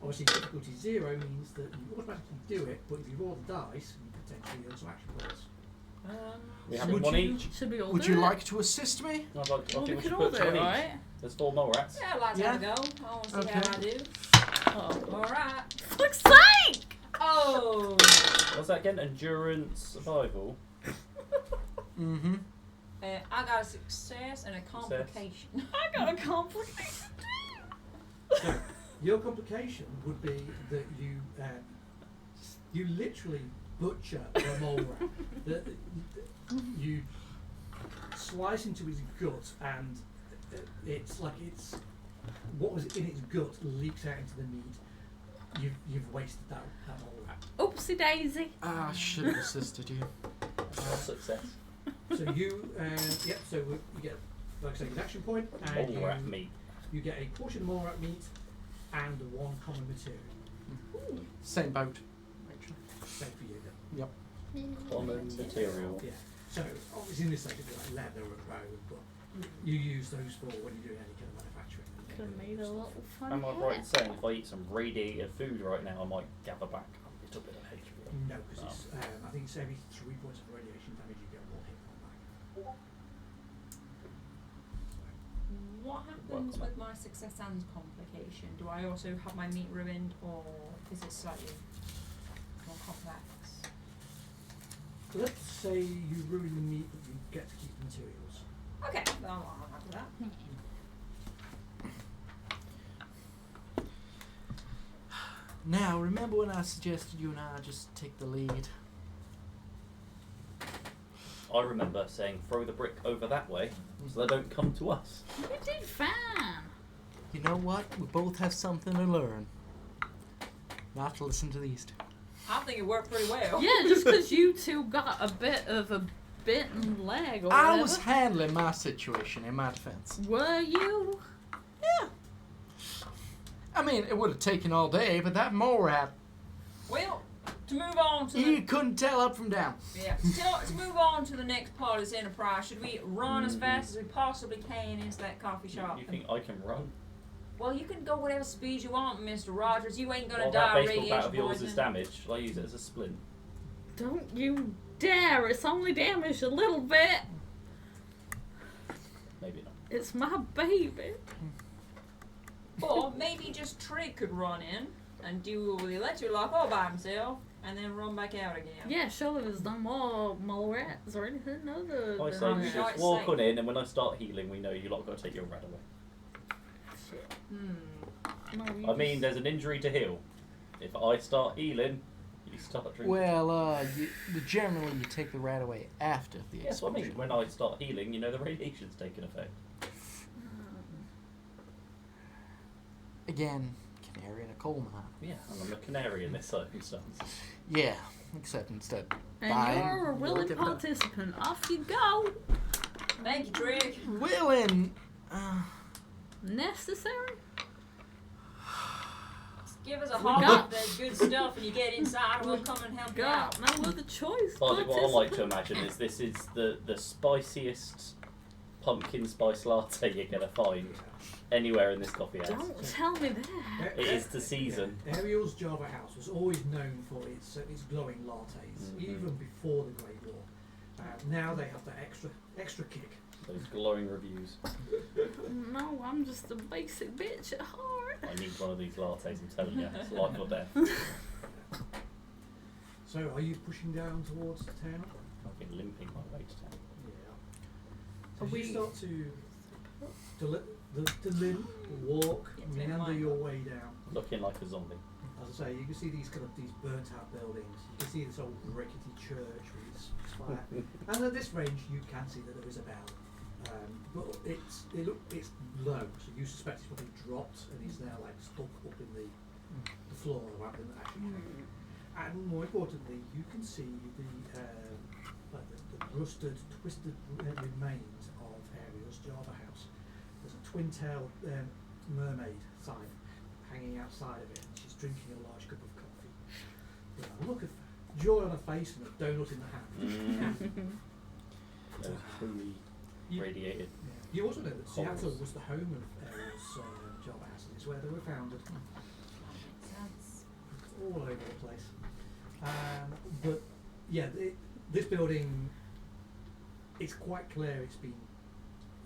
Obviously, difficulty 0 means that you automatically do it, but if you roll the dice, you potentially earn some action points. We have Would one you- each. Should we all Would do you it? like to assist me? I'd like to, I Well, we think we can should all put do 2 it, on each. right? There's 4 mole rats. Yeah, I'd like to have a go. I want to see Okay. how I do. Oh. Alright. Fuck's sake! Oh! What's that again? Endurance, survival. Mm-hmm. I got a success and a complication. I got a complication. So, your complication would be that you literally butcher the mole rat. You slice into his gut, and it's like what was in its gut leaks out into the meat. You've wasted that mole rat. Oopsie daisy. I should have assisted you. Success. So you you get, like I say, an action point, and Mole rat meat. you get a portion of mole rat meat and 1 common material. Same boat. Actually. Same for you then. Common material. Yeah. So obviously in this case it'd be like leather or bone, but you use those for when you're doing any kind of manufacturing. Could have made a little fun. Am I right in saying if I eat some radiated food right now, I might gather back a little bit of HP? No, because it's I think it's every 3 points of radiation damage you get 1 hit point back. What happens with my success and complication? Do I also have my meat ruined, or is it slightly more complex? So let's say you ruin the meat, but you get to keep the materials. Okay, well, I'll have that. Now, remember when I suggested you and I just take the lead? I remember saying throw the brick over that way so they don't come to us. You did fine. You know what? We both have something to learn. Not to listen to these two. I think it worked pretty well. Yeah, just because you two got a bit of a bitten leg or I whatever. was handling my situation in my defense. Were you? Yeah. I mean, it would have taken all day, but that mole rat, Well, to move on to he the couldn't tell up from down. to move on to the next part of this enterprise, should we run as fast as we possibly can into that coffee shop? You think I can run? Well, you can go whatever speed you want, Mr. Rogers. You ain't gonna Well, die that of baseball bat of radiation yours is poisoning. damaged. Shall I use it as a splint? Don't you dare. It's only damaged a little bit. Maybe not. It's my baby. Or maybe just Trig could run in and do the electric lock all by himself and then run back out again. Yeah, surely there's no more mole rats or anything other I than say we Yeah. just walk on in, and when I start healing, we know you lot got to take your rat away. shit. Hmm. No, you I mean, just- there's an injury to heal. If I start healing, you start drinking. Well, generally you take the rat away after the Yes, what I explosion. mean. When I start healing, you know the radiation's taking effect. again, canary in a coal mine. Yeah, and I'm a canary in this circumstance. Yeah, except instead. And Fine. you're a willing Look at that. participant. Off you go. Thank you, Trig. Willing. Necessary? Just give us a We hop got- of the good stuff and you get inside, we'll come and help you out. Got no other choice. Partly what I like to Participant. imagine is this is the spiciest pumpkin spice latte you're going to find anywhere in this coffee house. Don't tell me that. It is the season. Ariel's Java House was always known for its glowing lattes, even before the Great War. Now they have that extra kick. Those glowing reviews. No, I'm just a basic bitch at heart. I need one of these lattes, I'm telling you. It's life or death. So, are you pushing down towards the town? I've been limping my way to town. Yeah. So Are as you we- start to limp, walk, Get to meander mine. your way down. Looking like a zombie. As I say, you can see these burnt out buildings. You can see this old rickety church with its spire. And at this range, you can see that there is a bell. But it's low, so you suspect it's probably dropped and it's now like stuck up in the floor rather than actually hanging. And more importantly, you can see the rusted, twisted remains of Ariel's Java House. There's a twin-tailed mermaid sign hanging outside of it, and she's drinking a large cup of coffee. With a look of joy on her face and a donut in the hand. Those truly radiated. Yeah. You also know that Seattle Holes. was the home of Ariel's Java House, and it's where they were founded. Sounds All over the place. But yeah, this building, it's quite clear it's been,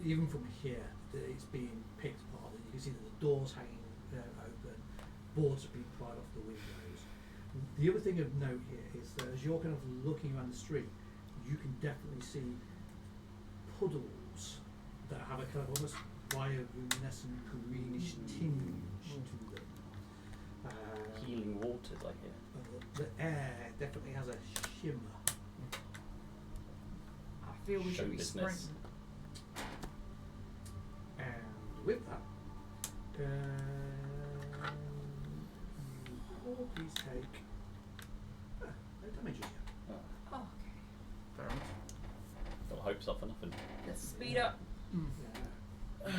even from here, that it's been picked apart. You can see that the doors hanging open, boards have been pried off the windows. The other thing of note here is that as you're kind of looking around the street, you can definitely see puddles that have a kind of almost bioluminescent greenish tinge to them. Healing waters, I hear. The air definitely has a shimmer. I feel we Show should be business. sprinting. And with that, all please take no damage yet. Oh, Oh, okay. fair enough. Got hopes up for nothing. Let's speed up. Yeah.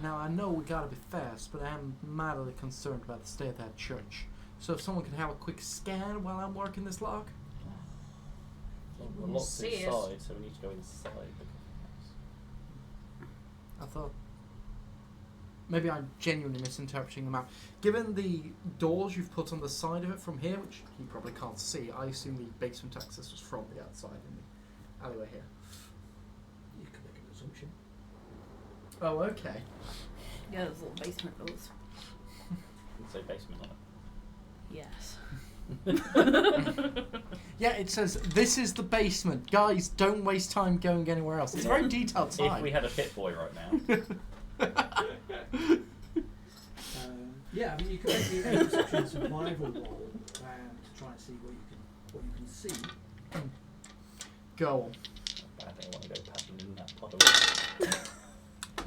Now, I know we gotta be fast, but I'm mightily concerned about the state of that church. So if someone can have a quick scan while I'm working this lock? Well, You we're wouldn't locked see us. inside, so we need to go inside the coffee I thought... Maybe I'm genuinely misinterpreting the map. Given the doors you've put on the side of it from here, which you probably can't see, I assume the basement access was from the outside in the alleyway here. You can make an assumption. Oh, okay. Yeah, those little basement doors. house. Didn't say basement on it. Yes. Yeah, it says, this is the basement. Guys, don't waste time going anywhere else. It's a very detailed sign. If we had a pit boy right now, Yeah, I mean you can make the perception survival roll to try and see what you can see. Go on. bad thing I want to go paddling in that puddle.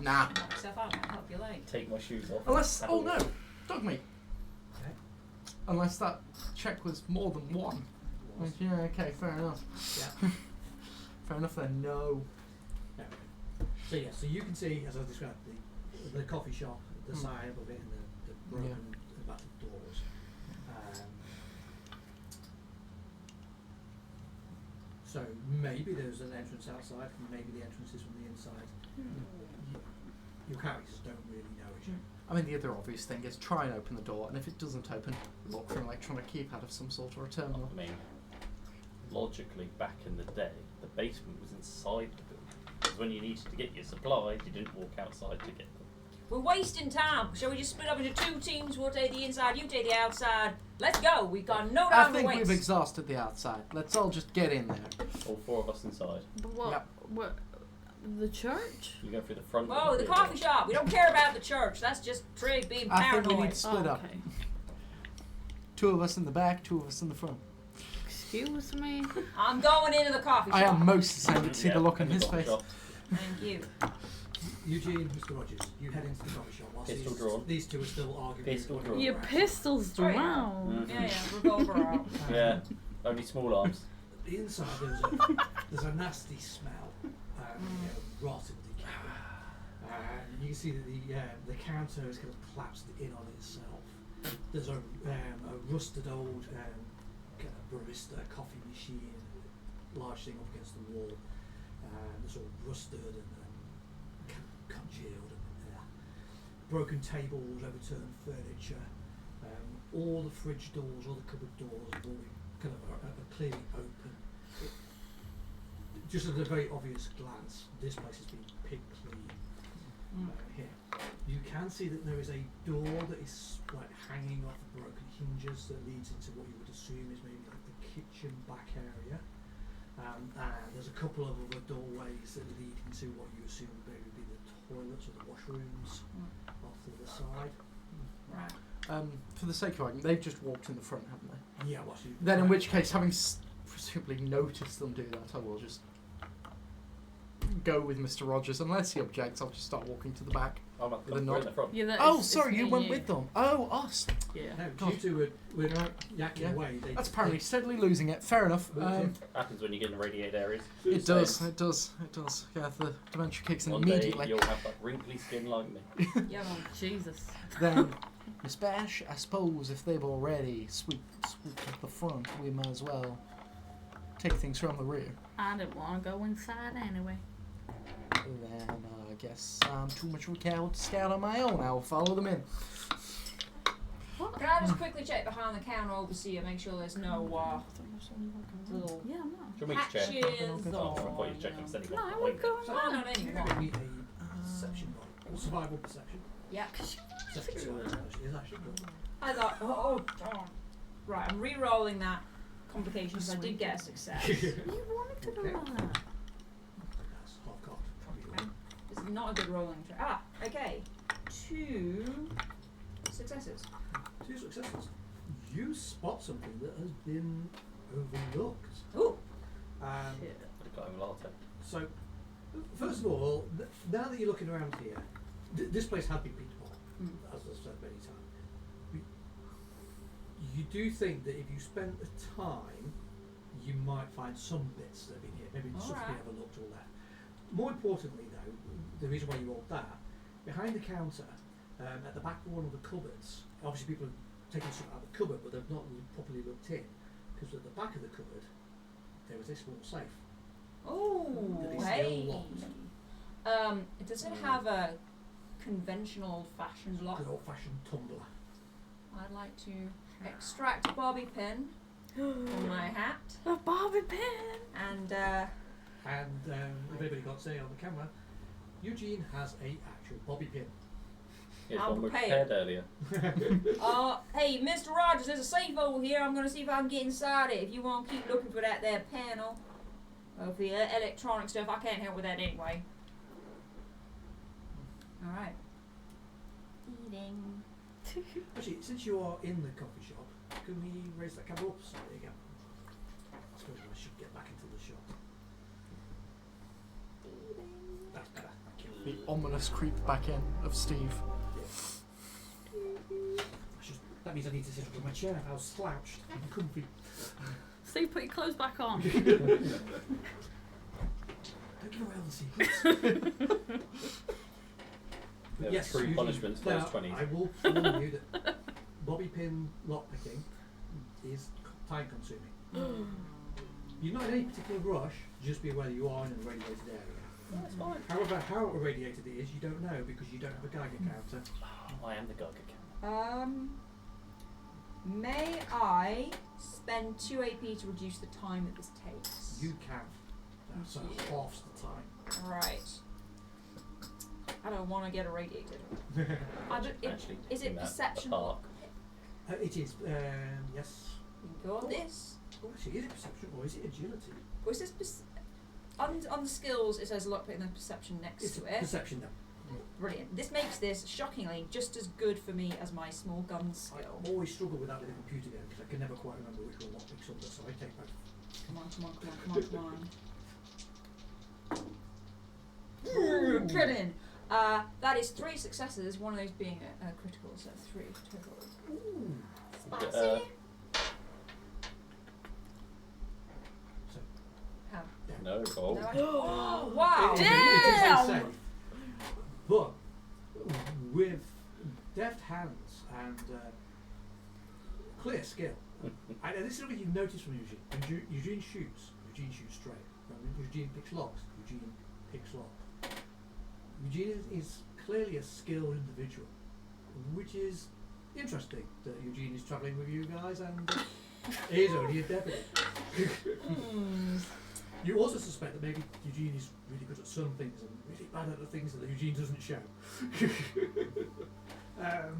Nah. Knock yourself out, might help your leg. Take my shoes off. Unless, paddle. oh no, dog meat. Okay. Unless that check was more than one. Was. Yeah, okay, fair enough. Yeah. Fair enough then, no. Yeah. So yeah, so you can see, as I described, the coffee shop, the sign above it, and the broken battered doors. So maybe there's an entrance outside, and maybe the entrance is from the inside. Your characters don't really know it. I mean, the other obvious thing is try and open the door, and if it doesn't open, look for an electronic keypad of some sort or a terminal. I mean, logically, back in the day, the basement was inside the building. Because when you needed to get your supplies, you didn't walk outside to get them. We're wasting time. Shall we just split up into two teams? We'll take the inside, you take the outside. Let's go. We've got no I time to think waste. we've exhausted the outside. Let's all just get in there. All four of us inside. But what? Yep. What? The church? You go through the front. Whoa, or the rear coffee door. shop. We don't care about the church. That's just Trig being I paranoid. think we need to split up. Okay. 2 of us in the back, 2 of us in the front. Excuse me. I'm going into the coffee shop. I am most excited to see Yeah, the look on in the his coffee face. shop. Thank you. Eugene, Mr. Rogers, you head into the coffee shop whilst Pistol drawn. these two are still arguing. Pistol with drawn. one Your another. pistol's Oh, yeah. drawn. Mhm. Yeah, revolver out. Yeah, only small arms. The inside there's a nasty smell, rot and decay. You can see that the counter is kind of collapsed in on itself. There's a rusted old kind of barista coffee machine, large thing up against the wall. It's all rusted and kind of congealed and broken tables, overturned furniture. All the fridge doors, all the cupboard doors have all been kind of are clearly open. Just at a very obvious glance, this place has been pig clean. Here, you can see that there is a door that is like hanging off the broken hinges that leads into what you would assume is maybe like the kitchen back area. And there's a couple of other doorways that lead into what you assume would maybe be the toilets or the washrooms off to the side. Right. For the sake of argument, they've just walked in the front, haven't they? Yeah, well, so you- Then in which case, having presumably noticed them do that, I will just go with Mr. Rogers. Unless he objects, I'll just start walking to the back. I'm not With a in nod. the front. Yeah, that Oh, is- sorry, it's you me went and with them. Oh, us. Yeah. No, God. you two were yakking Yeah. away. That's apparently steadily losing it. Fair enough. Happens when you get in irradiated areas. It does. Yeah, the dementia kicks in One immediately. day you'll have that wrinkly skin like me. Yeah, well, Jesus. Then, Miss Bash, I suppose if they've already swooped at the front, we might as well take things from the rear. I didn't want to go inside anyway. Then I guess I'm too much of a coward to scout on my own. I'll follow them in. can I just quickly check behind the counter overseer, make sure there's no little Yeah, no. Do you want me to check? patches Oh, I or thought you were checking steady. No, I wouldn't go So, No, inside. no, You're no, going to need a perception roll, or survival perception. Yeah. Perception roll is actually good. I thought, darn. Right, I'm re-rolling that complication because I did get a success. You wanted to do Okay. that. That's half cocked. Okay. This is not a good rolling trick. Okay. 2 successes. 2 successes. You spot something that has been overlooked. Ooh. Shit. I've got a latte. So, first of all, now that you're looking around here, this place had been beat upon, as I've said many times. You do think that if you spent the time, you might find some bits that have been here. Maybe stuff's been Alright. overlooked or left. More importantly, though, the reason why you rolled that, behind the counter, at the back of one of the cupboards, obviously people have taken stuff out of the cupboard, but they've not properly looked in, because at the back of the cupboard, there was a small safe. Oh, That is hey. still locked. Does it have a conventional old-fashioned lock? Good old-fashioned tumbler. I'd like to extract a bobby pin from my hat A bobby pin. and And if anybody got say on the camera, Eugene has a actual bobby pin. Here's I'm one we prepared. prepared earlier. hey, Mr. Rogers, there's a safe over here. I'm going to see if I can get inside it. If you want to keep looking for that there panel of the electronic stuff, I can't help with that anyway. Alright. Eating. Actually, since you are in the coffee shop, can we raise that camera up slightly again? I suppose I should get back into the shop. That's better, thank you. The ominous creep back in of Steve. That means I need to sit up in my chair. I was slouched and comfy. Steve, put your clothes back on. Don't give away all the secrets. There Yes, were true Eugene, punishments for now, those 20s. I will warn you that bobby pin lockpicking is time consuming. You're not in any particular rush, just be aware that you are in an irradiated area. That's fine. However, how irradiated it is, you don't know because you don't have a Geiger counter. Oh, I am the Geiger counter. May I spend 2 AP to reduce the time that this takes? You can. So half the time. Right. I don't want to get irradiated. Actually, Is taking it that perception? apart. It is, yes. We can go on this. Oh, actually, is it perception or is it agility? Or is this on the skills? It says lockpick and then perception next It's to it. perception then. Brilliant. This makes this shockingly just as good for me as my small gun skill. I always struggle with that with a computer game because I can never quite remember which one lockpicks under, so I take both. Come on, come on, come on, come on, come on. Ooh, brilliant. That is 3 successes, one of those being a critical, so 3 total. Ooh. Spicy. So, How? No. Oh. No, oh, wow! It is Damn! safe, but with deft hands and clear skill. And this is something you've noticed from Eugene. When Eugene shoots straight. When Eugene picks locks, Eugene picks locks. Eugene is clearly a skilled individual, which is interesting that Eugene is travelling with you guys and is only a deputy. You also suspect that maybe Eugene is really good at some things and really bad at the things that Eugene doesn't show.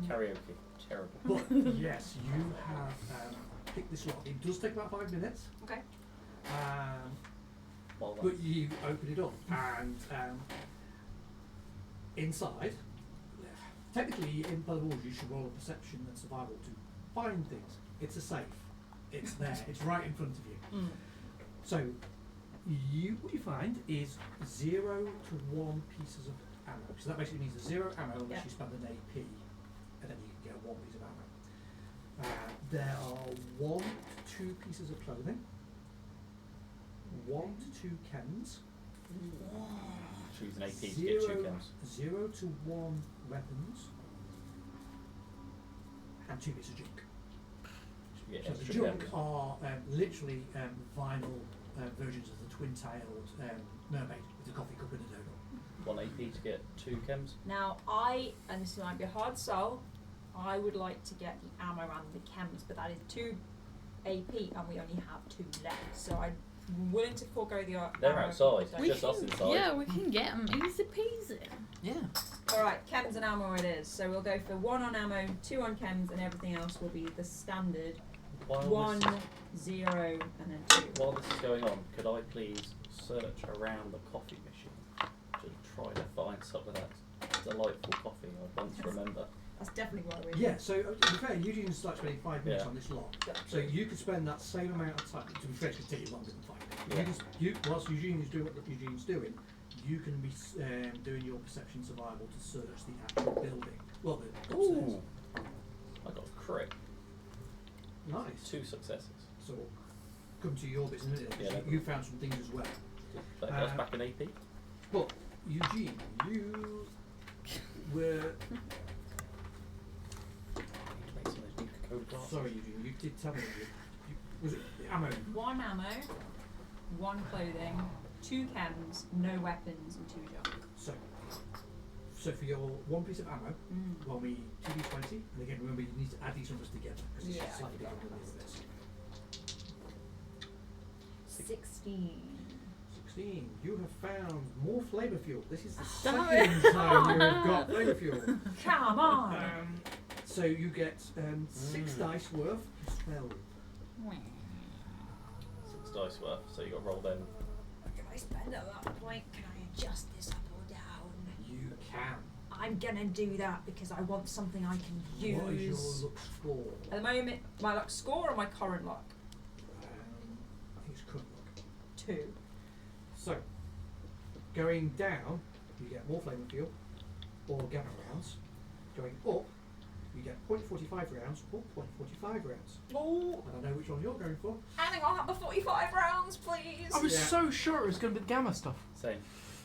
Karaoke. Terrible. But yes, you have picked this lock. It does take about 5 minutes. Okay. Well, But you open it up and inside, technically in by the rules you should roll a perception and survival to find things. It's a safe. It's there. It's right in front of you. So what you find is 0 to 1 pieces of ammo. So that basically means 0 ammo unless you spend an AP, and then you can get 1 piece of ammo. There are 1 to 2 pieces of clothing, 1 to 2 chems, choose an AP to get 2 chems. 0 to 1 weapons, and 2 bits of junk. Should we get So the extra junk chems? are literally vinyl versions of the twin-tailed mermaid with the coffee cup and a donut. 1 AP to get 2 chems. Now and this might be a hard sell, I would like to get the ammo and the chems, but that is 2 AP and we only have 2 left, so I'm willing to forego the They're ammo. outside. Don't- We Just us can, inside. yeah, we can get them easy peasy. Yeah. Alright, chems and ammo it is. So we'll go for 1 on ammo, 2 on chems, and everything else will be the standard While 1, this, 0, and then 2. while this is going on, could I please search around the coffee machine to try to find some of that delightful coffee I once remember? That's definitely what we're Yeah, so to be fair, Eugene's like spending 5 minutes Yeah. on this lot. So you could spend that same amount of time, to be fair, it could take you longer than 5 minutes. Whilst Eugene is doing what Eugene's doing, you can be doing your perception survival to search the actual building. Well, the upstairs. Ooh, I got a crit. Nice. 2 successes. So we'll come to your bits in a minute. 'Cause Yeah, you found some things as well. That goes back in AP. But Eugene, you were Make some of those Coca-Cola glasses. sorry, Eugene. You did tell me. Was it ammo? 1 ammo, 1 clothing, 2 chems, no weapons, and 2 junk. So for your 1 piece of ammo, roll me 2d20, and again remember you need to add these numbers together because it's Yeah, slightly I different than forgot this. 16. 16. You have found more flavour fuel. This is the Damn second time you have got flavour fuel. Come on! So you get 6 dice worth plus 12. 6 dice worth, so you got to roll them. What can I spend at that point? Can I adjust this up or down? You can. I'm gonna do that because I want something I can use. What is your luck score? At the moment, my luck score or my current luck? I think it's current luck. 2. So, going down, you get more flavour fuel or gamma rounds. Going up, you get .45 rounds or .45 rounds. Oh, And I know which one you're going for. I think I'll have the 45 rounds, please. I was Yeah. so sure it was going to be the gamma stuff. Same.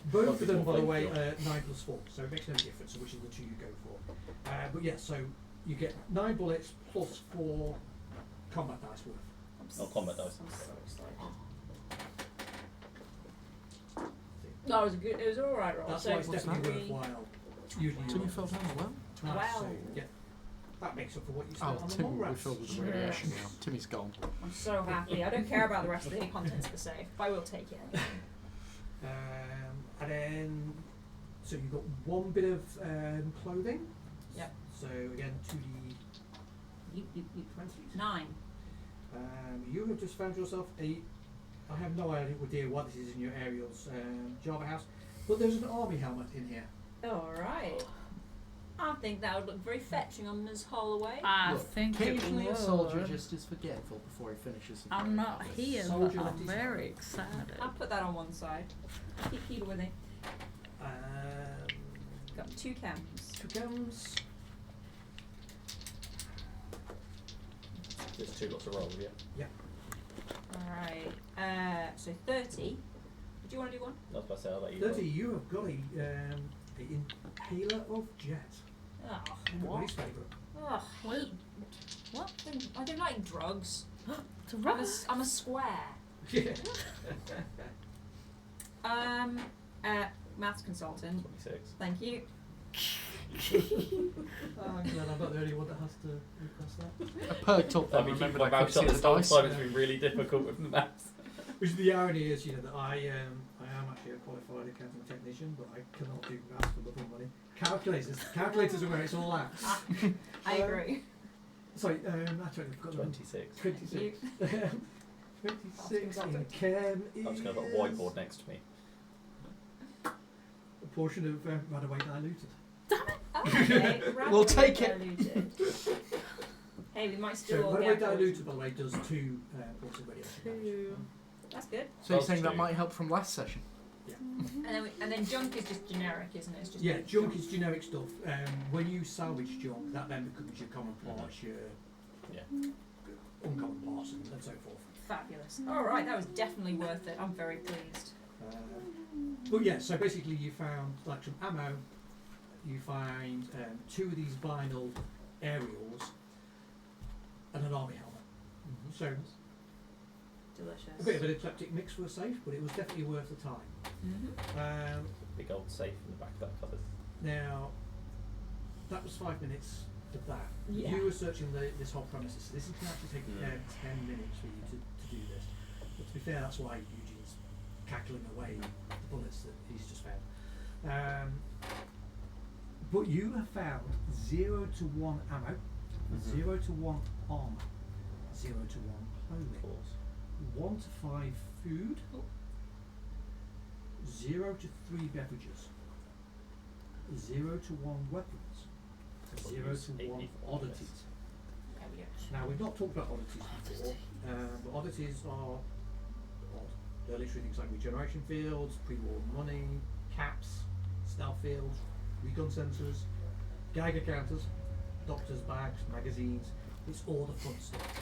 Both of them, more by the way, flavour 9 plus 4, so it makes no difference which of the 2 you go for. But yeah, so you get 9 bullets plus 4 combat dice worth. No combat dice. I'm so excited. No, it was a good. It was an alright roll. That's so why it's definitely three- worthwhile. Usually Timmy you fell down the well. Nice, so Wow. yeah, that makes up for what you Oh, spent on the Timmy mole will rats. fill with the Yeah. radiation now. Timmy's gone. I'm so happy. I don't care about the rest of the contents of the safe, but I will take it. And then, so you've got 1 bit of clothing. Yep. So again, 2d20s. Yeep, yeep, yeep. 9. You have just found yourself I have no idea what this is in your aerials Java house, but there's an army helmet in here. Alright. I think that would look very fetching on Ms. Holloway. I Look, think it Occasionally a soldier would. just is forgetful before he finishes. the I'm day. not here, but Soldier I'm left his very hand. excited. I'll put that on one side. Keep with it. Um, Got 2 chems. 2 chems. There's 2 lots of rolls, yeah. Alright. So 30. Do you want to do one? I was about to say, I'll let you 30, you have got a inhaler of jet. Oh, Everybody's favourite. oh, Wait. What? I don't like drugs. It's a rat. I'm a square. Yeah. Maths consultant. 26. Thank you. I'm glad I'm not the only one that has to request that. I perked up. I've been keeping my mouth shut this whole time. It's been really difficult with the maths. Which the irony is, you know, that I am actually a qualified accounting technician, but I cannot do maths for love or money. Calculators are where it's all at. I agree. Sorry, actually, I've got 26. 26. 26 in Consultant. chem is I've just got a whiteboard next to me. a portion of runaway diluted. Oh, okay. We'll take it. Diluted. Hey, we might So still all runaway get diluted, by the way, does 2 portions of radiation damage. 2. That's good. So you're Those saying that 2. might help from last session? And then junk is just generic, isn't it? It's just Yeah, junk is generic stuff. When you salvage junk, that then becomes your common parts, your uncommon parts, and so forth. fabulous. All right, that was definitely worth it. I'm very pleased. But yeah, so basically you found like some ammo, you find 2 of these vinyl aerials, and an army helmet. So Delicious. a bit of an eclectic mix for a safe, but it was definitely worth the time. Big old safe in the back of that cupboard. Now, that was 5 minutes of that. Yeah. You were searching this whole premises, so this is going to actually take 10 minutes for you to do this. But to be fair, that's why Eugene's cackling away the bullets that he's just found. But you have found 0 to 1 ammo, 0 to 1 armour, 0 to 1 clothing, Of course. 1 to 5 food, 0 to 3 beverages, 0 to 1 weapons, 0 to 1 oddities. There we go. Now, we've not talked about oddities before, but oddities are odd. They're literally things like regeneration fields, pre-war money, caps, stealth fields, recon sensors, Geiger counters, doctor's bags, magazines. It's all the fun stuff.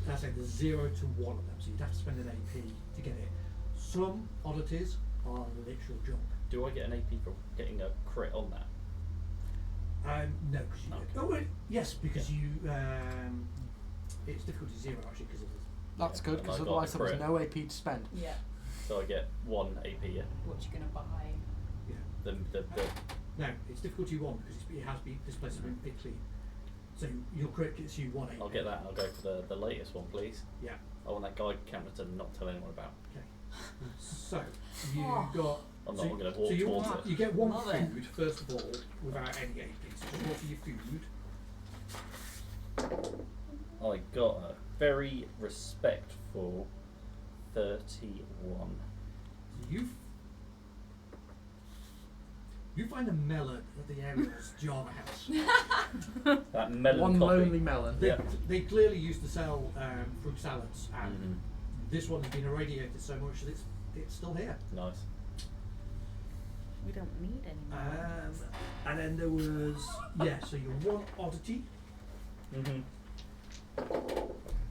As I say, there's 0 to 1 of them, so you'd have to spend an AP to get it. Some oddities are literal junk. Do I get an AP for getting a crit on that? No, because you. Okay. Oh, well, yes, because you. It's difficulty 0 actually because of the. That's Yeah, good, and because I got otherwise the there was crit. no AP to spend. Yeah. So I get 1 AP, yeah? What you gonna buy? Yeah. The No, it's difficulty 1 because it has been this place has been picked clean. So your crit gets you 1 AP. I'll get that and I'll go for the latest one, please. Yeah. I want that Geiger counter to not tell anyone about. Okay. So you Oh. got. I'm so not going to walk so you, towards it. you get 1 Love it. food first of all without any AP. So just roll for your food. I got a very respectful 31. So you find a melon at the Ariel's Java house. That melon One coffee. lonely melon. They clearly used to sell fruit salads, and Mhm. this one has been irradiated so much that it's still here. Nice. We don't need any more. And then there was so your 1 oddity.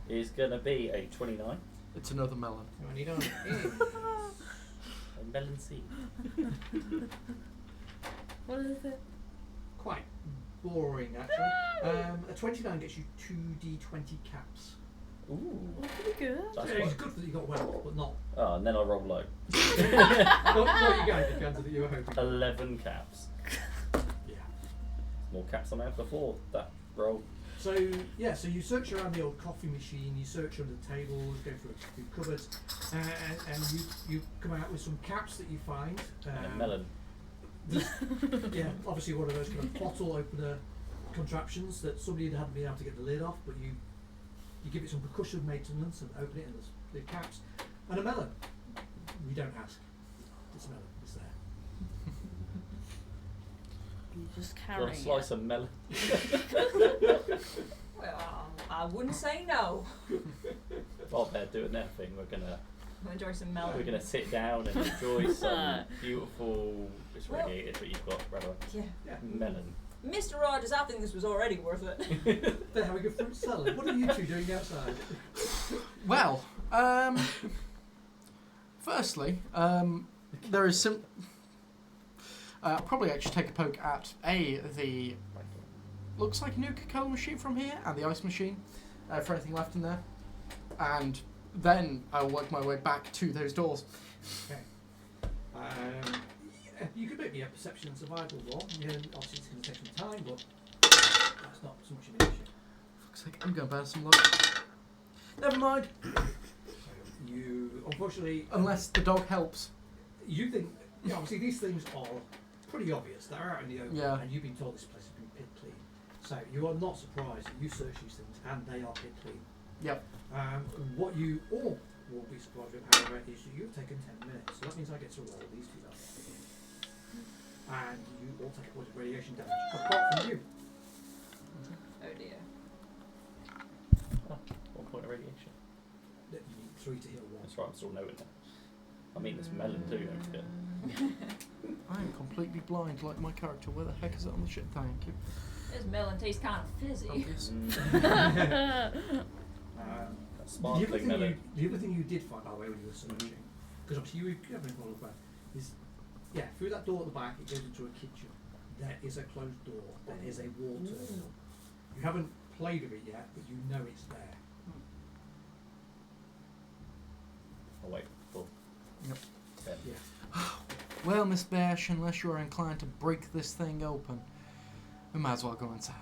Is going to be a 29. It's another melon. And you don't. A melon seed. What is it? Quite boring actually. A 29 gets you 2d20 caps. Ooh. Well, pretty good. That's It's quite- good that you got well, but not Oh, and then I roll low. not you guys the cancer that you were hoping. 11 caps. Yeah. More caps than I had before that roll. So so you search around the old coffee machine, you search under tables, go through cupboards, and you come out with some caps that you find. And a melon. Yeah, obviously one of those kind of bottle opener contraptions that somebody hadn't been able to get the lid off, but you give it some percussive maintenance and open it, and there's the caps and a melon. We don't ask. It's a melon. It's there. You just Got carry a slice it. of melon. Well, I wouldn't say no. While they're doing their thing, we're going to We'll enjoy some melon. We're going to sit down and enjoy some beautiful. It's radiated, but you've got rather Yeah. melon. Mr. Rogers, I think this was already worth it. They're having a fruit salad. What are you two doing outside? Well, firstly, there is some. Probably actually take a poke at the looks like a new Coca-Cola machine from here and the ice machine for anything left in there, and then I'll work my way back to those doors. Okay. Yeah, you could make me a perception and survival roll. Yeah, obviously it's going to take some time, but that's not so much of an issue. Fuck's sake, I'm going to burn some luck. Never mind. So you, unfortunately, Unless the dog helps. you think, obviously these things are pretty obvious. They're out in the open, Yeah. and you've been told this place has been pit clean. So you are not surprised that you search these things and they are pit clean. Yep. What you all will be surprised with, however, is that you've taken 10 minutes. So that means I get to roll these two dice. And you all take a point of radiation damage, apart from you. Oh dear. 1 point of radiation. You need 3 to heal 1. That's right, I'm still noting that. I mean, there's melon too, don't forget. I am completely blind like my character. Where the heck is it on the ship? Thank you. This melon tastes kind of fizzy. Oh, yes. That's sparkling melon. The other thing you did find, by the way, when you were searching, because obviously you haven't even looked back, is through that door at the back it goes into a kitchen. There is a closed door. There is a wall terminal. You haven't played with it yet, but you know it's there. Oh wait, cool. Yep. Yeah. Well, Miss Bash, unless you are inclined to break this thing open, we might as well go inside.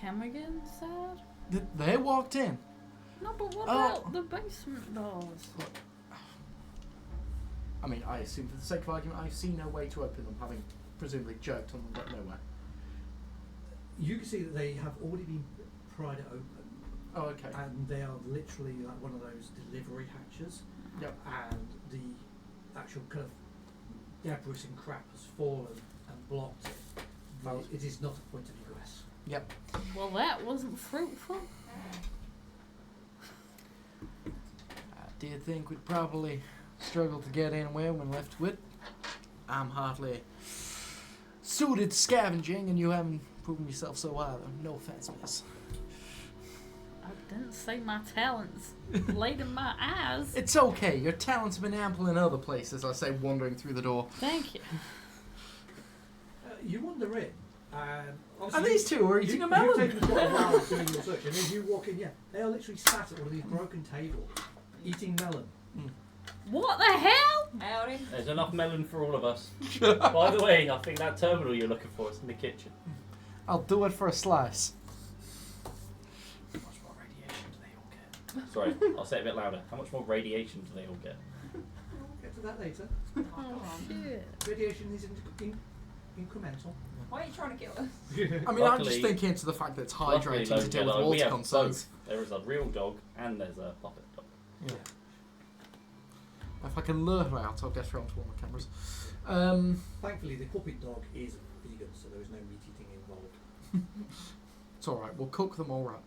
Can we get inside? They walked in. No, but what Oh. about the basement doors? I mean, I assume for the sake of argument, I see no way to open them, having presumably jerked on them but nowhere. You can see that they have already been pried open. Oh, okay. And they are literally like one of those delivery hatches. Yep. And the actual kind of debris and crap has fallen and blocked it. Well- It is not a point of egress. Yep. Well, that wasn't fruitful. I did think we'd probably struggle to get anywhere when left with. I'm hardly suited to scavenging, and you haven't proven yourself so either. No offense, miss. I didn't say my talents laid in my eyes. It's okay. Your talents have been ample in other places, I say, wandering through the door. Thank you. You wander in. And these two are eating a melon. You've taken quite a while doing your search, and as you walk in, they are literally sat at one of these broken tables, eating melon. What the hell? Howdy. There's enough melon for all of us. By the way, I think that terminal you're looking for is in the kitchen. I'll do it for a slice. How much more radiation do they all get? Sorry, I'll say it a bit louder. How much more radiation do they all get? We'll get to that later. Oh, shit. Radiation is incremental. Why are you trying to kill us? I mean, I'm just Luckily- thinking to the fact that it's Luckily, hydrating to deal with we water have concerns. both. There is a real dog and there's a puppet dog. Yeah. If I can lure her out, I'll get her onto one of the cameras. Thankfully, the puppet dog is vegan, so there is no meat eating involved. It's alright, we'll cook them alright.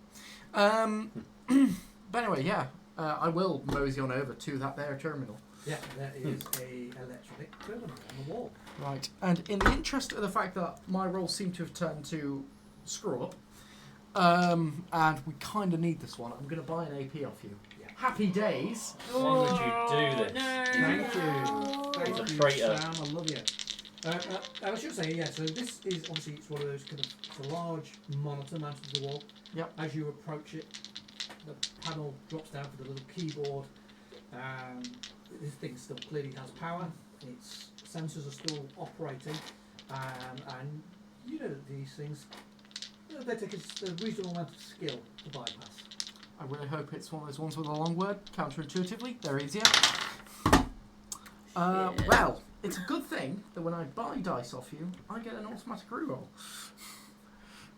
But anyway, I will mosey on over to that there terminal. Yeah, there is a electronic terminal on the wall. Right, and in the interest of the fact that my rolls seem to have turned to screw up, and we kind of need this one, I'm going to buy an AP off you. Yeah. Happy days! Why would you do this? No. Thank you. Thank He's a you, traitor. Sam. I love you. I should say, so this is obviously it's one of those kind of it's a large monitor mounted to the wall. Yep. As you approach it, the panel drops down for the little keyboard. This thing still clearly has power. Its sensors are still operating, and you know that these things they take a reasonable amount of skill to bypass. I really hope it's one of those ones with a long word. Counterintuitively, they're easier. Well, it's a good thing that when I buy dice off you, I get an automatic reroll.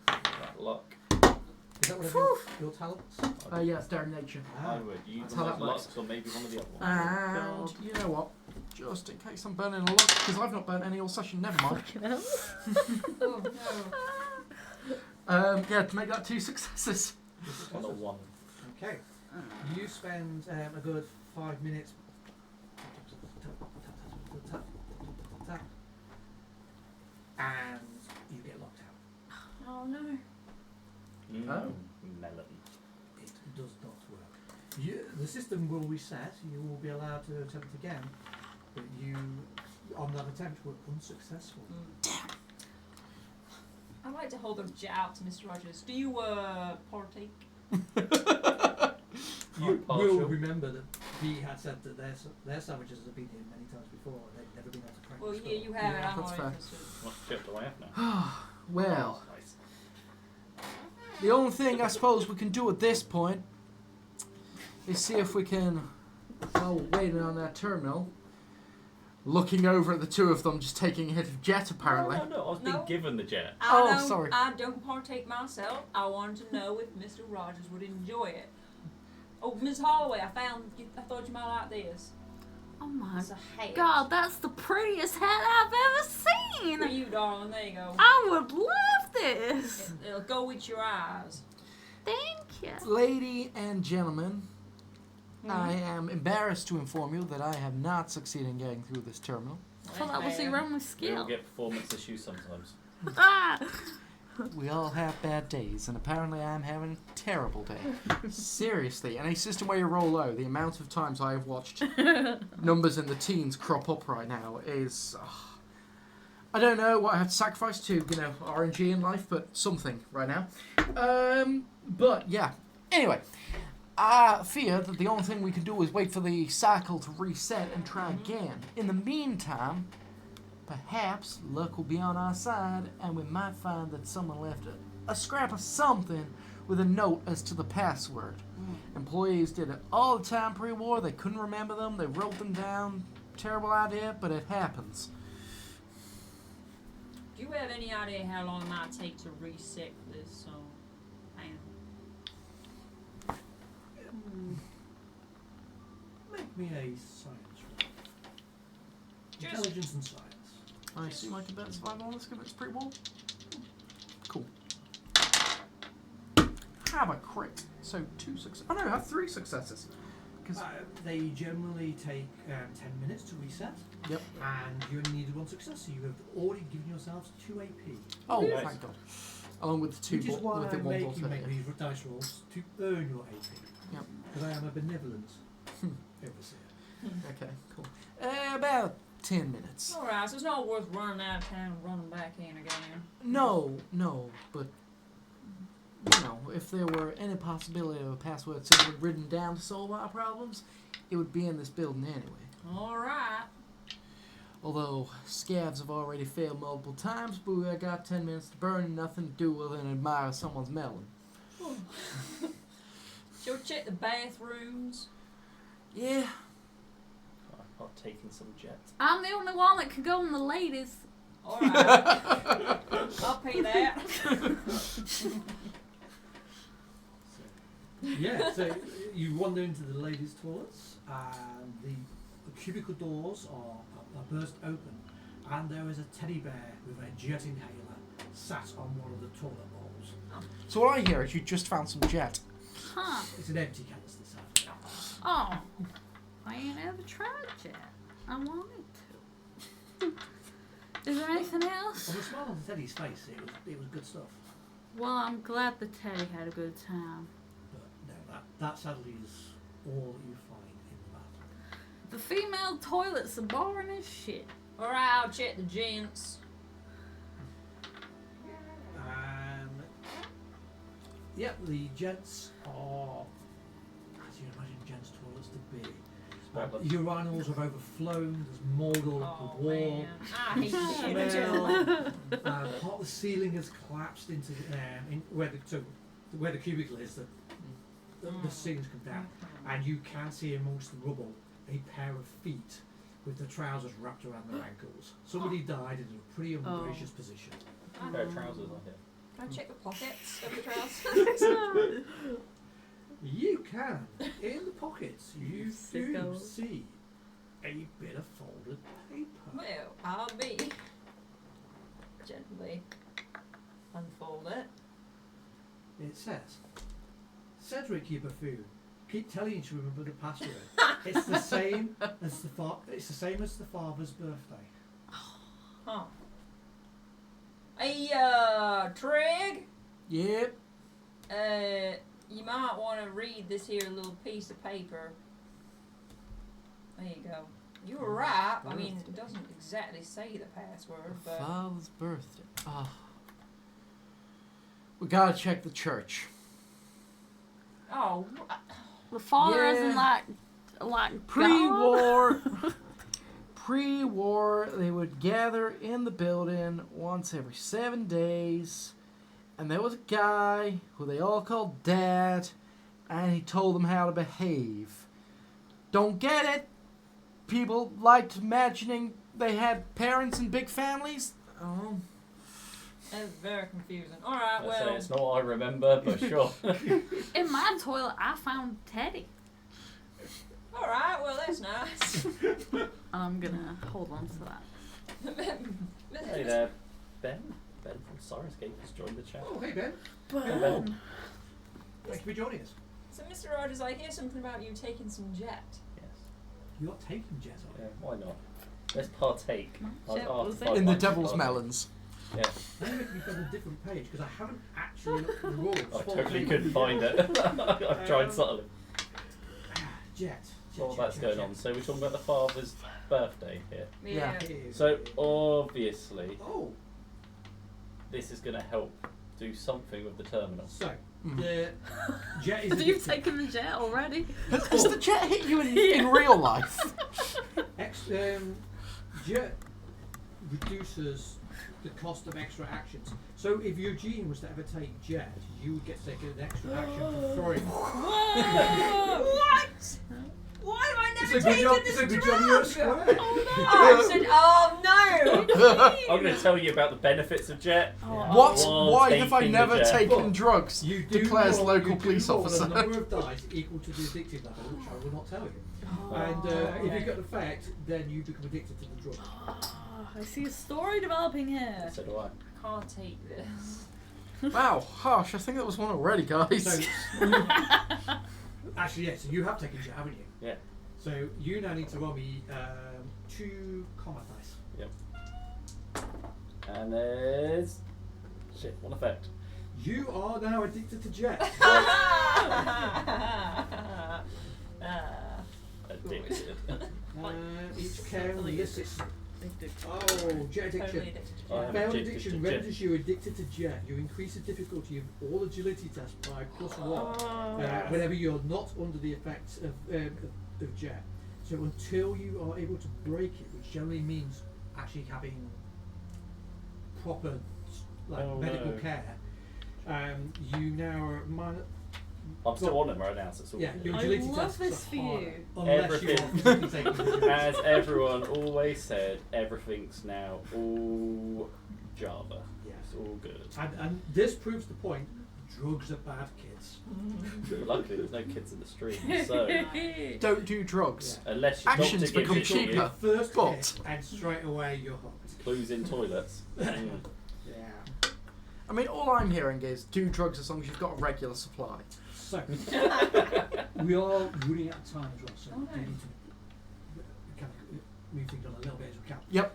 That luck. Is that one of your talents? Yeah, it's Daring Nature. I would use That's one how of that those works. lucks or maybe one of the other ones. And God. you know what? Just in case I'm burning a luck, because I've not burnt any all session, never mind. Fucking hell. Oh no. Yeah, to make that 2 successes. On a one. Okay. You spend a good 5 minutes. Tap. And you get locked out. Oh no. Oh. Melon. It does not work. The system will reset. You will be allowed to attempt again, but you, on that attempt, were unsuccessful. I'd like to hold a jet out to Mr. Rogers. Do you partake? You Partial. will remember that he had said that their salvagers have been here many times before and they've never been able to crack Well, the yeah, skull. you have it. Yeah, I'm that's not fair. interested. What ship do I have now? Well, Nice. the only thing I suppose we can do at this point is see if we can, while we're waiting on that terminal, looking over at the two of them just taking a hit of jet apparently. No, I was being No. given the jet. Oh, sorry. I don't partake myself. I wanted to know if Mr. Rogers would enjoy it. Oh, Miss Holloway, I thought you might like this. Oh my It's a hat. God, that's the prettiest hat I've ever For seen. you, darling. There you go. I would love this. It'll go with your eyes. Thank you. Lady and gentlemen, I am embarrassed to inform you that I have not succeeded in getting through this terminal. I thought that was your only We all skill. get performance issues sometimes. Ah. We all have bad days, and apparently I'm having a terrible day. Seriously, any system where you roll low, the amount of times I have watched numbers in the teens crop up right now is... I don't know what I have to sacrifice to, RNG in life, but something right now. But, yeah. Anyway, I fear that the only thing we can do is wait for the cycle to reset and try again. In the meantime... perhaps luck will be on our side and we might find that someone left a scrap of something with a note as to the password. Employees did it all the time pre-war. They couldn't remember them. They wrote them down. Terrible idea, but it happens. Do you have any idea how long it might take to reset this panel? Make me a science roll. Just- Intelligence and science. I assume I can bet survival on this because it's pre-war. Cool. Have a crit. So 2 successes. Oh no, I have 3 successes. Because They generally take 10 minutes to reset. Yep. And you only needed 1 success, so you have already given yourselves 2 AP. oh, Nice. thank God. Along with the 2 Which is why with the I 1 make ball you make to these dice rolls to earn your AP. Yep. Because I am a benevolent overseer. Okay, cool. About 10 minutes. Alright, so it's not worth running out of town and running back in again. No, but if there were any possibility of a password system written down to solve our problems, it would be in this building anyway. Alright. Although scavs have already failed multiple times, but we got 10 minutes to burn and nothing to do other than admire someone's melon. Shall we check the bathrooms? Yeah. I've partaken some jet. I'm the only one that could go in the ladies. Alright. I'll pay that. Yeah, so you wander into the ladies' toilets, and the cubicle doors are burst open, and there is a teddy bear with a jet inhaler sat on one of the toilet bowls. So what I hear is you just found some jet. Huh. It's an empty canister, sadly. Oh. I ain't ever tried yet. I wanted to. Is there anything else? On the smile on Teddy's face, it was good stuff. Well, I'm glad the Teddy had a good time. But no, that sadly is all that you find in the bathroom. The female toilets are boring as shit. Alright, I'll check the gents. And yep, the gents are, as you imagine gents' toilets to be. Spotless. Urinals have overflown, there's mould all up Oh the wall. man, I hate the Smell. image. Part of the ceiling has collapsed into where the cubicle is. The ceiling's come down, and you can see amongst the rubble a pair of feet with the trousers wrapped around their ankles. Somebody died in a pretty ungracious position. Pair of trousers I hear. Can I check the pockets of the trousers? You can, in the pockets, you do Sicko. see a bit of folded paper. Well, I'll be gently unfold it. It says, Cedric, you buffoon, keep telling you to remember the password. It's the same as it's the same as the father's birthday. Huh. Hey, Trig. Yep. You might want to read this here little piece of paper. There you go. You were right. I mean, it doesn't exactly say the password, but Father's birthday. Oh. We gotta check the church. oh, The father Yeah. isn't like Pre-war. Pre-war, they would gather in the building once every 7 days, and there was a guy who they all called Dad, and he told them how to behave. Don't get it? People liked imagining they had parents and big families. Oh, that's very confusing. All right, I say well, it's not what I remember, but sure. In my toilet, I found Teddy. all right, well, that's nice. I'm gonna hold on to that. Hey there, Ben. Ben from Sirenscape has joined the chat. Oh, hey Ben. Ben. Thank you for joining us. So, Mr. Rogers, I hear something about you taking some jet. Yes. You're taking Jet on. Yeah, why not? Let's partake. No, Jet was five in the months devil's partake. melons. Yeah, Now you're making me go on a different page because I haven't actually looked at the rules. I totally couldn't find it. I've tried subtly. Jet. All that's going on. So we're talking about the father's birthday here. Yeah. It is. So obviously, Oh, this is going to help do something with the terminal. so Mm. the Jet is. Have you addicted. taken the jet already? Has the jet hit you in real life? Jet reduces the cost of extra actions. So if Eugene was to ever take Jet, you would get to take an extra action for throwing. What? Why have I never It's a good taken job. this It's a good drug? job you're a square. Oh, I said, oh no! I'm going to tell you about the benefits of jet. What? While Why have I taking the never jet. taken But drugs? You do Declares roll- local you do police roll officer. a number of dice equal to the addictive level, which I will not tell you. And if okay. you've got an effect, then you become addicted to the drug. Oh, I see a story developing here. So do I. Can't take this. Wow, harsh. I think that was one already, guys. So, actually, yes. So you have taken Jet, haven't you? Yeah. So you now need to roll me 2 combat dice. And there's... Shit, one effect. You are now addicted to Jet. Addicted. Each carry elicits. Oh, Jet addiction. Totally addicted to I jet. am Failed addicted addiction to renders you addicted to Jet. You increase the difficulty of all agility tests by +1 whenever you're not under the effects of Jet. So until you are able to break it, which generally means actually having proper medical no. care, you now are I'm still on them right now, so it's all yeah, good. your I agility love tests this are for harder, you. unless you are Everything. physically taking the As everyone always said, everything's now all Java. Yes. It's all good. And this proves the point. Drugs are bad kids. Luckily, there's no kids in the stream, so Don't do drugs. Yeah. unless your Actions doctor gives become it to cheaper. you, First But- hit, and straight away you're hooked. clues in toilets. Mm. Yeah. I mean, all I'm hearing is do drugs as long as you've got a regular supply. So we are running out of time as well, so we Okay. need to kind of move things on a little bit as we can. Yep.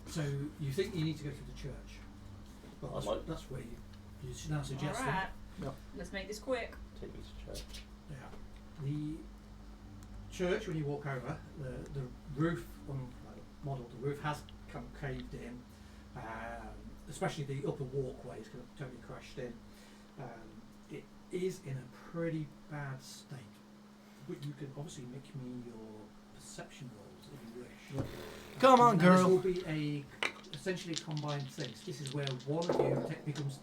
So you think you need to go to the church? Well, I might. that's where you now suggesting. Alright. Yep. Let's make this quick. Take me to church. Yeah. The church, when you walk over, the roof model, the roof has kind of caved in, especially the upper walkway is kind of totally crashed in. It is in a pretty bad state, but you can obviously make me your perception rolls if you wish. Come on, Now girl. This will be essentially combined things. This is where one of you becomes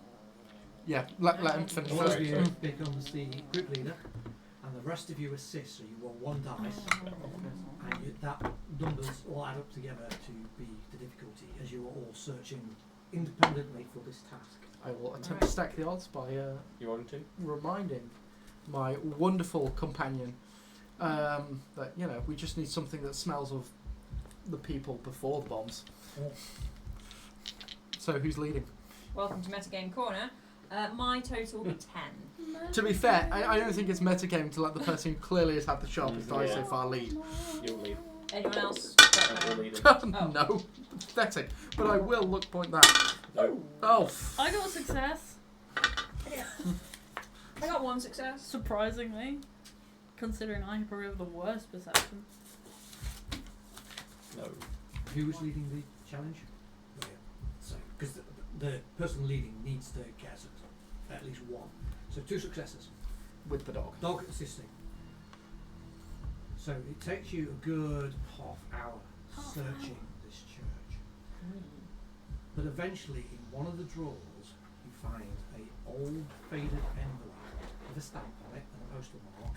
Yeah, let him finish one of first. you becomes the group leader, and the rest of you assist. So you roll 1 dice, and that numbers all add up together to be the difficulty as you are all searching independently for this task. I will attempt to stack the odds by You rolling 2? reminding my wonderful companion that, you know, we just need something that smells of the people before the bombs. Oh. So who's leading? Welcome to Metagame Corner. My total will be 10. To be fair, I don't think it's metagaming to let the person who clearly has had the sharpest die so far lead. You'll lead. Anyone else? You're leading. No, pathetic. But I will look point that. No. Oh. I got a success, I got 1 success. surprisingly, considering I probably have the worst perception. No. Who was leading the challenge? Oh, yeah. So, because the person leading needs to get at least 1. So 2 successes. With the dog. Dog assisting. So it takes you a good half hour searching this church. But eventually, in one of the drawers, you find a old faded envelope with a stamp on it and a postal mark.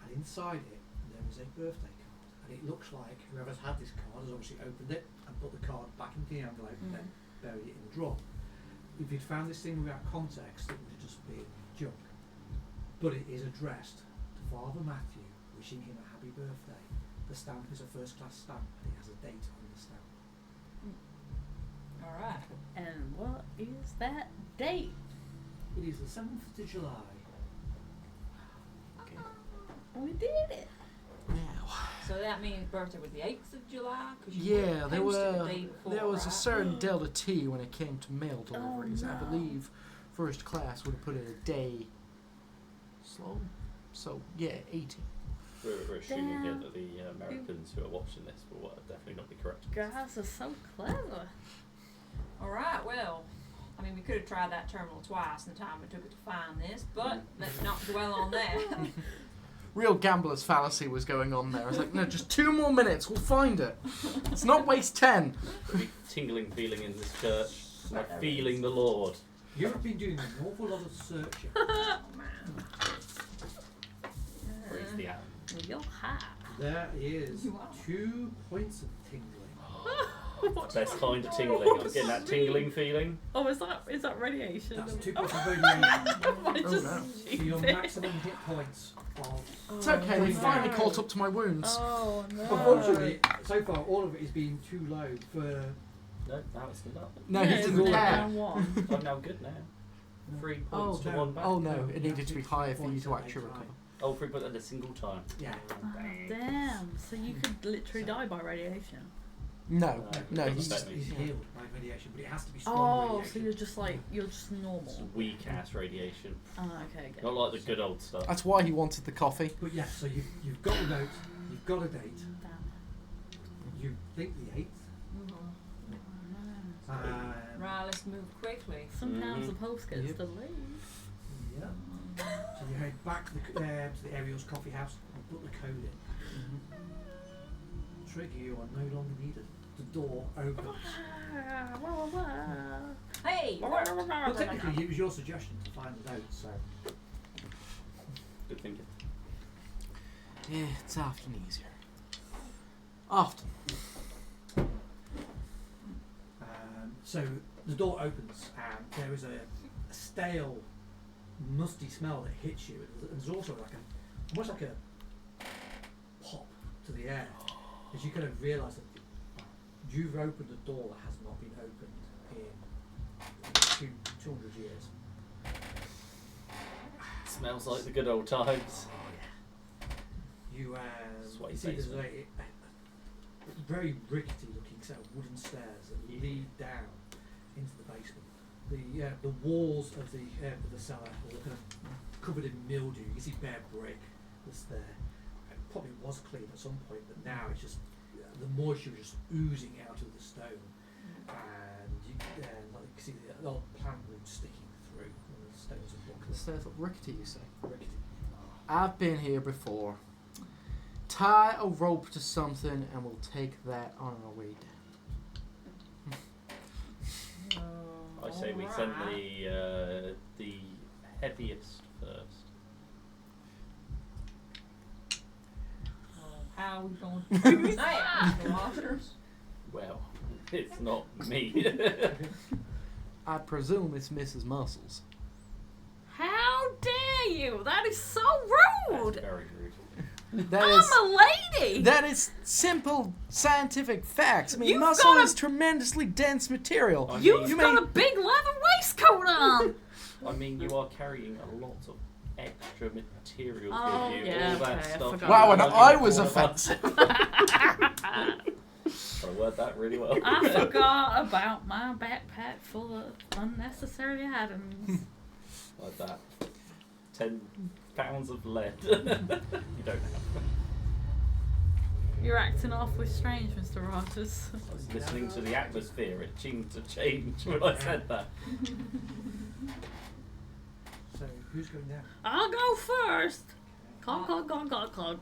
And inside it, there is a birthday card. And it looks like whoever's had this card has obviously opened it and put the card back into the envelope and then buried it in the drawer. If you'd found this thing without context, it would have just been junk. But it is addressed to Father Matthew, wishing him a happy birthday. The stamp is a first-class stamp, and it has a date on the stamp. Alright. And what is that date? It is the 7th of July. Okay. We did it. Now. So that means birthday was the 8th of July? 'Cause you Yeah, there posted the were. day before, There was a right? certain Delta T when it came to mail deliveries. no. I believe first class would have put it a day slow. So yeah, 80. We're assuming here Damn. that the Americans who are watching this will definitely not be correct. Guys are so clever. Alright, well, I mean, we could have tried that terminal twice in the time it took it to find this, but let's not dwell on that. Real gambler's fallacy was going on there. I was like, no, just 2 more minutes, we'll find it. Let's not waste 10. The tingling feeling in this church. Like feeling the Lord. You've been doing an awful lot of searching. Oh, man. Freeze the atom. You're high. There is You are. 2 points of tingling. Best kind of tingling. I'm getting that tingling feeling. Oh, is that radiation? That's 2 points of radiation. I just no. For your maximum hit points of... It's okay, they no. finally caught up to my wounds. Oh no. Unfortunately, so far, all of it has been too low for... No, now it's still up. No, Yeah, he it's didn't care. down 1. I'm now good now. 3 points to no. 1 back. Oh no, No, it you needed have to be to higher hit for you points to at a actually time. recover. Oh, 3 points at a single time. Yeah. Oh, damn. So you could literally die by radiation. No, no, doesn't he's affect me. He's healed by radiation, but it has to be strong Oh, so radiation. you're just like you're just It's normal. weak ass radiation. Oh, okay. Good. Not like the good old stuff. That's why he wanted the coffee. But yeah, so you've got a note, you've got a date, Damn. you think the 8th, Oh, no. and Right, let's move quickly. Sometimes the post gets Yep. delayed. yeah. So you head back to the Ariel's coffee house and put the code in. Trig, you are no longer needed. The door opens. Hey! Well, technically, it was your suggestion to find the note, so... Good thinking. Yeah, it's often easier. Often. So the door opens and there is a stale, musty smell that hits you. And there's also like almost like a pop to the air as you kind of realise that you've opened a door that has not been opened in 200 years. Smells like the good old times. You Sweaty see there's basement. a very rickety looking set of wooden stairs that lead down into the basement. The walls of the cellar are kind of covered in mildew. You can see bare brick that's there. It probably was clean at some point, but now it's just the moisture is just oozing out of the stone, and you can see the old plant roots sticking through, and the stones are The buckling. stairs look rickety, you say? Rickety. I've been here before. Tie a rope to something and we'll take that on our way down. I say we send the heaviest first. How are we going to do that, Mr. Waters? Well, it's not me. I presume it's Mrs. Muscles. How dare you? That is so That's rude. very rude. That I'm is a lady. that is simple scientific facts. I mean, You've muscle got a- is tremendously dense material. I You've mean- You got may- a big leather waistcoat on. I mean, you are carrying a lot of extra materials Oh, with you. yeah, all that okay, I stuff. forgot. Wow, and Like I all was of us. offensive. Trying to word that really well. I forgot about my backpack full of unnecessary items. Like that. 10 pounds of lead. You don't have. You're acting awfully strange, Mr. Rogers. I was listening to the atmosphere. It seemed to change when I said that. So who's going down? I'll go first. Clog. Alright.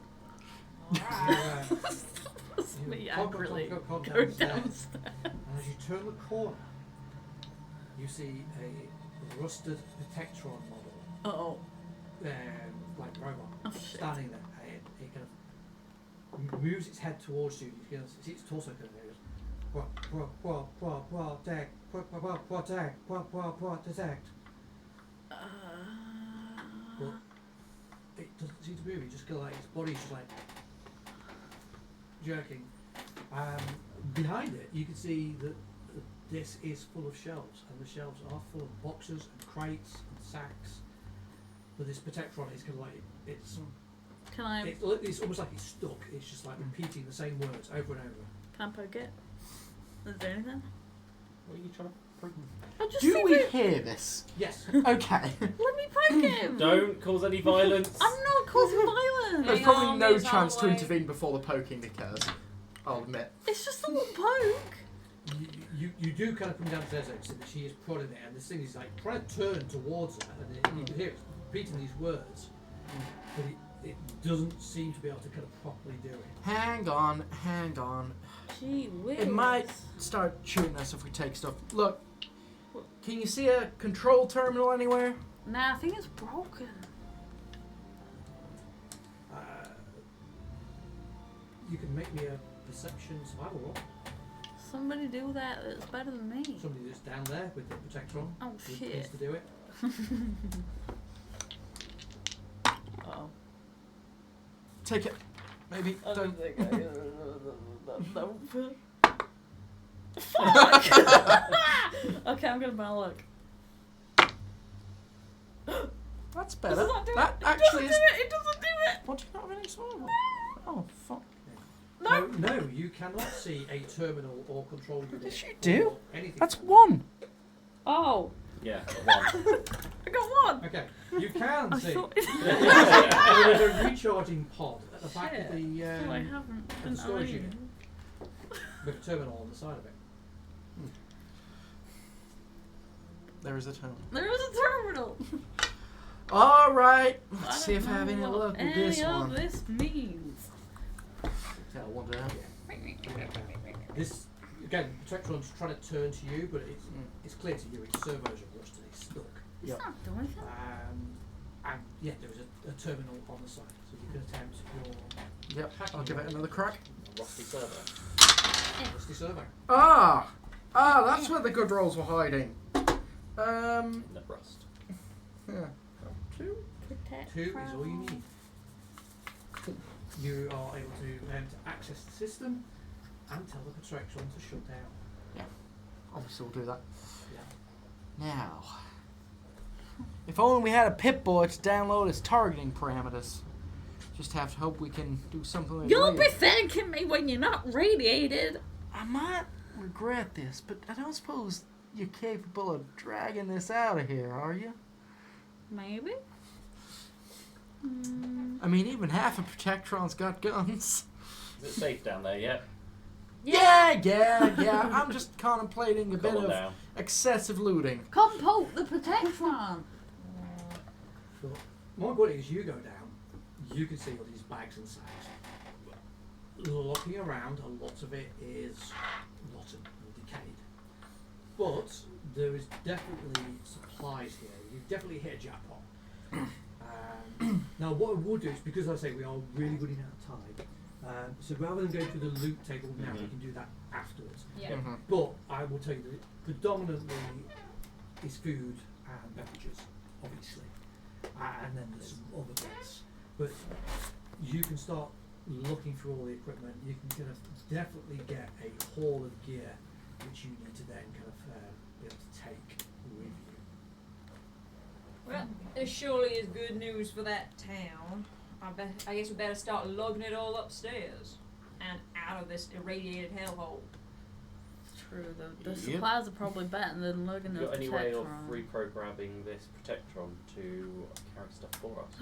That's me Clog angrily downstairs. go downstairs. And as you turn the corner, you see a rusted Protectron model, Oh. like robot, Oh, shit. standing there. It kind of moves its head towards you. You can see its torso kind of goes, protect. But it doesn't seem to move. It just kind of like its body's just like jerking. Behind it, you can see that this is full of shelves, and the shelves are full of boxes and crates and sacks. But this Protectron is kind of like it's almost like it's stuck. It's just like repeating the same words over and over. Can I poke it? Is there anything? What are you trying to prove? I'll just Do see we if it- hear this? Yes. Okay. Let me poke him. Don't cause any violence. I'm not causing violence. There's Hang probably on, no move out chance of to the way. intervene before the poking occurs. I'll admit. It's just a little poke. You do kind of come down to Zezo, so that she is prodding it, and this thing is like trying to turn towards her, and you can hear it repeating these words, but it doesn't seem to be able to kind of properly do it. Hang on. Gee whiz. It might start shooting us if we take stuff. Look, can you see a control terminal anywhere? Nah, I think it's broken. You can make me a perception survival roll. Somebody do that. It's better than me. Somebody that's down there with the Protectron. Oh who shit. needs to do it. Oh. Take it. Maybe. I Don't. don't think I. Fuck! Okay, I'm gonna buy a look. That's Does better. it not do That it? actually is. It doesn't do it! What, do you not have any survival? Oh, fuck. No! No, you cannot see a terminal or control unit. Yes, you do. or anything. That's one. Oh, Yeah, one. I got one! Okay, you can I see. thought There is a recharging pod at the back Shit. of the I haven't. the storage unit with a terminal on the side of it. There is a terminal. There is a terminal! All right. I Let's see if I have any don't know luck what with this any of one. this means. Yeah, one down. This again, Protectron's trying to turn to you, but it's clear to you its servos are rusted. It's stuck. It's not doing anything. And yeah, there is a terminal on the side, so you can attempt your Yep. I'll give it another crack. A rusty server. rusty servo. Ah, that's where the good rolls were hiding. In the rust. Yeah. 2. Protect 2 is all you travel. need. You are able to access the system and tell the Protectron to shut down. Obviously, we'll do that. Yeah. Now, if only we had a Pip-Boy to download his targeting parameters. Just have to hope we can do something with it You'll later. be thanking me when you're not radiated. I might regret this, but I don't suppose you're capable of dragging this out of here, are you? Maybe. I mean, even half of Protectron's got guns. Is it safe down there yet? Yeah. I'm just contemplating a bit Come on of down. excessive looting. Come poke the Protectron. But more importantly, as you go down, you can see all these bags and sacks. Looking around, a lot of it is rotten and decayed. But there is definitely supplies here. You've definitely hit a jackpot. Now, what I will do is, because I say we are really running out of time, so rather than going through the loot table now, we can do that afterwards. Yeah. Mhm. But I will tell you that predominantly is food and beverages, obviously, and then there's some other bits. But you can start looking through all the equipment. You can kind of definitely get a haul of gear which you need to then kind of be able to take with you. Well, there surely is good news for that town. I guess we better start lugging it all upstairs and out of this irradiated hellhole. True, the Yep. supplies are probably better than lugging Have you the got any way of Protectron. reprogramming this Protectron to carry stuff for us?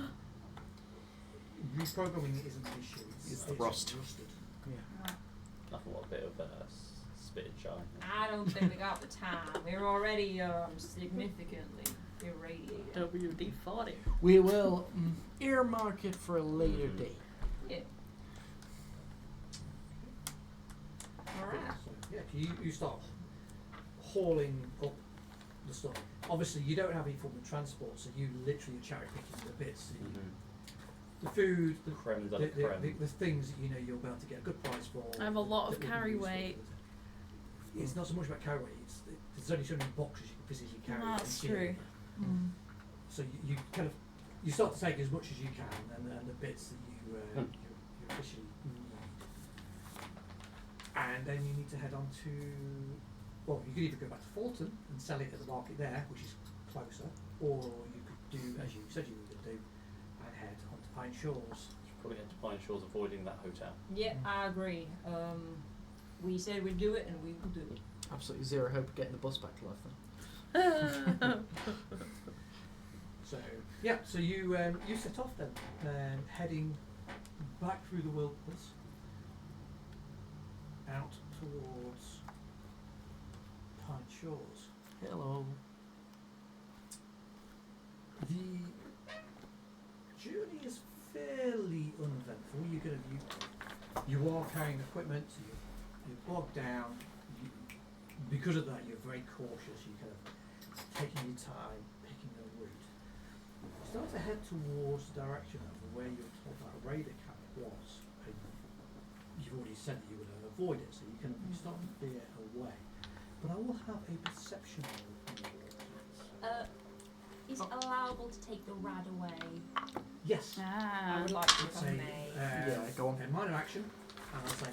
Reprogramming isn't the issue. It's the rust. rusted. Yeah. Nothing but a bit of spit and shine. I don't think we got the time. We're already significantly irradiated. WD-40. We will earmark it for a later date. Yeah. Alright. So, yeah, you start hauling up the stuff. Obviously, you don't have any form of transport, so you literally are cherry picking the bits. The food, the Creme de la creme. the things that you know you'll be able to get a good price for. I have a lot of that will be carry useful. weight. It's not so much about carry weight. There's only so many boxes you can physically carry. That's and true. Mm. So you kind of you start to take as much as you can, and the bits that you officially need, and then you need to head on to. Well, you could either go back to Fallton and sell it at the market there, which is closer, or you could do as you said you were going to do, and head on to Pine Shores. Probably head to Pine Shores, avoiding that hotel. Yeah, I agree. We said we'd do it, and we will do it. Absolutely zero hope of getting the bus back to life then. So yeah, so you set off then, heading back through the wilderness, out towards Pine Shores. Hello. The journey is fairly uneventful. You are carrying equipment, so you're bogged down. Because of that, you're very cautious. You're kind of taking your time, picking the route. You start to head towards the direction of where you were told that a raider camp was. And you've already said that you would avoid it, so you can start to veer away. But I will have a perception roll from you all, please. Is it allowable to take the rad away? Yes. I would like to It's if I may. Go on. a minor action, and I'll say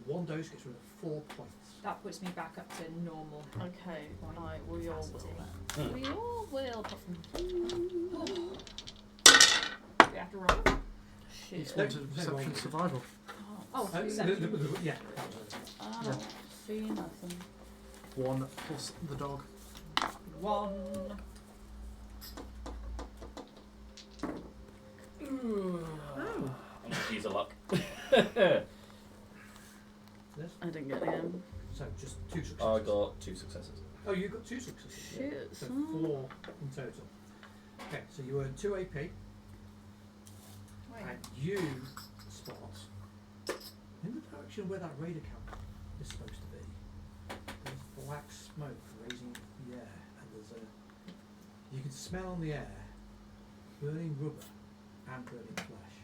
one dose gets rid of 4 points. That puts me back up to normal. Okay, right, we all will then. Hmm. We all will. We have to roll. Shit. It's one to No, perception no. survival. Oh, The- perception. yeah. I don't see nothing. 1 plus the dog. 1. Oh. I'm gonna use a luck. This. I didn't get in. So just 2 successes. I got 2 successes. Oh, you got 2 successes. yeah. Shit, So son. 4 in total. Okay, so you earn 2 AP, and you spot in the direction where that raider camp is supposed to be. There's black smoke raising the air, and you can smell on the air burning rubber and burning flesh.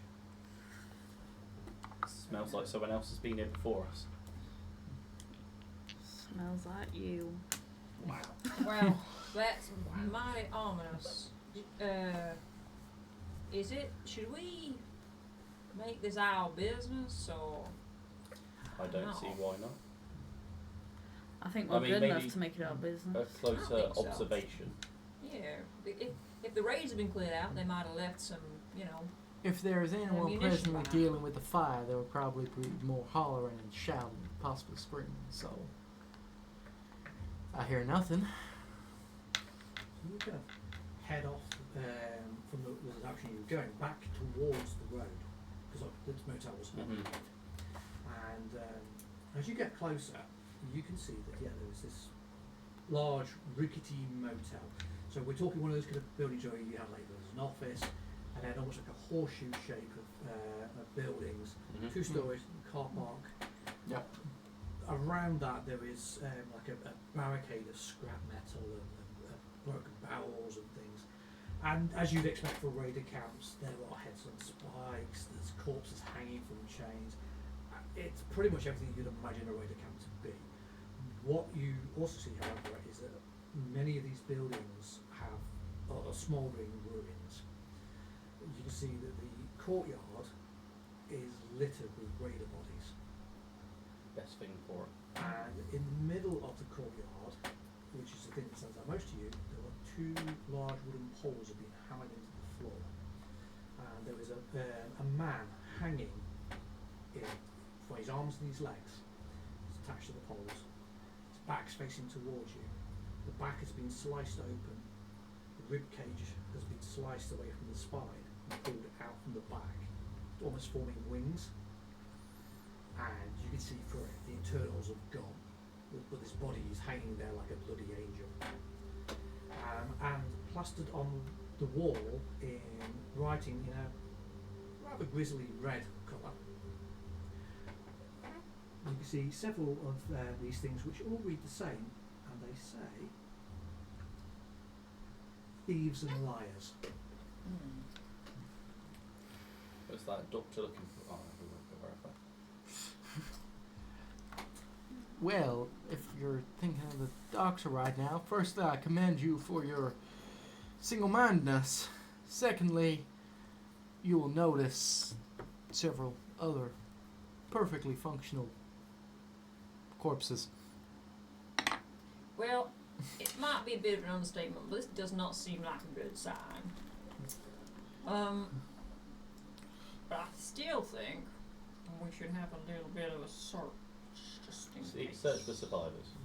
Smells like someone else has been here before us. Smells like you. Wow. Well, that's mighty ominous. Should we make this our business, or? I don't No. see why not. I think I we're mean, good enough maybe to make it our A business. closer think so. observation. Yeah, if the raids have been cleared out, they might have left some, If there is anyone Ammunition presently behind. dealing with the fire, there will probably be more hollering and shouting, and possibly screaming. So I hear nothing. So you kind of head off from the direction you were going back towards the road, because the motel was on. Mhm. And as you get closer, you can see that there is this large rickety motel. So we're talking one of those kind of buildings where you have like there's an office, and then almost like a horseshoe shape of buildings, Mhm. 2 stories, car park. Yep. Around that there is like a barricade of scrap metal and broken barrels and things. And as you'd expect for raider camps, there are heads on spikes, there's corpses hanging from chains. It's pretty much everything you'd imagine a raider camp to be. What you also see, however, is that many of these buildings are smouldering ruins. You can see that the courtyard is littered with raider bodies. Best thing for it. And in the middle of the courtyard, which is the thing that stands out most to you, there are two large wooden poles have been hammered into the floor, and there is a man hanging from his arms and his legs. It's attached to the poles. His back's facing towards you. The back has been sliced open. The rib cage has been sliced away from the spine and pulled out from the back, almost forming wings. And you can see through it, the internals have gone, but his body is hanging there like a bloody angel. And plastered on the wall in writing in a rather grisly red colour, you can see several of these things which all read the same, and they say, thieves and liars. What's that doctor looking for? Oh, we won't go very far. Well, if you're thinking of the doctor right now, first I commend you for your single-mindedness. Secondly, you will notice several other perfectly functional corpses. Well, it might be a bit of an understatement, but this does not seem like a good sign. But I still think we should have a little bit of a search, just in case. Search for survivors.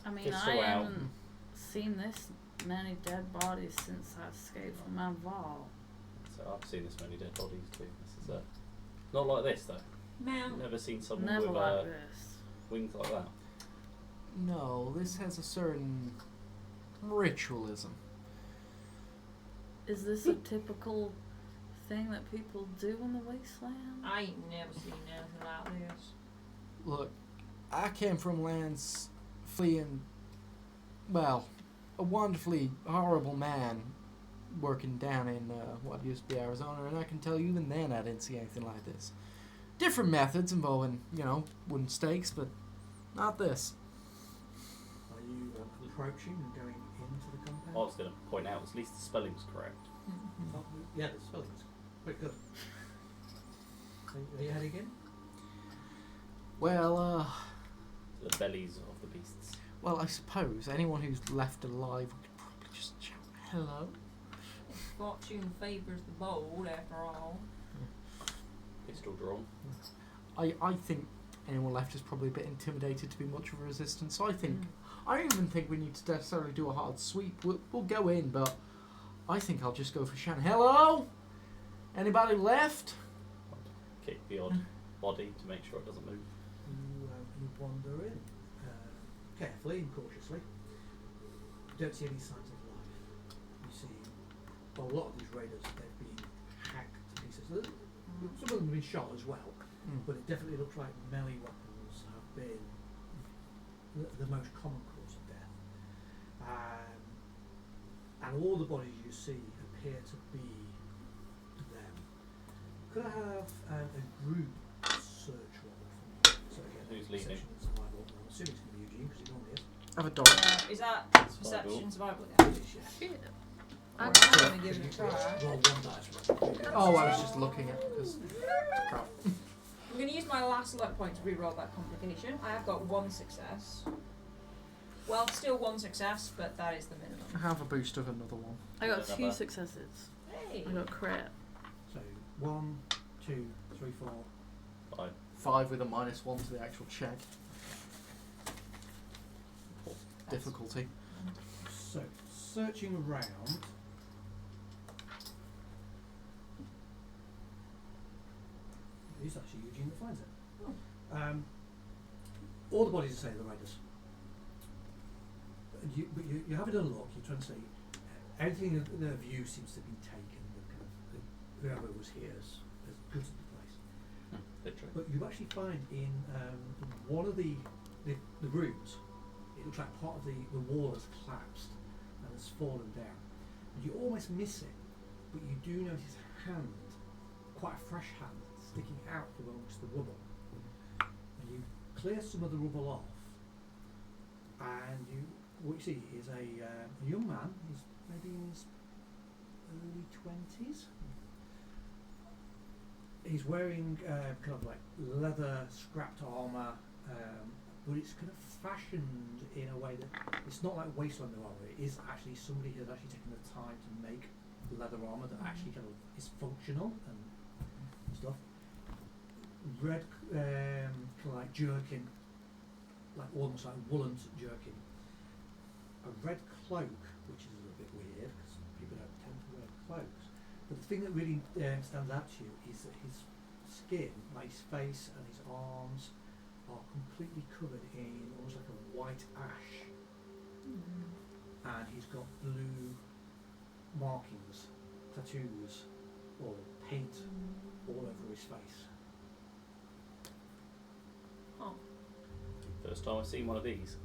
I mean, Just I so out. haven't seen this many dead bodies since I escaped from my vault. So I've seen this many dead bodies too. This is not like this though. Ma'am, Never seen someone Never with like this. wings like that. No, this has a certain ritualism. Is this a typical thing that people do in the wasteland? I ain't never seen anything like this. Look, I came from lands fleeing, well, a wonderfully horrible man working down in what used to be Arizona, and I can tell you even then I didn't see anything like this. Different methods involving, wooden stakes, but not this. Are you approaching and going into the compound? I was going to point out at least the spelling's correct. Oh, yeah, the spelling's quite good. Are you heading in? Well, The bellies of the beasts. well, I suppose anyone who's left alive could probably just shout hello. Fortune favours the bold, after all. Pistol drawn. I think anyone left is probably a bit intimidated to be much of a resistance. So I don't even think we need to necessarily do a hard sweep. We'll go in, but I think I'll just go for Shannon. Hello? Anybody left? Kick the odd body to make sure it doesn't move. You wander in carefully and cautiously. You don't see any signs of life. You see a lot of these raiders, they've been hacked to pieces. Some of them have been shot as well, but it definitely looks like melee weapons have been the most common cause of death. And all the bodies you see appear to be them. Could I have a group search roll from you? So again, Who's leading? perception and survival. I'm assuming it's going to be Eugene because he normally is. I have a dog. Is that Survival. perception survival? It is, yes. Shit. I'm Right, gonna give it a try. Roll one dice. Oh, I was just looking at because crap. I'm going to use my last luck point to re-roll that complication. I have got one success. Well, still one success, but that is the minimum. I have a boost of another one. I got Another. 2 successes. Hey! I got crit. So 1, 2, 3, 4. 5. 5 with a -1 to the actual check. Difficulty. So searching around. It's actually Eugene that finds it. All the bodies are saying the raiders. But you have it unlocked. You're trying to say everything of their view seems to be taken. Whoever was here has gutted the place. Literally. But you actually find in one of the rooms, it looks like part of the wall has collapsed and has fallen down. And you almost miss it, but you do notice a hand, quite a fresh hand, sticking out from amongst the rubble. And you clear some of the rubble off, and what you see is a young man. He's maybe in his early 20s. He's wearing kind of like leather scrapped armour, but it's kind of fashioned in a way that it's not like wasteland armour. It is actually somebody who has actually taken the time to make leather armour that actually kind of is functional and stuff. Red kind of like jerkin, like almost like woolen jerkin. A red cloak, which is a little bit weird because people don't tend to wear cloaks. But the thing that really stands out to you is that his skin, like his face and his arms, are completely covered in almost like a white ash. And he's got blue markings, tattoos, or paint all over his face. Oh. First time I've seen one of these.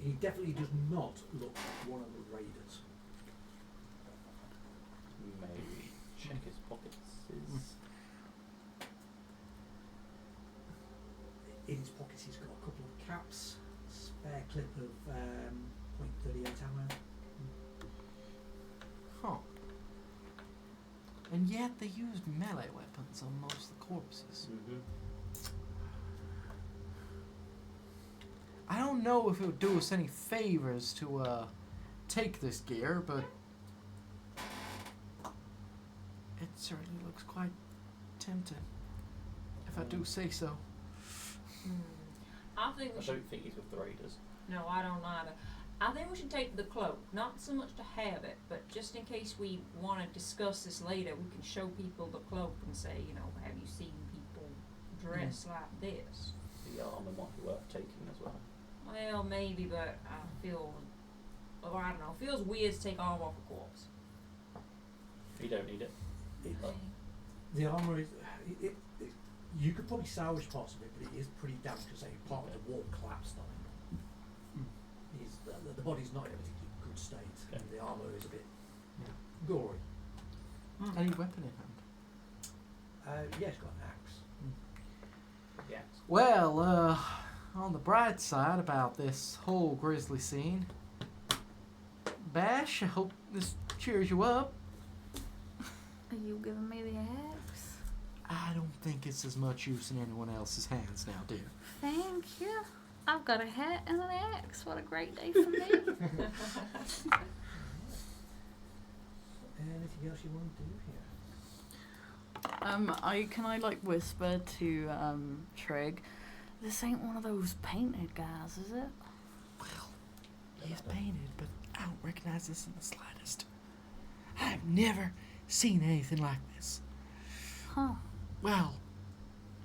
He definitely does not look like one of the raiders. Maybe check his pockets. In his pockets he's got a couple of caps, a spare clip of .38 ammo. Huh. And yet they used melee weapons on most of the corpses. Mm-hmm. I don't know if it would do us any favors to take this gear, but it certainly looks quite tempting, if I do say so. I think I we should. don't think he's with the Raiders. No, I don't either. I think we should take the cloak, not so much to have it, but just in case we want to discuss this later, we can show people the cloak and say, you know, have you seen people dressed like this? The armour might be worth taking as well. Well, maybe, but I feel, or I don't know, it feels weird to take arm off a corpse. You don't need it. The armour is. You could probably salvage parts of it, but it is pretty damaged because part of the wall collapsed on it. The body's not in a particularly good state, and the armour is a bit gory. Any weapon in hand? Yeah, it's got an axe. Yeah. Well, on the bright side about this whole grisly scene, Bash, I hope this cheers you up. Are you giving me the axe? I don't think it's as much use in anyone else's hands now, dear. Thank you. I've got a hat and an axe. What a great day for me. Anything else you want to do here? Can I like whisper to Trig? This ain't one of those painted guys, is it? Well, he's painted, but I don't recognize this in the slightest. I've never seen anything like this. Huh. Well,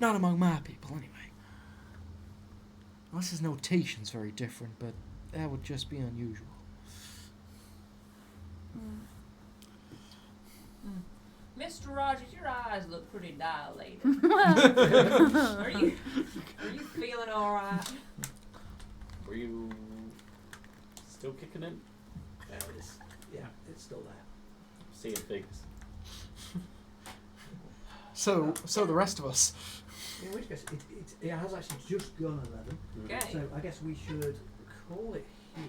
not among my people, anyway. Unless his notation's very different, but that would just be unusual. Mr. Rogers, your eyes look pretty dilated. Are you feeling all right? Were you still kicking in? Yeah, it's still there. Seeing things. So the rest of us. In which case, it has actually just gone 11. Okay. So I guess we should call it here.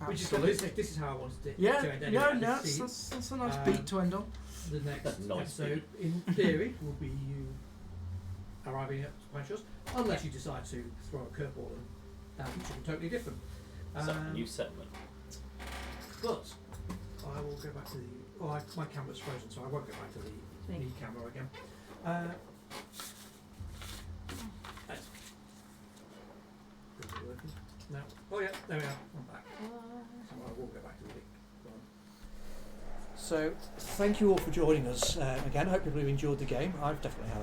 Absolutely. Which is this is how I wanted it Yeah, to end no, anyway. that's a nice beat to end on. The next Nice episode, in theory, will be you arriving at Planchos, unless you decide to throw a curveball and something totally different. New settlement. But I will go back to the. Oh, my camera's frozen, so I won't go back to the knee camera again. Is it working? No. Oh yeah, there we are. I'm back. So I will go back to the link. So thank you all for joining us again. I hope people have enjoyed the game. I've definitely had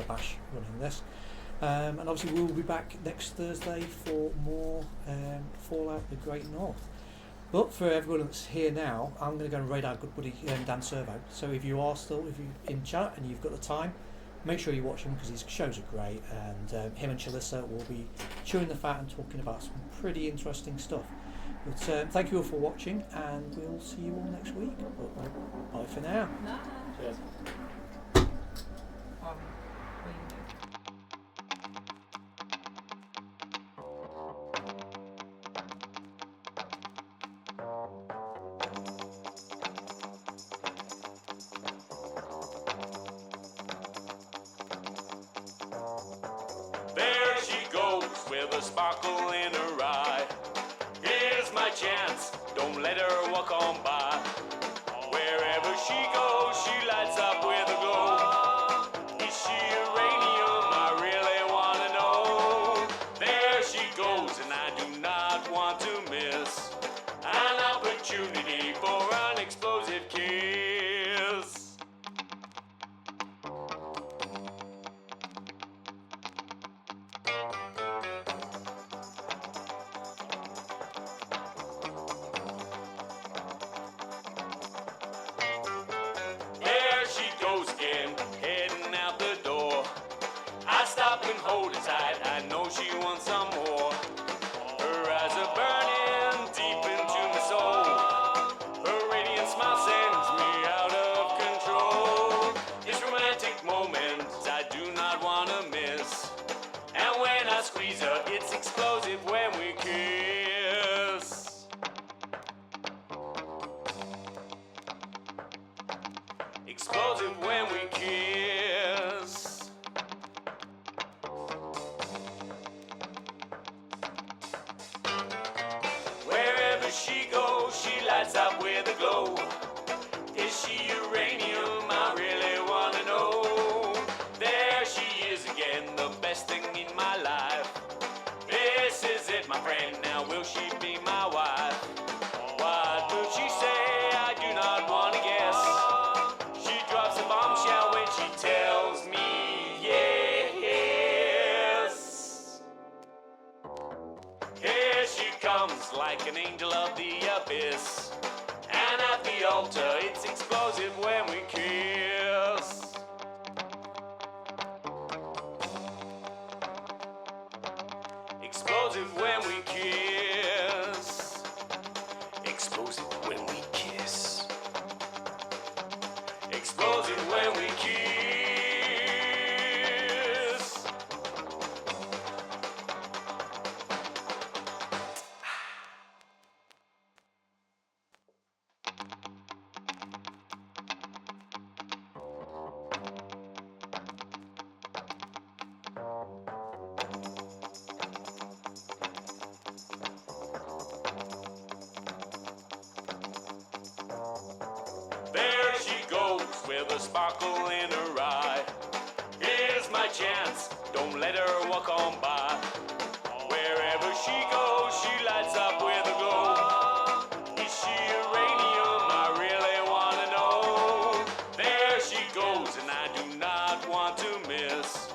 a bash running this. And obviously we'll be back next Thursday for more Fallout the Great North. But for everyone that's here now, I'm going to go and raid our good buddy Dan Servo. So if you're in chat and you've got the time, make sure you watch him because his shows are great, and him and Chalissa will be chewing the fat and talking about some pretty interesting stuff. But thank you all for watching, and we'll see you all next week. But, bye for now. Nice. Cheers. There she goes with a sparkle in her eye. Here's my chance, don't let her walk on by. Wherever she goes, she lights up with a glow. Is she uranium? I really wanna know. There she goes, and I do not want to miss an opportunity for an explosive kiss. There she goes again, heading out the door. I stop and hold her tight, I know she wants some more. Her eyes are burning deep into my soul. Her radiant smile sends me out of control. This romantic moment I do not want to miss. And when I squeeze her, it's explosive when we kiss. Explosive when we kiss. Wherever she goes, she lights up with a glow. Is she uranium? I really wanna know. There she is again, the best thing in my life. This is it, my friend, now will she be my wife? What will she say? I do not wanna guess. She drops a bombshell when she tells me yes. Here she comes like an angel of the abyss. And at the altar, it's explosive when we kiss. Explosive when we kiss. Explosive when we kiss. Explosive when we kiss. There she goes with a sparkle in her eye. Here's my chance, don't let her walk on by. Wherever she goes, she lights up with a glow. Is she uranium? I really wanna know. There she goes, and I do not want to miss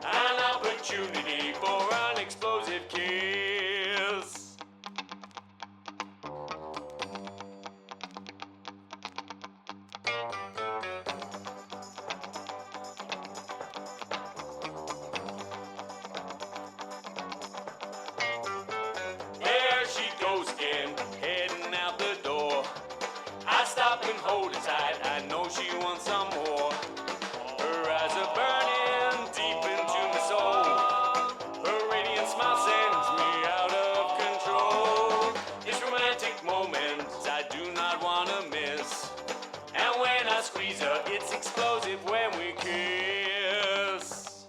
an opportunity for an explosive kiss. There she goes again, heading out the door. I stop and hold her tight, I know she wants some more. Her eyes are burning deep into my soul. Her radiant smile sends me out of control. This romantic moment I do not want to miss. And when I squeeze her, it's explosive when we kiss.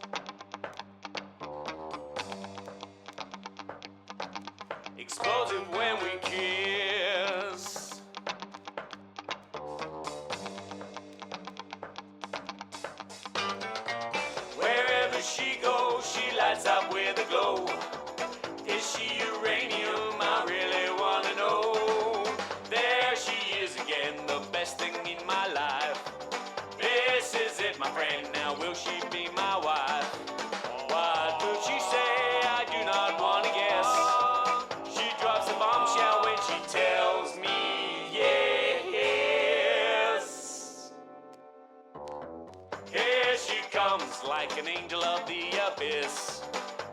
Explosive when we kiss. Wherever she goes, she lights up with a glow. Is she uranium? I really wanna know. There she is again, the best thing in my life. This is it, my friend, now will she be my wife? What will she say? I do not wanna guess. She drops a bombshell when she tells me yes. Here she comes like an angel of the abyss.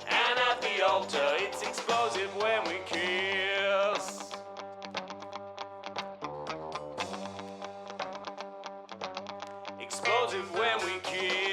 And at the altar, it's explosive when we kiss. Explosive when we kiss.